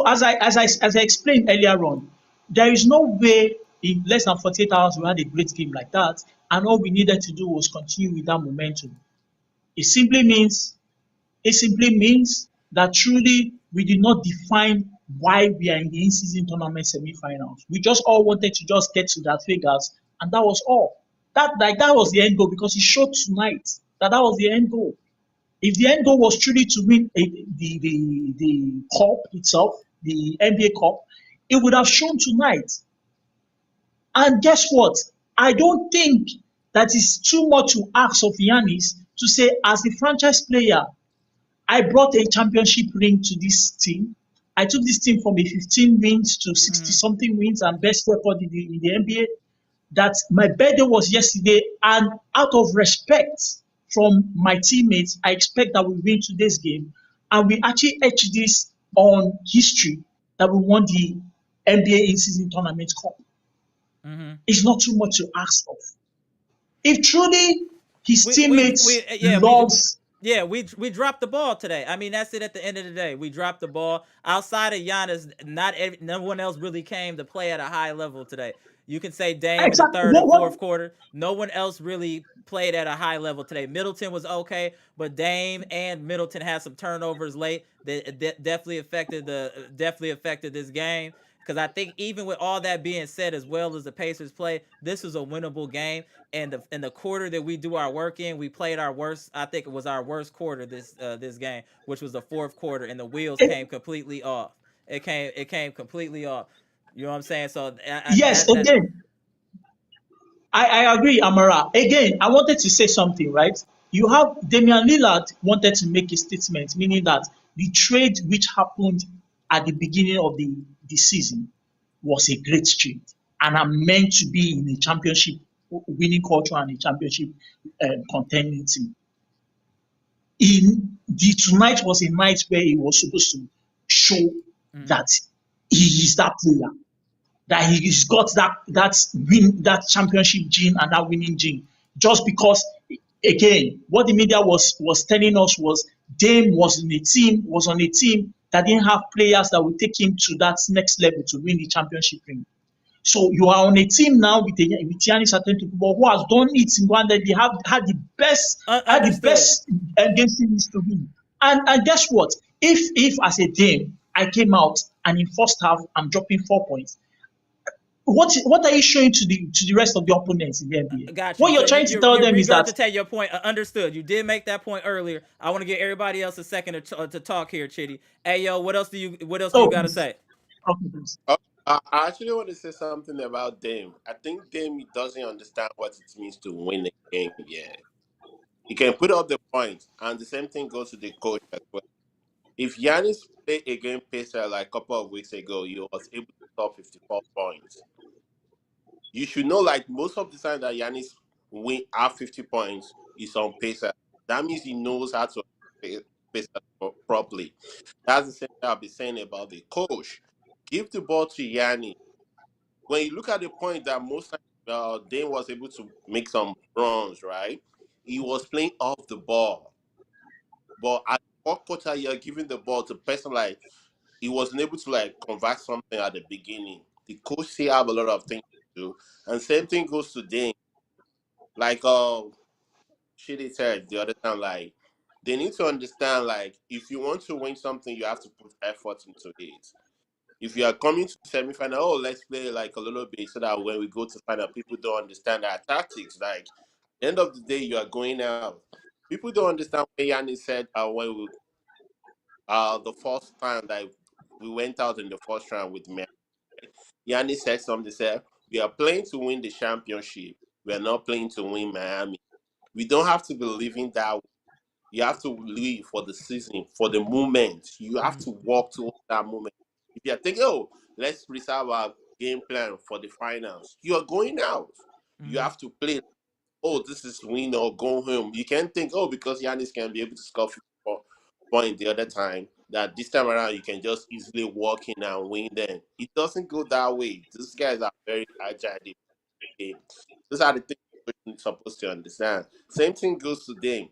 as I explained earlier on, there is no way in less than 48 hours we had a great game like that, and all we needed to do was continue with that momentum. It simply means It simply means that truly we did not define why we are in the in-season tournament semifinals. We just all wanted to just get to that figures, and that was all. That was the end goal, because it showed tonight that that was the end goal. If the end goal was truly to win the cup itself, the NBA Cup, it would have shown tonight. And guess what? I don't think that is too much to ask of Giannis to say, as the franchise player, I brought a championship ring to this team. I took this team from a 15 wins to 60 Mm-hmm. something wins and best record in the NBA. That my birthday was yesterday, and out of respect from my teammates, I expect that we win today's game, and we actually etch this on history that we won the NBA in-season tournament cup. Mm-hmm. It's not too much to ask of. If truly his We teammates yeah loves. yeah, we dropped the ball today. I mean, that's it. At the end of the day, we dropped the ball. Outside of Giannis, no one else really came to play at a high level today. You can say Dame in the Exactly. third and What fourth quarter. No one else really played at a high level today. Middleton was okay, but Dame and Middleton had some turnovers late that definitely affected this game. Because I think even with all that being said, as well as the Pacers play, this was a winnable game. And the quarter that we do our work in, we played our worst. I think it was our worst quarter this game, which was the fourth quarter, and the wheels eh, came completely off. It came completely off. You know what I'm saying? So yes, again, I agree, Amara. Again, I wanted to say something, right? You have Damian Lillard wanted to make a statement, meaning that the trade which happened at the beginning of the season was a great trade, and I'm meant to be in a championship winning culture and a championship contending team. The tonight was a night where he was supposed to show mm-hmm, that he is that player, that he's got that championship gene and that winning gene. Just because again, what the media was telling us was Dame was on a team that didn't have players that would take him to that next level to win the championship ring. So you are on a team now with Giannis Antetokounmpo who has done it single-handedly, have had the Understood. best game series to win. And guess what? If as a Dame I came out and in first half I'm dropping 4 points, what are you showing to the rest of the opponents in the NBA? Got you. What So you're trying to tell you them is that regurgitate your point. Understood. You did make that point earlier. I want to give everybody else a second to talk here, Chitty. Hey yo, what else do you oh got to please, say? okay please. Oh, I actually want to say something about Dame. I think Dame doesn't understand what it means to win a game yet. He can put up the points, and the same thing goes to the coach as well. If Giannis played against Pacers like a couple of weeks ago, he was able to score 54 points. You should know, like, most of the time that Giannis win have 50 points is on Pacers. That means he knows how to play Pacers properly. That's the same thing I'll be saying about the coach. Give the ball to Giannis. When you look at the point that most times Dane was able to make some runs, right? He was playing off the ball. But at the fourth quarter, you're giving the ball to person like he wasn't able to like convert something at the beginning. The coach still have a lot of things to do. And same thing goes to Dane. Like Shitty said the other time, like they need to understand like if you want to win something, you have to put effort into it. If you are coming to semifinal, oh, let's play like a little bit so that when we go to final, people don't understand our tactics. Like, at the end of the day, you are going out. People don't understand what Yanni said when we the first time that we went out in the first round with me. Yanni said something. Said we are playing to win the championship. We are not playing to win Miami. We don't have to be living that. You have to live for the season, for the moment. You have Mm-hmm. to walk towards that moment. If you're thinking, oh, let's reserve our game plan for the finals, you are going out. You Mm-hmm. have to play. Oh, this is win or go home. You can't think, oh, because Yanis can be able to score 54 points the other time, that this time around you can just easily walk in and win them. It doesn't go that way. These guys are very agile in the game. Those are the things you're supposed to understand. Same thing goes to them.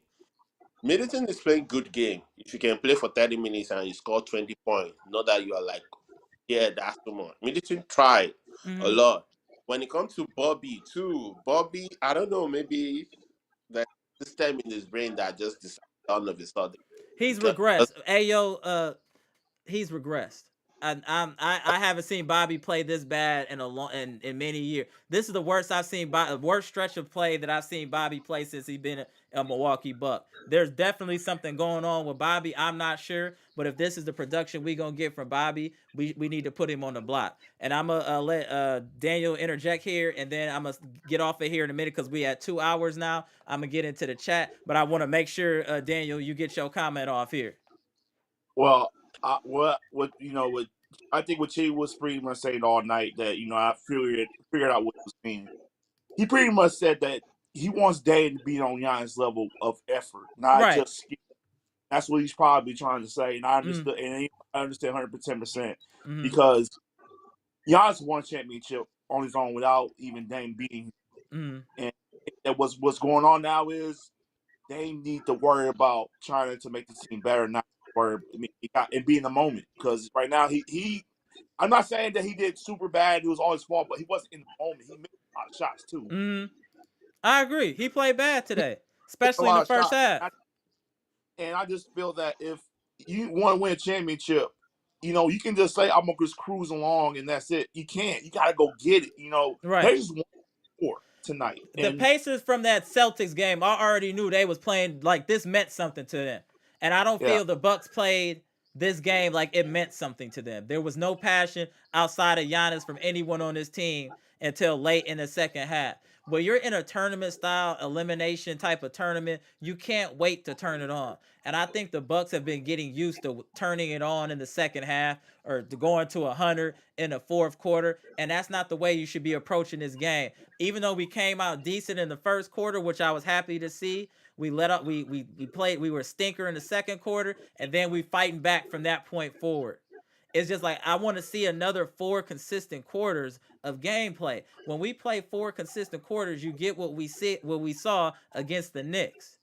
Middleton is playing good game. If you can play for 30 minutes and you score 20 points, not that you are like, yeah, that's too much. Middleton tried a Mm-hmm. lot. When it comes to Bobby too, Bobby, I don't know, maybe the system in his brain that just decided all of a sudden He's because regressed. Hey yo, he's regressed. I haven't seen Bobby play this bad in a long in many years. This is the worst I've seen. Worst stretch of play that I've seen Bobby play since he's been a Milwaukee Buck. There's definitely something going on with Bobby. I'm not sure, but if this is the production we gonna get from Bobby, we need to put him on the block. And I'm gonna let Daniel interject here, and then I'm gonna get off of here in a minute because we at 2 hours now. I'm gonna get into the chat, but I want to make sure Daniel, you get your comment off here. Well, what what I think what Chi was pretty much saying all night that I figured out what he was saying. He pretty much said that he wants Dane to be on Giannis' level of effort, not Right. just skill. That's what he's probably trying to say, and I Mm, understood, and I understand 110% mm, because Giannis won a championship on his own without even Dame beating him. mm, And that what's going on now is they need to worry about trying to make the team better, not worry. I mean, and be in the moment because right now he. I'm not saying that he did super bad. It was all his fault, but he wasn't in the moment. He missed a lot of shots too. mm. I agree. He played bad He today, missed a especially in the lot of first shots, half. and I just feel that if you want to win a championship, you can just say I'm gonna just cruise along and that's it. You can't. You gotta go get it. Right. Pacers won 4 tonight, The and Pacers from that Celtics game, I already knew they was playing like this meant something to them. And I don't yeah, feel the Bucks played this game like it meant something to them. There was no passion outside of Giannis from anyone on this team until late in the second half. When you're in a tournament style elimination type of tournament, you can't wait to turn it on. And I think the Bucks have been getting used to turning it on in the second half or to going to 100 in the fourth quarter. And that's not the way you should be approaching this game. Even though we came out decent in the first quarter, which I was happy to see, we let up. We played. We were a stinker in the second quarter, and then we fighting back from that point forward. It's just like I want to see another 4 consistent quarters of gameplay. When we play 4 consistent quarters, you get what we saw against the Knicks.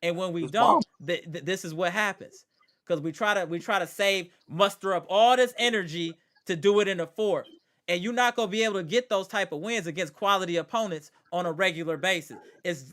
And when we It's don't, bomb. this is what happens. Because we try to save, muster up all this energy to do it in the fourth. And you're not gonna be able to get those type of wins against quality opponents on a regular basis. It's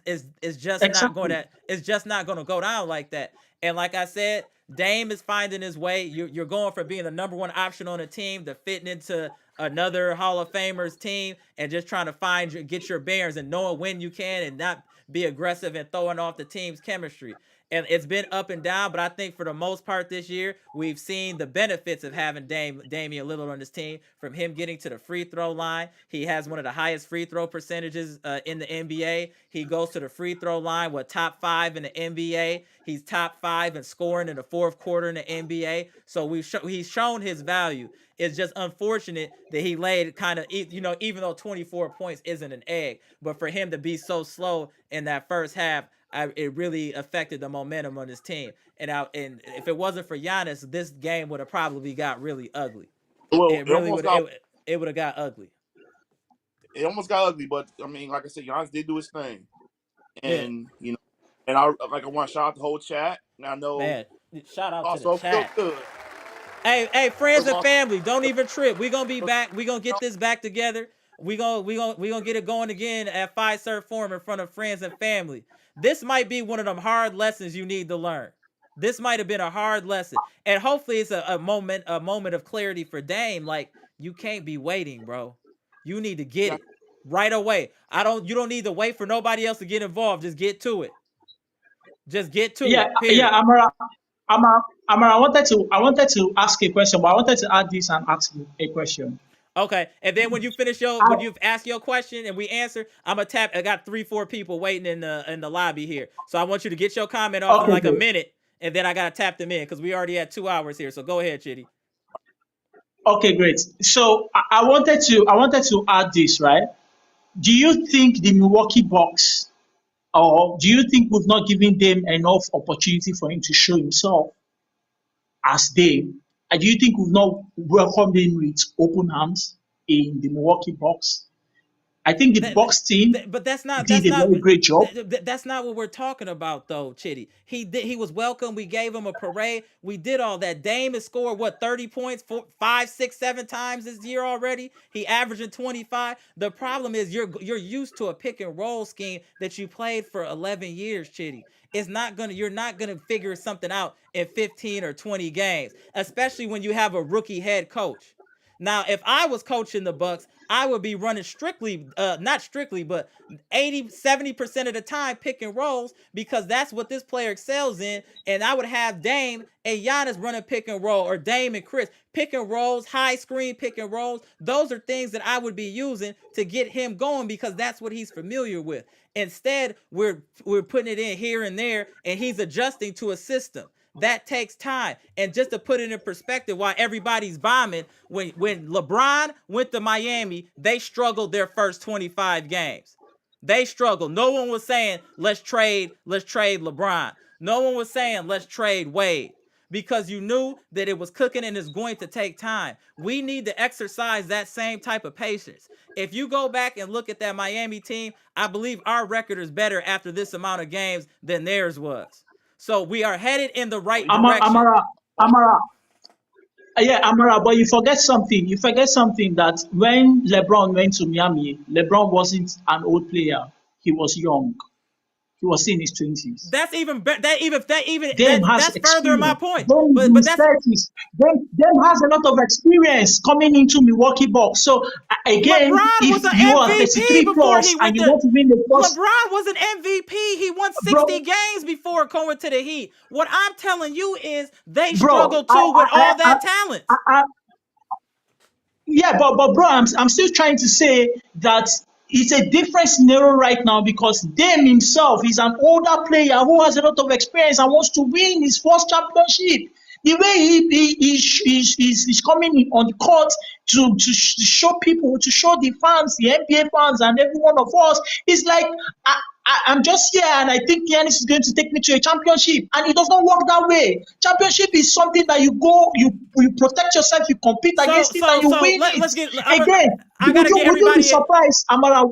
just not going Exactly. to it's just not gonna go down like that. And like I said, Dame is finding his way. You're going from being the number one option on a team to fitting into another Hall of Famers team and just trying to get your bearings and knowing when you can and not be aggressive and throwing off the team's chemistry. And it's been up and down, but I think for the most part this year, we've seen the benefits of having Damian Lillard on this team. From him getting to the free throw line, he has one of the highest free throw percentages in the NBA. He goes to the free throw line with top 5 in the NBA. He's top 5 in scoring in the fourth quarter in the NBA. So he's shown his value. It's just unfortunate that he laid kind of, even though 24 points isn't an egg, but for him to be so slow in that first half, it really affected the momentum on his team. And if it wasn't for Giannis, this game would have probably got really ugly. Well, It really would. It would have got ugly. it almost got ugly, but I mean, like I said, Giannis did do his thing, Yeah, and and I want to shout out the whole chat. And I know man. Shout out to the also feel chat. good. Hey, friends First of and all, family, don't even trip. We gonna be back. We gonna get this back together. We gonna get it going again at Fiserv Forum in front of friends and family. This might be one of them hard lessons you need to learn. This might have been a hard lesson, and hopefully it's a moment of clarity for Dame. Like, you can't be waiting, bro. You need to get yeah, it right away. You don't need to wait for nobody else to get involved. Just get to it. Just get to Yeah, it. yeah, Period. Amara, I wanted to ask a question, but I wanted to add this and ask you a question. Okay, and then I, when you've asked your question and we answer, I'm gonna tap. I got 3-4 people waiting in the lobby here, so I want you to get your comment off in okay, like a great. minute, and then I gotta tap them in because we already had 2 hours here. So go ahead, Chitty. Okay, great. So I wanted to add this, right? Do you think the Milwaukee Bucks, or do you think we've not given them enough opportunity for him to show himself as Dame? And do you think we've not welcomed him with open arms in the Milwaukee Bucks? I think the That, Bucks team but that's not did a very great job. that's not what we're talking about though, Chitty. He was welcome. We gave him a parade. We did all that. Dame has scored what 30 points 5, 6, 7 times this year already. He averaging 25. The problem is you're used to a pick and roll scheme that you played for 11 years, Chitty. You're not gonna figure something out in 15 or 20 games, especially when you have a rookie head coach. Now, if I was coaching the Bucks, I would be running strictly, not strictly, but 80, 70% of the time pick and rolls because that's what this player excels in. And I would have Dame and Giannis running pick and roll, or Dame and Chris pick and rolls, high screen pick and rolls. Those are things that I would be using to get him going because that's what he's familiar with. Instead, we're putting it in here and there, and he's adjusting to a system. That takes time. And just to put it in perspective, why everybody's bombing, when LeBron went to Miami, they struggled their first 25 games. They struggled. No one was saying, let's trade LeBron. No one was saying, let's trade Wade. Because you knew that it was cooking and it's going to take time. We need to exercise that same type of patience. If you go back and look at that Miami team, I believe our record is better after this amount of games than theirs was. So we are headed in the right direction. Amara, Amara, yeah, Amara, but you forget something. You forget something that when LeBron went to Miami, LeBron wasn't an old player. He was young. He was in his 20s. That's even better. Dame has That's further my experience. point. Dame is in But his that's 30s. Dame has a lot of experience coming into Milwaukee Bucks. So again, LeBron was if an you are MVP 33 before plus he and went you there. want to win the first, LeBron was an MVP. He won 60 bro, games before going to the Heat. What I'm telling you is they bro, struggled too with all that talent. I, yeah, but bro, I'm still trying to say that it's a different scenario right now because Dame himself is an older player who has a lot of experience and wants to win his first championship. The way he's coming in on the court to show people, to show the fans, the NBA fans, and every one of us, is like I'm just here and I think Giannis is going to take me to a championship. And it does not work that way. Championship is something that you go, you protect yourself, you compete So against it, and so you so win let's it. get. Again, I gotta get would you be everybody in. surprised, Amara?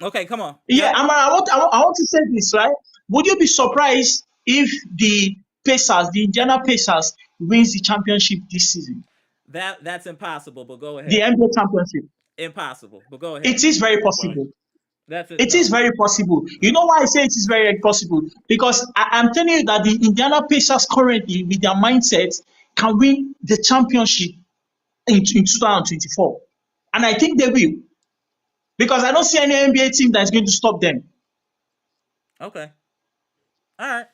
Okay, come on. Yeah, Yep. Amara, I want to say this, right? Would you be surprised if the Pacers, the Indiana Pacers, wins the championship this season? That's impossible. But go The ahead. NBA championship. Impossible. But go ahead. It is very Why? possible. That's it. It is No. very possible. You No. know why I say it is very possible? Because I'm telling you that the Indiana Pacers currently, with their mindset, can win the championship in 2024. And I think they will. Because I don't see any NBA team that is going to stop them. Okay. All right.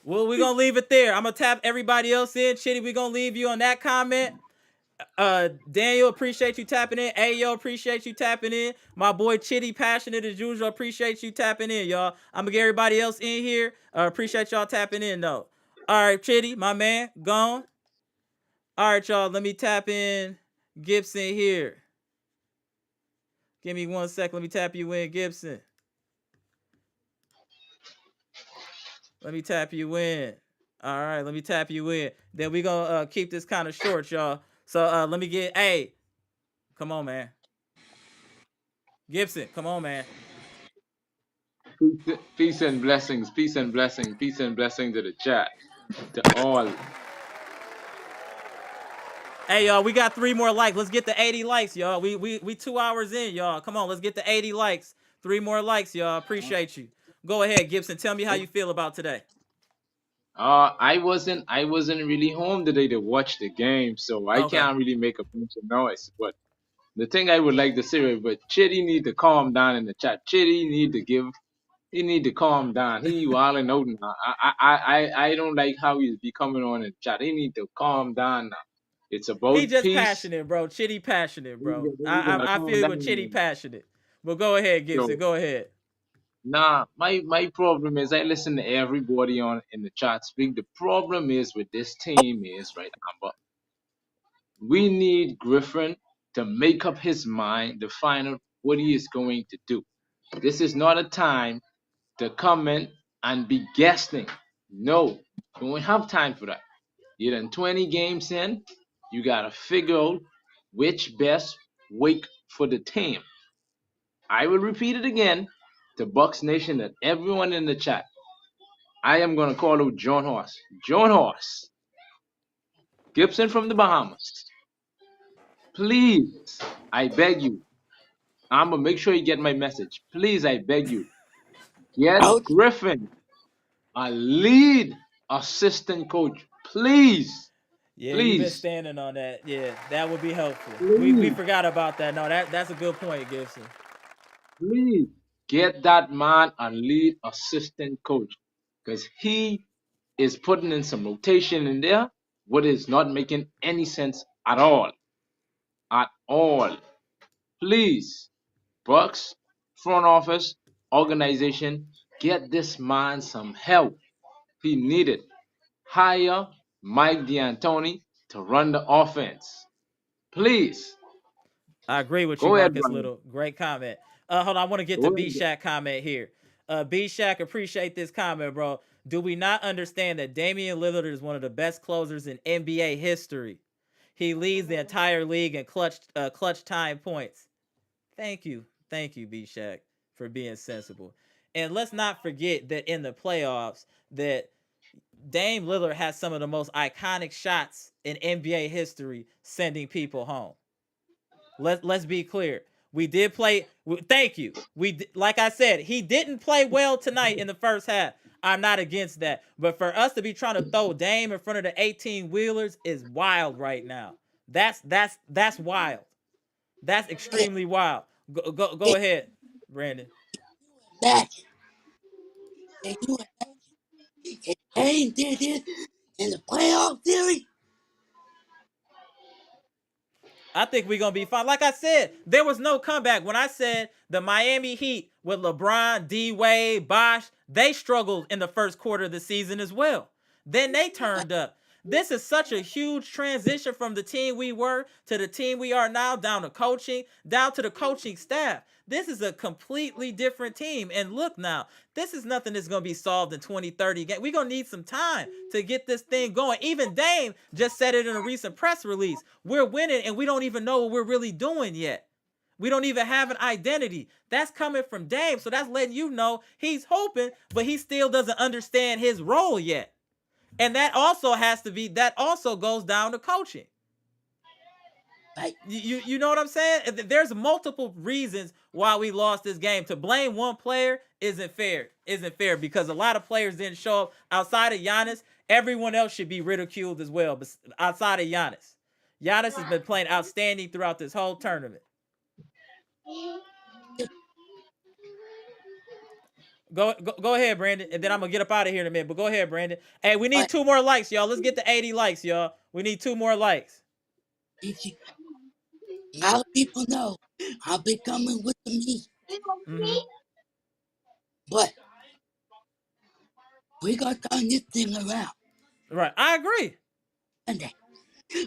Well, we're gonna leave it there. I'm gonna tap everybody else in. Chitty, we're gonna leave you on that comment. Daniel, appreciate you tapping in. Ayo, appreciate you tapping in. My boy Chitty, passionate as usual. Appreciate you tapping in, y'all. I'm gonna get everybody else in here. Appreciate y'all tapping in, though. All right, Chitty, my man, gone. All right, y'all. Let me tap in Gibson here. Give me 1 second. Let me tap you in, Gibson. Let me tap you in. All right, let me tap you in. Then we gonna keep this kind of short, y'all. So let me get. Hey, come on, man. Gibson, come on, man. Peace and blessings, peace and blessing, peace and blessing to the chat, to all. Hey, y'all, we got 3 more likes. Let's get the 80 likes, y'all. We 2 hours in, y'all. Come on, let's get the 80 likes. 3 more likes, y'all. Appreciate you. Go ahead, Gibson. Tell me how you feel about today. I wasn't really home today to watch the game, so I Okay. can't really make a bunch of noise. But the thing I would like to say, but Chitty need to calm down in the chat. Chitty he need to calm down. He wilding out now. I don't like how he's be coming on in the chat. He need to calm down now. It's He about just peace. passionate, bro. Chitty passionate, bro. He gotta I calm feel you down with Chitty now. passionate. But go ahead, Gibson. So Go ahead. nah, my problem is I listen to everybody on in the chat speak. The problem is with this team is right now, but we need Griffin to make up his mind to find out what he is going to do. This is not a time to come in and be guessing. No, you don't have time for that. You're done 20 games in. You gotta figure out which best wake for the team. I will repeat it again to Bucks Nation and everyone in the chat. I am gonna call out John Horse. John Horse, Gibson from the Bahamas. Please, I beg you. I'm gonna make sure you get my message. Please, I beg you. Get Out. Griffin a lead assistant coach. Please, Yeah, you've been please, standing on that. Yeah, that would be helpful. We please, forgot about that. No, that's a good point, Gibson. please. Get that man a lead assistant coach. Because he is putting in some rotation in there, what is not making any sense at all. At all. Please, Bucks, front office, organization, get this man some help. He needed. Hire Mike D'Antoni to run the offense. Please. I agree with you, Go ahead, Marcus Brian. Little. Great comment. Hold on, I want to get to Go B ahead. Shack comment here. B Shack, appreciate this comment, bro. Do we not understand that Damian Lillard is one of the best closers in NBA history? He leads the entire league in clutch time points. Thank you, B Shack, for being sensible. And let's not forget that in the playoffs, that Dame Lillard has some of the most iconic shots in NBA history, sending people home. Let's be clear. We did play. Thank you. Like I said, he didn't play well tonight in the first half. I'm not against that, but for us to be trying to throw Dame in front of the 18 wheelers is wild right now. That's wild. That's If, extremely wild. Go if ahead, Brandon. that, if you if Dame did this in the playoff series, I think we're gonna be fine. Like I said, there was no comeback. When I said the Miami Heat with LeBron, D Wade, Bosh, they struggled in the first quarter of the season as well. Then they turned up. This is such a huge transition from the team we were to the team we are now, down to coaching, down to the coaching staff. This is a completely different team. And look now, this is nothing that's going to be solved in 20, 30 games. We're going to need some time to get this thing going. Even Dame just said it in a recent press release. We're winning and we don't even know what we're really doing yet. We don't even have an identity. That's coming from Dame. So that's letting you know he's hoping, but he still doesn't understand his role yet. And that also goes down to coaching. Right. You know what I'm saying? There's multiple reasons why we lost this game. To blame one player isn't fair. Isn't fair because a lot of players didn't show up outside of Giannis. Everyone else should be ridiculed as well, but outside of Giannis. Giannis has been playing outstanding throughout this whole tournament. Go ahead, Brandon, and then I'm gonna get up out of here in a minute. But go ahead, Brandon. Hey, we need But 2 more likes, y'all. Let's get to 80 likes, y'all. We need 2 more likes. a lot of people know I'll be coming with the meat. Mm-hmm. But we got to turn this thing around Right, I agree. Monday.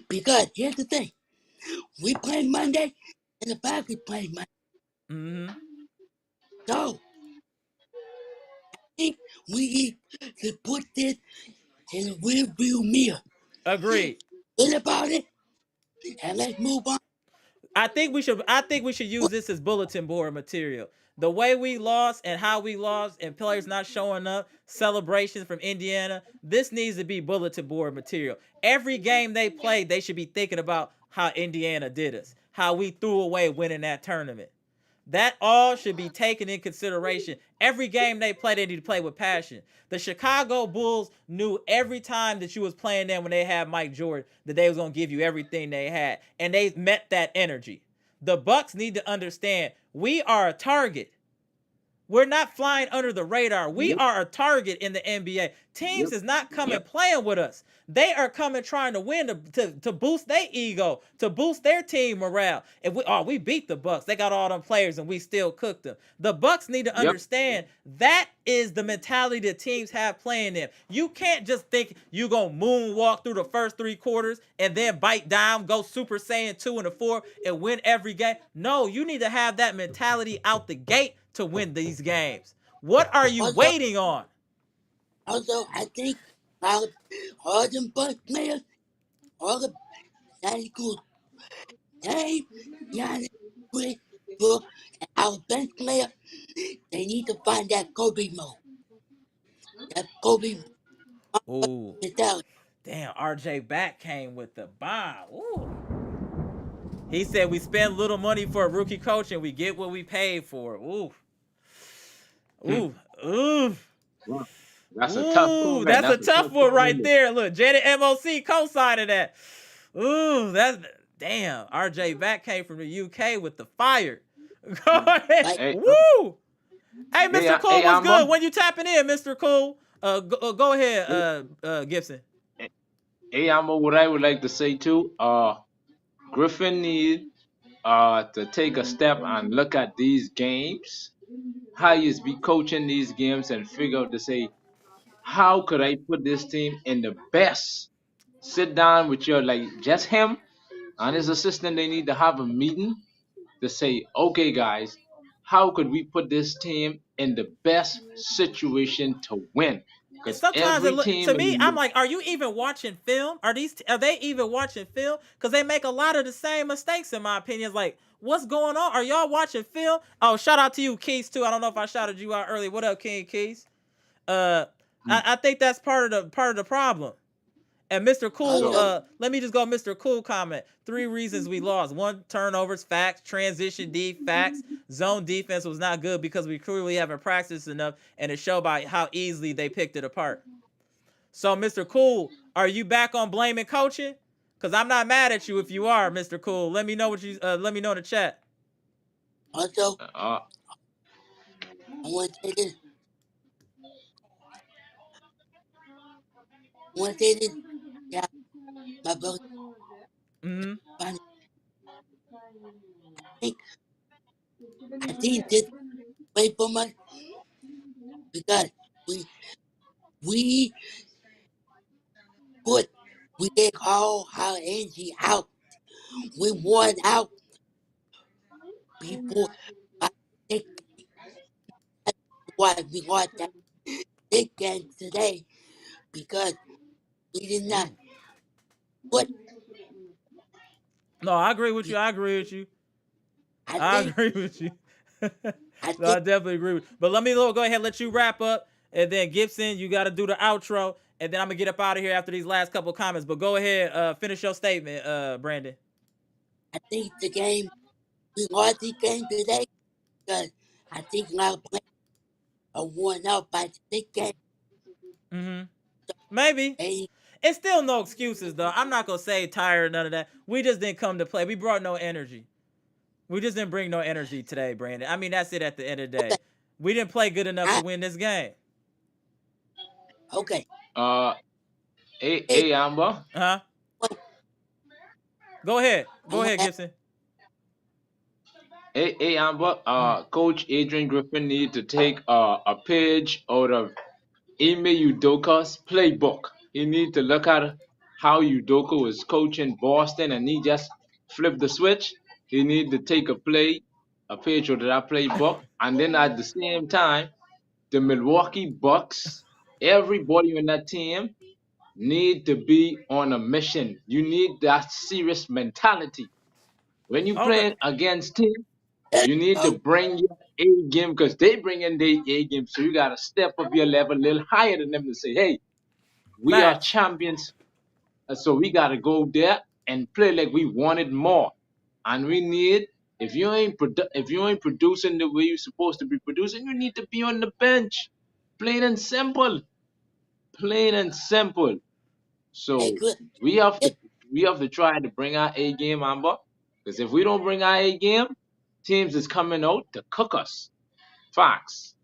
Because here's the thing. We play Monday and the Packers play Monday. Mm-hmm. So I think we need to put this in the rearview mirror. Agreed. Think about it and let's move on. I think we should use this as bulletin board material. The way we lost and how we lost and players not showing up, celebrations from Indiana, this needs to be bulletin board material. Every game they play, they should be thinking about how Indiana did us, how we threw away winning that tournament. That all should be taken in consideration. Every game they play, they need to play with passion. The Chicago Bulls knew every time that you was playing them when they had Mike Jordan that they was going to give you everything they had. And they met that energy. The Bucks need to understand we are a target. We're not flying under the radar. We Yep. are a target in the NBA. Teams Yep. is not coming Yep. playing with us. They are coming trying to win to boost their ego, to boost their team morale. And we beat the Bucks. They got all them players and we still cooked them. The Bucks need to Yep. understand that is the mentality that teams have playing them. You can't just think you gonna moonwalk through the first 3 quarters and then bite down, go Super Saiyan 2 and the 4 and win every game. No, you need to have that mentality out the gate to win these games. What are you waiting on? Also, I think all them Bucks players, all the that includes Dame, Giannis, Chris, Book, and our bench player, they need to find that Kobe mode. That Kobe Ooh, mentality. damn, RJ back came with the bomb. Ooh. He said we spend little money for a rookie coach and we get what we paid for. Ooh. Ooh. Ooh. Wow. That's a tough Ooh, comment. that's a That's a tough tough one right comment. there. Look, Janet MOC co-signing that. Ooh, that's damn. RJ back came from the UK with the fire. Go ahead. Like, Hey, Woo! Hey, hey, Mr. Cool, hey, what's Amber. good? When you tapping in, Mr. Cool? Go ahead, Gibson. Hey, Amber. What I would like to say too. Griffin need to take a step and look at these games. How he's be coaching these games and figure out to say, how could I put this team in the best? Sit down with your like just him and his assistant. They need to have a meeting to say, okay, guys, how could we put this team in the best situation to win? And Because sometimes it every look to team me, in I'm the like, are you even watching film? Are they even watching film? Because they make a lot of the same mistakes, in my opinion. It's like, what's going on? Are y'all watching film? Oh, shout out to you, Keys, too. I don't know if I shouted you out earlier. What up, King Keys? Uh, I think that's part of the problem. And Mr. Cool, also, so let me just go Mr. Cool comment. 3 reasons we lost. 1, turnovers, facts. Transition D, facts. Zone defense was not good because we clearly haven't practiced enough, and it showed by how easily they picked it apart. So, Mr. Cool, are you back on blaming coaching? Because I'm not mad at you if you are, Mr. Cool. Let me know let me know in the chat. also, uh, I want to say this. I want to say this. Yeah, my brother, Mm-hmm. I think, I think this way for much because we put We take all our energy out. We worn out before I think why we got that big game today because we did not put No, I agree with we, you. I agree with you. I I think agree with you. I No, I think definitely agree with you. But let me go ahead and let you wrap up. And then Gibson, you got to do the outro. And then I'm going to get up out of here after these last couple comments. But go ahead, finish your statement, Brandon. I think the game we lost the game today because I think our players are worn out by the big game. Mm-hmm. Maybe. And It's still no excuses, though. I'm not going to say tired, none of that. We just didn't come to play. We brought no energy. We just didn't bring no energy today, Brandon. I mean, that's it at the end of the okay, day. We didn't play good enough to I win this game. okay. Uh, hey, Hey, hey, Amber. Huh? wait, Go ahead. I Go want ahead, to Gibson. Hey, Amber. Mm. Coach Adrian Griffin need to take a page out of Ime Udoka's playbook. He need to look at how Udoka was coaching Boston, and he just flipped the switch. He need to take a page out of that playbook, and then at the same time, the Milwaukee Bucks, everybody on that team need to be on a mission. You need that serious mentality. When you Okay. playing against team, you need to go. bring your A game because they bring in their A game. So you gotta step up your level a little higher than them to say, hey, we are Facts. champions. So we gotta go there and play like we wanted more. And we need if you ain't producing the way you're supposed to be producing, you need to be on the bench. Plain and simple. Plain and simple. Hey, So good. we have Hey, to we have to try to bring our A game, Amber. Because if we don't bring our A game, teams is coming out to cook us. Facts.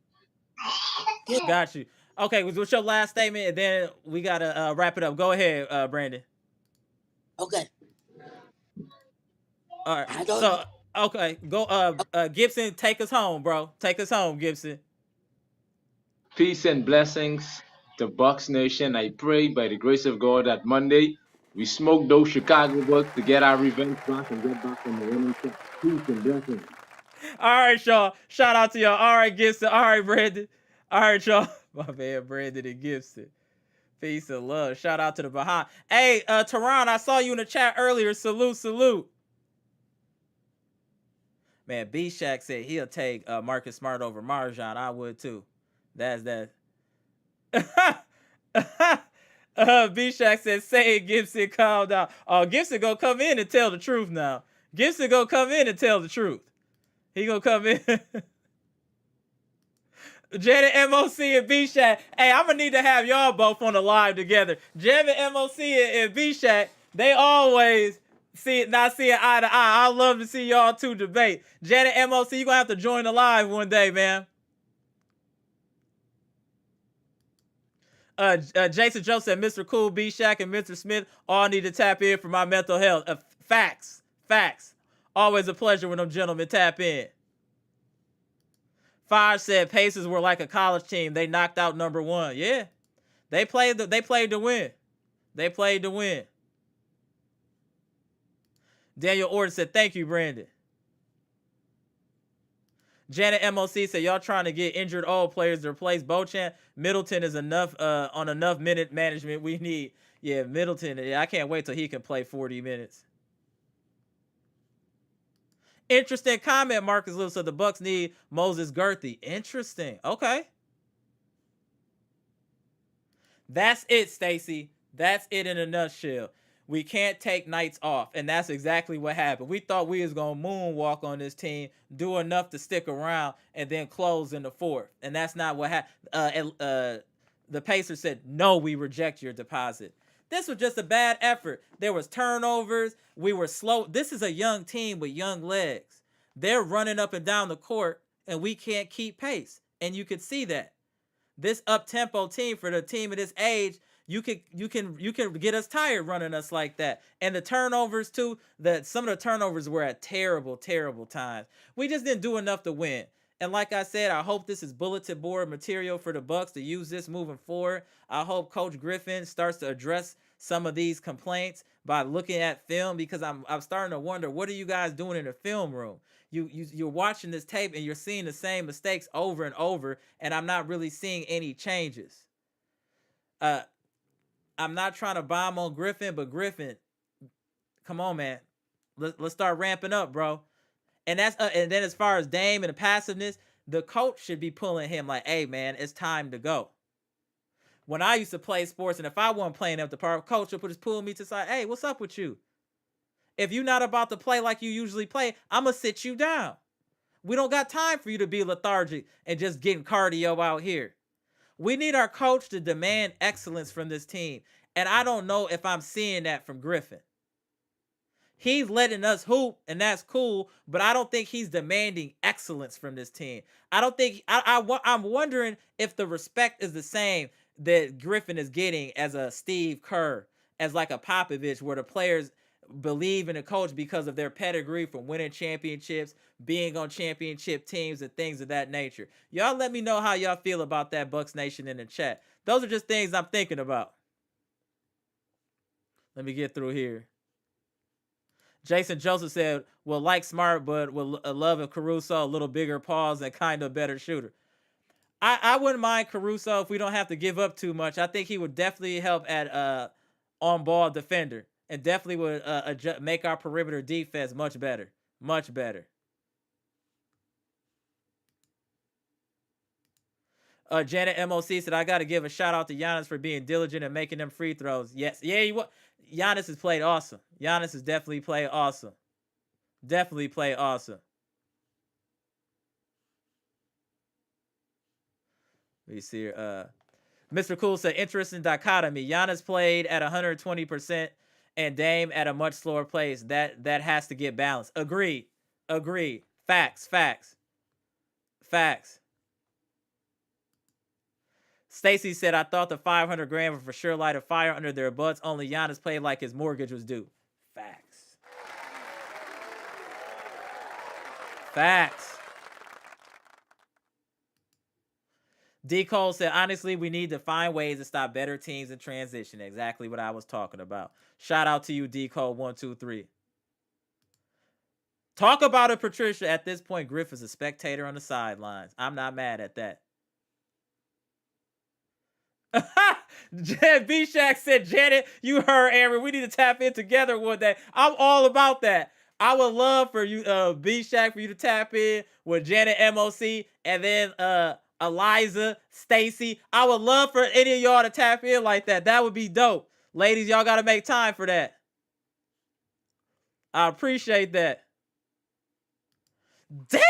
good. Got you. Okay, what's your last statement? And then we got to wrap it up. Go ahead, Brandon. Okay. All right. I don't know. So, okay, go. Gibson, take us home, bro. Take us home, Gibson. Peace and blessings to Bucks Nation. I pray by the grace of God that Monday we smoke those Chicago Bucks to get our revenge back and get back on the winning track. Peace and blessings. All right, y'all. Shout out to y'all. All right, Gibson. All right, Brandon. All right, y'all. My man, Brandon and Gibson. Peace and love. Shout out to the Bahamas. Hey, Tehran, I saw you in the chat earlier. Salute, salute. Man, B Shack said he'll take Marcus Smart over Marjan. I would too. That's that. B Shack said, say it, Gibson, calm down. Oh, Gibson gonna come in and tell the truth now. Gibson gonna come in and tell the truth. He gonna come in. Janet MOC and B Shack. Hey, I'm gonna need to have y'all both on the live together. Janet MOC and B Shack, they always not seeing eye to eye. I love to see y'all two debate. Janet MOC, you gonna have to join the live one day, man. Jason Joe said Mr. Cool, B Shack, and Mr. Smith all need to tap in for my mental health. Facts. Facts. Always a pleasure when them gentlemen tap in. Five said Pacers were like a college team. They knocked out number one. Yeah. They played to win. They played to win. Daniel Orton said, thank you, Brandon. Janet MOC said, y'all trying to get injured old players to replace Bochamp. Middleton is enough on enough minute management we need. Yeah, Middleton. Yeah, I can't wait till he can play 40 minutes. Interesting comment, Marcus Lewis. So the Bucks need Moses Gerthy. Interesting. Okay. That's it, Stacy. That's it in a nutshell. We can't take nights off, and that's exactly what happened. We thought we was gonna moonwalk on this team, do enough to stick around, and then close in the fourth. And that's not what happened. The Pacers said, "No, we reject your deposit." This was just a bad effort. There was turnovers. We were slow. This is a young team with young legs. They're running up and down the court, and we can't keep pace. And you could see that. This up tempo team for the team of this age, you can get us tired running us like that. And the turnovers too, that some of the turnovers were at terrible, terrible times. We just didn't do enough to win. And like I said, I hope this is bulletin board material for the Bucks to use this moving forward. I hope Coach Griffin starts to address some of these complaints by looking at film, because I'm starting to wonder, what are you guys doing in the film room? You're watching this tape and you're seeing the same mistakes over and over, and I'm not really seeing any changes. I'm not trying to bomb on Griffin, but Griffin, come on, man. Let's start ramping up, bro. And then as far as Dame and the passiveness, the coach should be pulling him like, hey, man, it's time to go. When I used to play sports, and if I wasn't playing up the part, coach would just pull me to the side. Hey, what's up with you? If you're not about to play like you usually play, I'm going to sit you down. We don't got time for you to be lethargic and just getting cardio out here. We need our coach to demand excellence from this team. And I don't know if I'm seeing that from Griffin. He's letting us hoop, and that's cool, but I don't think he's demanding excellence from this team. I don't think I'm wondering if the respect is the same that Griffin is getting as a Steve Kerr, as like a Popovich, where the players believe in the coach because of their pedigree from winning championships, being on championship teams, and things of that nature. Y'all let me know how y'all feel about that, Bucks Nation, in the chat. Those are just things I'm thinking about. Let me get through here. Jason Joseph said, well, like Smart, but with a love of Caruso, a little bigger paws and kind of better shooter. I wouldn't mind Caruso if we don't have to give up too much. I think he would definitely help at on-ball defender, and definitely would make our perimeter defense much better. Much better. Janet MOC said, I got to give a shout out to Giannis for being diligent and making them free throws. Yes. Yeah, Giannis has played awesome. Giannis has definitely played awesome. Definitely played awesome. Let me see here. Mr. Cool said, interesting dichotomy. Giannis played at 120% and Dame at a much slower pace. That has to get balanced. Agreed. Facts. Stacy said, I thought the 500 grand would for sure light a fire under their butts. Only Giannis played like his mortgage was due. Facts. D. Cole said, honestly, we need to find ways to stop better teams in transition. Exactly what I was talking about. Shout out to you, D. Cole 123. Talk about it, Patricia. At this point, Griff is a spectator on the sidelines. I'm not mad at that. B-Shack said, Janet, you heard Aaron. We need to tap in together one day. I'm all about that. I would love for you, B-Shack, for you to tap in with Janet MOC and then Eliza, Stacy. I would love for any of y'all to tap in like that. That would be dope. Ladies, y'all got to make time for that. I appreciate that. Damn!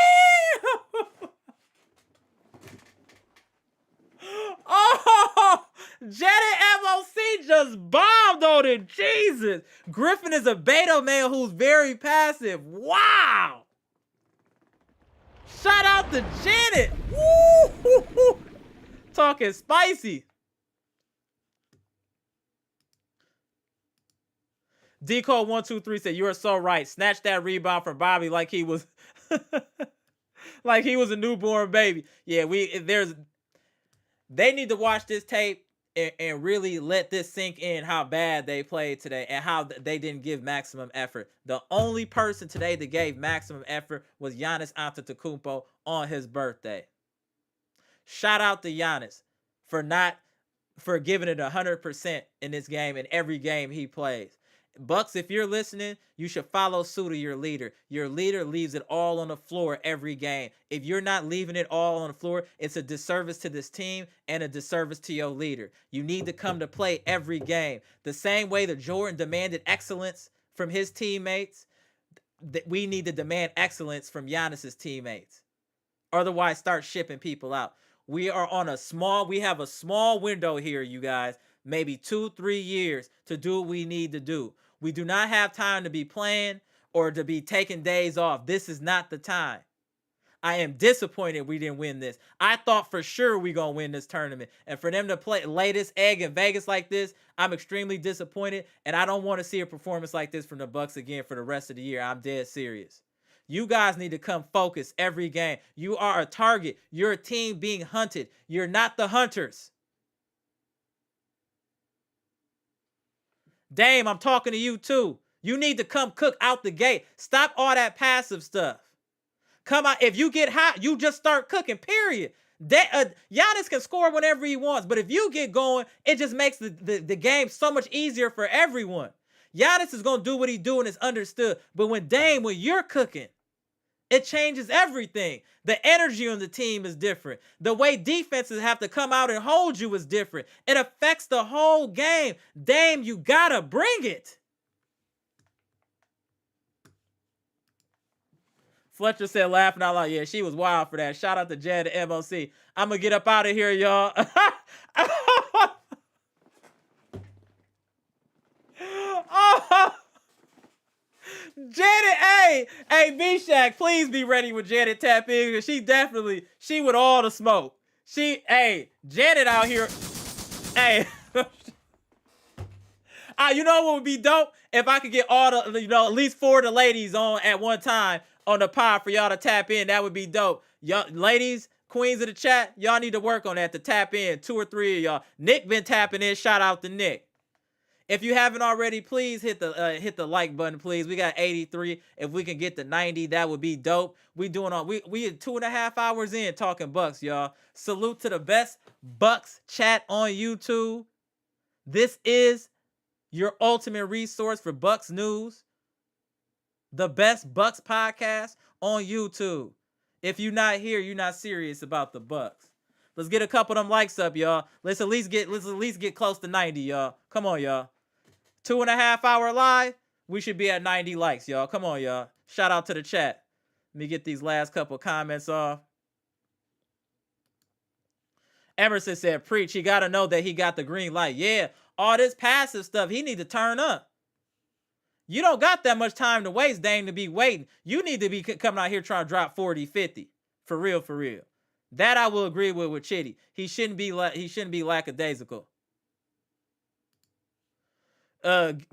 Oh, Janet MOC just bombed on it. Jesus. Griffin is a beta male who's very passive. Wow. Shout out to Janet. Woo! Talking spicy. Decode 123 said, you are so right. Snatch that rebound from Bobby like he was like he was a newborn baby. Yeah, they need to watch this tape and really let this sink in, how bad they played today and how they didn't give maximum effort. The only person today that gave maximum effort was Giannis Antetokounmpo on his birthday. Shout out to Giannis for giving it 100% in this game and every game he plays. Bucks, if you're listening, you should follow suit of your leader. Your leader leaves it all on the floor every game. If you're not leaving it all on the floor, it's a disservice to this team and a disservice to your leader. You need to come to play every game. The same way that Jordan demanded excellence from his teammates, that we need to demand excellence from Giannis's teammates. Otherwise, start shipping people out. We have a small window here, you guys. Maybe 2-3 years to do what we need to do. We do not have time to be playing or to be taking days off. This is not the time. I am disappointed we didn't win this. I thought for sure we gonna win this tournament. And for them to lay this egg in Vegas like this, I'm extremely disappointed. And I don't want to see a performance like this from the Bucks again for the rest of the year. I'm dead serious. You guys need to come focus every game. You are a target. You're a team being hunted. You're not the hunters. Dame, I'm talking to you too. You need to come cook out the gate. Stop all that passive stuff. Come out. If you get hot, you just start cooking, period. Giannis can score whenever he wants, but if you get going, it just makes the game so much easier for everyone. Giannis is going to do what he's doing, it's understood. But when you're cooking, it changes everything. The energy on the team is different. The way defenses have to come out and hold you is different. It affects the whole game. Dame, you gotta bring it. Fletcher said, laughing out loud, yeah, she was wild for that. Shout out to Jed at MOC. I'm going to get up out of here, y'all. Oh, Janet, hey, B-Shack, please be ready with Janet tap in, because she with all the smoke. Janet out here, hey. You know what would be dope? If I could get all the, at least 4 of the ladies on at one time on the pod for y'all to tap in. That would be dope. Y'all, ladies, queens of the chat, y'all need to work on that to tap in. 2 or 3 of y'all. Nick been tapping in. Shout out to Nick. If you haven't already, please hit the like button, please. We got 83. If we can get to 90, that would be dope. We 2.5 hours in talking Bucks, y'all. Salute to the best Bucks chat on YouTube. This is your ultimate resource for Bucks news. The best Bucks podcast on YouTube. If you're not here, you're not serious about the Bucks. Let's get a couple of them likes up, y'all. Let's at least get close to 90, y'all. Come on, y'all. 2.5 hour live. We should be at 90 likes, y'all. Come on, y'all. Shout out to the chat. Let me get these last couple comments off. Emerson said, preach. He got to know that he got the green light. Yeah, all this passive stuff, he need to turn up. You don't got that much time to waste, Dame, to be waiting. You need to be coming out here trying to drop 40, 50. For real, for real. That I will agree with Chitty. He shouldn't be lackadaisical.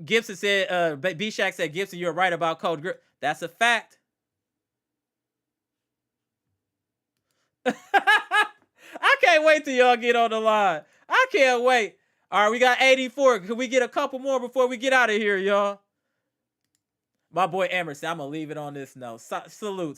Gibson said, B-Shack said, Gibson, you're right about Cold Grip. That's a fact. I can't wait till y'all get on the line. I can't wait. All right, we got 84. Can we get a couple more before we get out of here, y'all? My boy Emerson, I'm going to leave it on this note. Salute.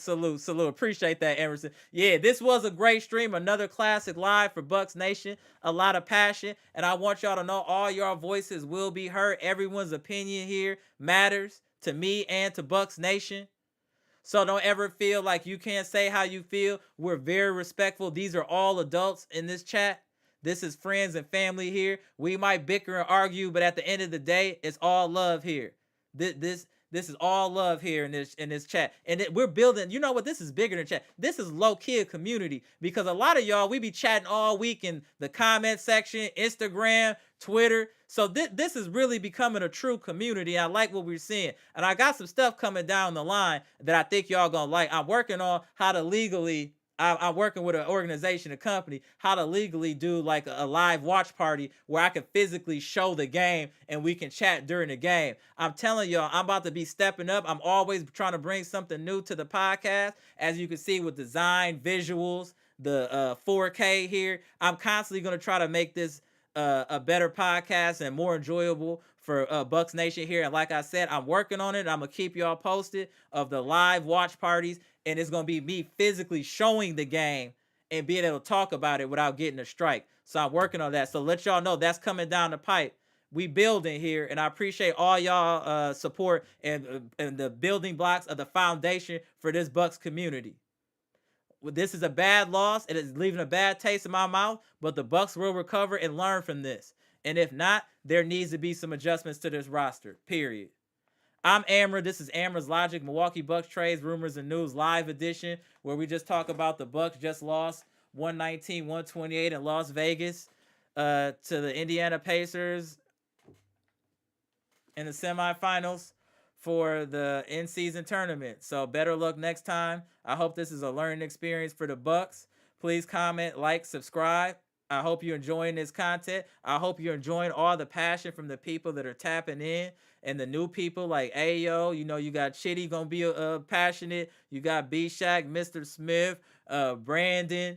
Appreciate that, Emerson. Yeah, this was a great stream. Another classic live for Bucks Nation. A lot of passion. And I want y'all to know all your voices will be heard. Everyone's opinion here matters to me and to Bucks Nation. So don't ever feel like you can't say how you feel. We're very respectful. These are all adults in this chat. This is friends and family here. We might bicker and argue, but at the end of the day, it's all love here. This is all love here in this chat. And we're building, you know what, this is bigger than chat. This is low-key a community, because a lot of y'all, we be chatting all week in the comment section, Instagram, Twitter. So this is really becoming a true community. I like what we're seeing. And I got some stuff coming down the line that I think y'all gonna like. I'm working on how to legally, I'm working with an organization, a company, how to legally do like a live watch party where I can physically show the game and we can chat during the game. I'm telling y'all, I'm about to be stepping up. I'm always trying to bring something new to the podcast. As you can see with design, visuals, the 4K here. I'm constantly going to try to make this a better podcast and more enjoyable for Bucks Nation here. And like I said, I'm working on it. I'm going to keep y'all posted of the live watch parties. And it's going to be me physically showing the game and being able to talk about it without getting a strike. So I'm working on that. So let y'all know that's coming down the pipe. We building here, and I appreciate all y'all support and the building blocks of the foundation for this Bucks community. This is a bad loss. It is leaving a bad taste in my mouth, but the Bucks will recover and learn from this. And if not, there needs to be some adjustments to this roster, period. I'm Amara. This is Amara's Logic, Milwaukee Bucks Trades, Rumors, and News live edition, where we just talk about the Bucks just lost 119-128 in Las Vegas to the Indiana Pacers in the semifinals for the in-season tournament. So better luck next time. I hope this is a learning experience for the Bucks. Please comment, like, subscribe. I hope you're enjoying this content. I hope you're enjoying all the passion from the people that are tapping in. And the new people like Ayo, you know, you got Chitty gonna be passionate. You got B-Shack, Mr. Smith, Brandon,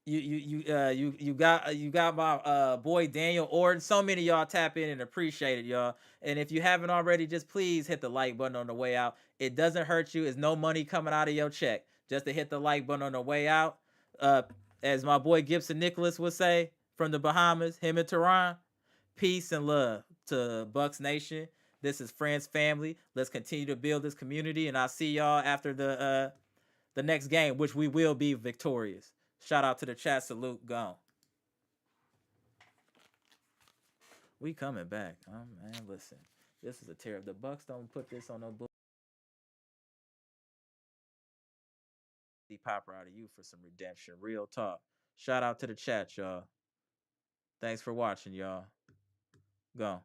you got my boy Daniel Orton. So many of y'all tap in and appreciate it, y'all. And if you haven't already, just please hit the like button on the way out. It doesn't hurt you. It's no money coming out of your check. Just to hit the like button on the way out. Uh, as my boy Gibson Nicholas would say from the Bahamas, him and Tehran, peace and love to Bucks Nation. This is friends, family. Let's continue to build this community, and I'll see y'all after the next game, which we will be victorious. Shout out to the chat. Salute. Gone. We coming back. Oh man, listen. This is a tear. If the Bucks don't put this on no book, popper out of you for some redemption. Real talk. Shout out to the chat, y'all. Thanks for watching, y'all. Gone.